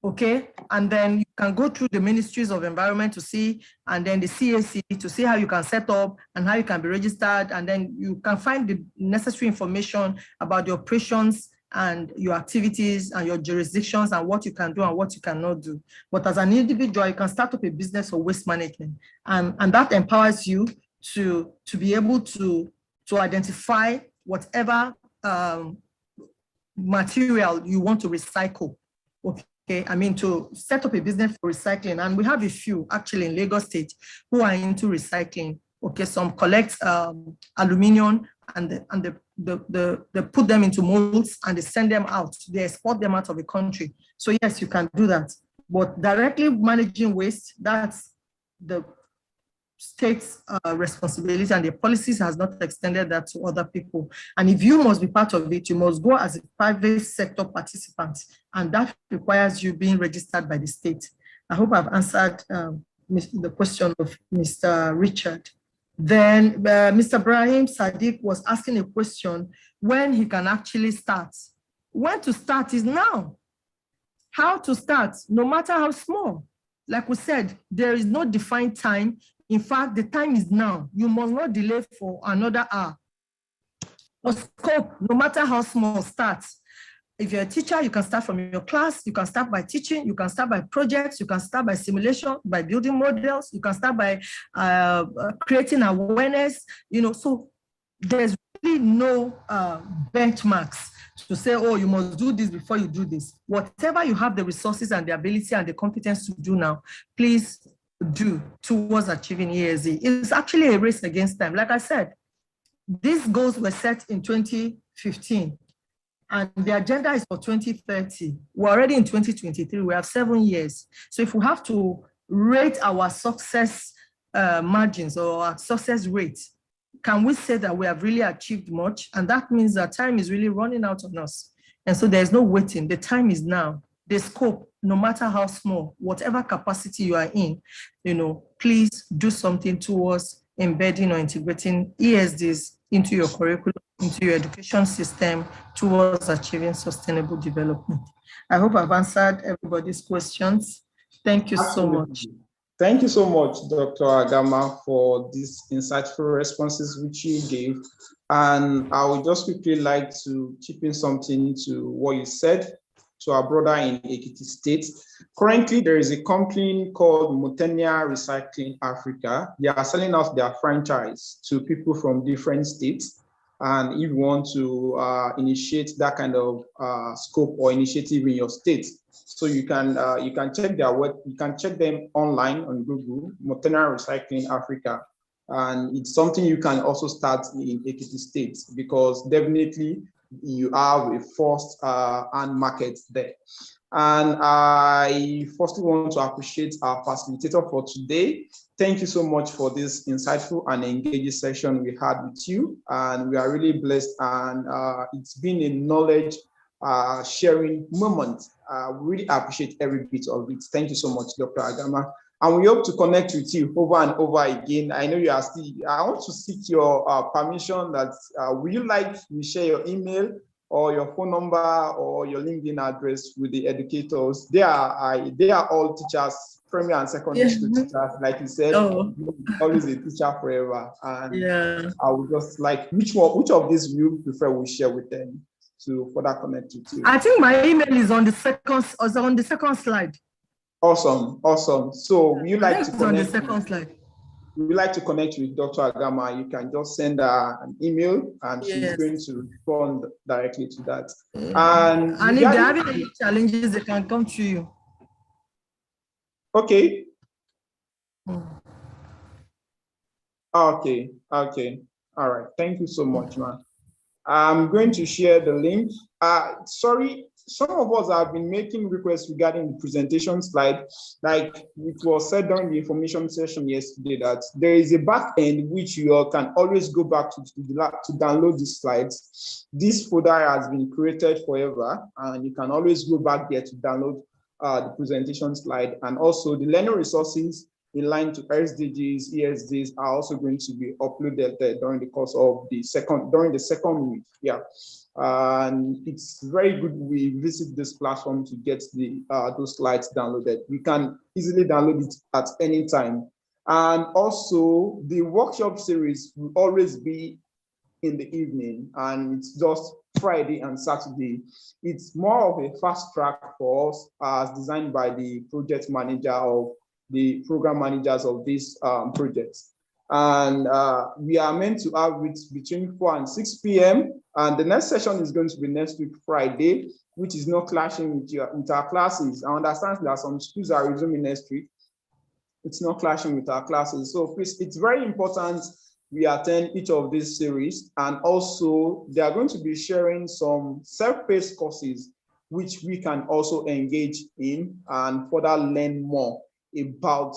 Okay, and then you can go through the ministries of environment to see, and then the CAC to see how you can set up and how you can be registered, and then you can find the necessary information about the operations and your activities and your jurisdictions and what you can do and what you cannot do. But as an individual, you can start up a business for waste management, and that empowers you to be able to identify whatever material you want to recycle. Okay. Okay, I mean, to set up a business for recycling, and we have a few actually in Lagos State who are into recycling. Okay, some collect aluminum and they put them into molds and they send them out. They export them out of the country. So yes, you can do that. But directly managing waste, that's the state's responsibility, and the policies has not extended that to other people. And if you must be part of it, you must go as a private sector participant, and that requires you being registered by the state. I hope I've answered the question of Mr. Richard. Then Mr. Brahim Sadiq was asking a question when he can actually start. When to start is now. How to start, no matter how small. Like we said, there is no defined time. In fact, the time is now. You must not delay for another hour. Or scope, no matter how small, start. If you're a teacher, you can start from your class. You can start by teaching. You can start by projects. You can start by simulation, by building models. You can start by creating awareness. You know, so there's really no benchmarks to say, oh, you must do this before you do this. Whatever you have the resources and the ability and the competence to do now, please do towards achieving ESD. It's actually a race against time. Like I said, these goals were set in 2015 and the agenda is for 2030. We're already in 2023, we have 7 years. So if we have to rate our success margins or our success rate, can we say that we have really achieved much? And that means that time is really running out on us. And so there's no waiting, the time is now. The scope, no matter how small, whatever capacity you are in, you know, please do something towards embedding or integrating ESDs into your curriculum, into your education system, towards achieving sustainable development. I hope I've answered everybody's questions. Thank you so much. Thank you so much, Dr. Agama, for these insightful responses which you gave. And I would just quickly like to chip in something to what you said to our brother in Ekiti State. Currently, there is a company called Mutenia Recycling Africa. They are selling out their franchise to people from different states. And if you want to initiate that kind of scope or initiative in your state, so you can check their web, you can check them online on Google, Mutenia Recycling Africa. And it's something you can also start in Ekiti State, because definitely you have a first hand market there. And I firstly want to appreciate our facilitator for today. Thank you so much for this insightful and engaging session we had with you. And we are really blessed, and it's been a knowledge sharing moment. We really appreciate every bit of it. Thank you so much, Dr. Agama. And we hope to connect with you over and over again. I know you are still, I want to seek your permission that will you like to share your email or your phone number or your LinkedIn address with the educators? They are all teachers, primary and secondary school teachers. Like you said, always a teacher forever. And I would just like, which of these will you prefer we share with them to further connect with you? I think my email is on the second slide. Awesome, awesome. So we like to connect on the second slide. We like to connect with Dr. Agama. You can just send her an email, and she's going to respond directly to that. And if they're having any challenges, they can come to you. Okay. Okay. Okay. All right. Thank you so much, man. I'm going to share the link. Sorry, some of us have been making requests regarding the presentation slide. Like it was said during the information session yesterday, that there is a back end which you all can always go back to download the slides. This folder has been created forever, and you can always go back there to download the presentation slide. And also the learning resources in line to SDGs, ESDs are also going to be uploaded there during the course of the second week. Yeah. And it's very good we visit this platform to get those slides downloaded. We can easily download it at any time. And also the workshop series will always be in the evening, and it's just Friday and Saturday. It's more of a fast track for us, as designed by the project manager of the program managers of these projects. And we are meant to have it between 4 and 6 p.m. And the next session is going to be next week, Friday, which is not clashing with our classes. I understand there are some schools that are resuming next week. It's not clashing with our classes. So please, it's very important we attend each of these series. And also, they are going to be sharing some self-paced courses, which we can also engage in and further learn more about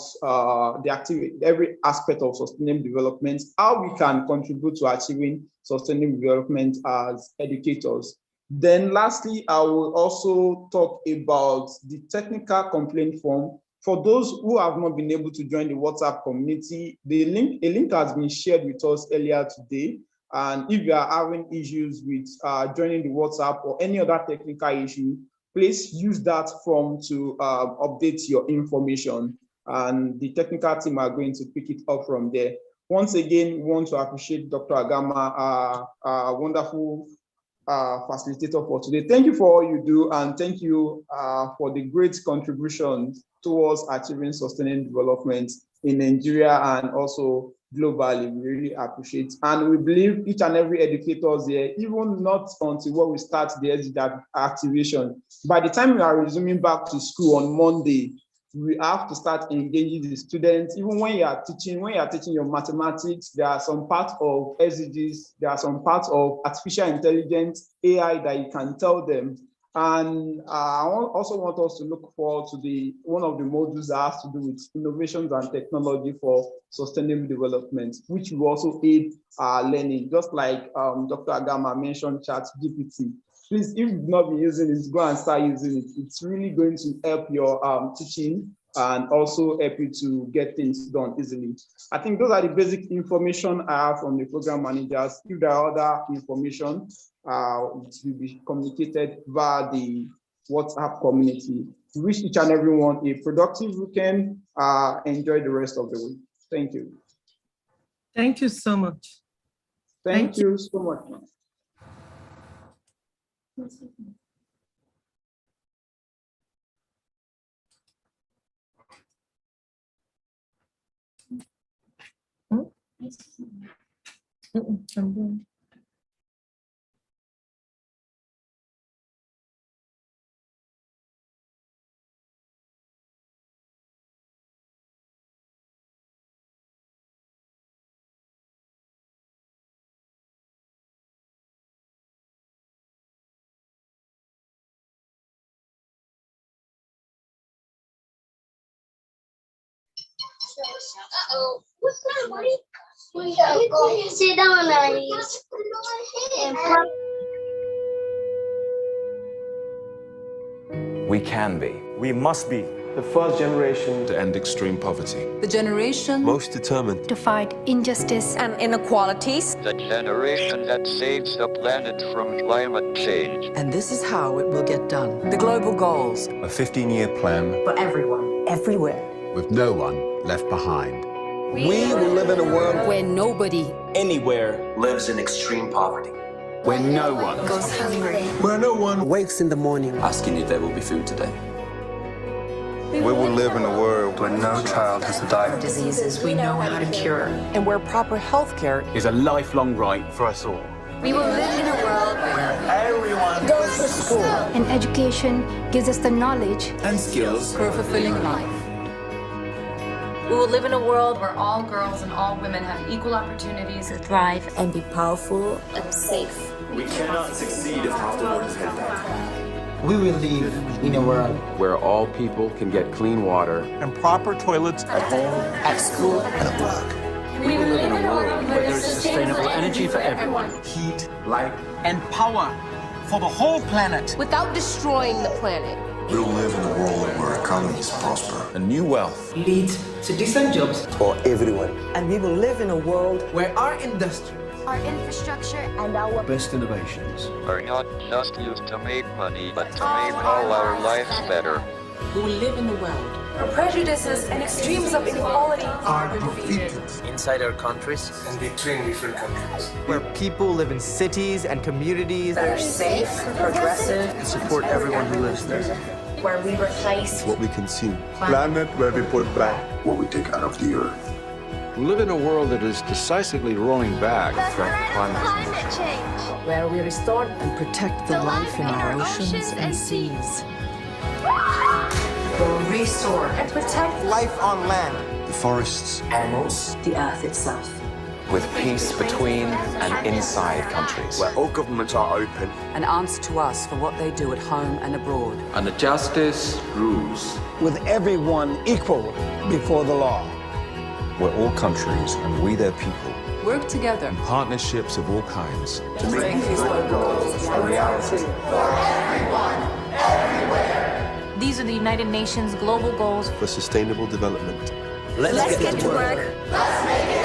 the activity, every aspect of sustainable development, how we can contribute to achieving sustainable development as educators. Then lastly, I will also talk about the technical complaint form. For those who have not been able to join the WhatsApp community, a link has been shared with us earlier today. And if you are having issues with joining the WhatsApp or any other technical issue, please use that form to update your information, and the technical team are going to pick it up from there. Once again, we want to appreciate Dr. Agama, wonderful facilitator for today. Thank you for all you do, and thank you for the great contribution towards achieving sustainable development in Nigeria and also globally. We really appreciate, and we believe each and every educator here, even not until when we start the SDG activation, by the time we are resuming back to school on Monday, we have to start engaging the students. Even when you are teaching your mathematics, there are some parts of SDGs, there are some parts of artificial intelligence, AI that you can tell them. And I also want us to look forward to one of the modules that has to do with innovations and technology for sustainable development, which will also aid our learning, just like Dr. Agama mentioned ChatGPT. Please, if you've not been using it, go and start using it. It's really going to help your teaching and also help you to get things done easily. I think those are the basic information I have from the program managers. If there are other information, it will be communicated via the WhatsApp community. We wish each and everyone a productive weekend. Enjoy the rest of the week. Thank you. Thank you so much. Thank you so much. Uh-oh. What's that, buddy? We gotta go sit down, Iris. We can be. We must be the first generation to end extreme poverty. The generation Most determined to fight injustice and inequalities. The generation that saves the planet from climate change. And this is how it will get done. The global goals. A 15-year plan For everyone. Everywhere. With no one left behind. We will live in a world where nobody anywhere lives in extreme poverty. Where no one goes hungry. Where no one wakes in the morning asking if there will be food today. We will live in a world where no child has to die of diseases we know how to cure. and where proper health care is a lifelong right for us all. We will live in a world where everyone goes to school. And education gives us the knowledge and skills for a fulfilling life. We will live in a world where all girls and all women have equal opportunities to thrive and be powerful and safe. We cannot succeed if half the world is held back. we will live in a world where all people can get clean water and proper toilets at home, at school, and at work. We will live in a world where there's sustainable energy for everyone. Heat, light, and power for the whole planet. without destroying the planet. We will live in a world where economies prosper. And new wealth leads to decent jobs For everyone. And we will live in a world where our industry, our infrastructure, and our best innovations are not just used to make money, but to make all our lives better. we will live in a world Where prejudices and extremes of inequality Are defeated inside our countries and between different countries. Where people live in cities and communities that are safe, progressive, And support everyone who lives there. where we replace What we consume. Planet where we put back What we take out of the earth. We live in a world that is decisively rolling back the threat of Climate change. Where we restore and protect the life in our oceans and seas. We'll restore and protect life on land, The forests, Animals. The earth itself. with peace between and inside countries. where all governments are open. An answer to us for what they do at home and abroad. And the justice rules. With everyone equal before the law. where all countries and we their people, Work together. partnerships of all kinds, To make these goals a reality. These are the United Nations global goals for sustainable development. Let's get to work. Let's make it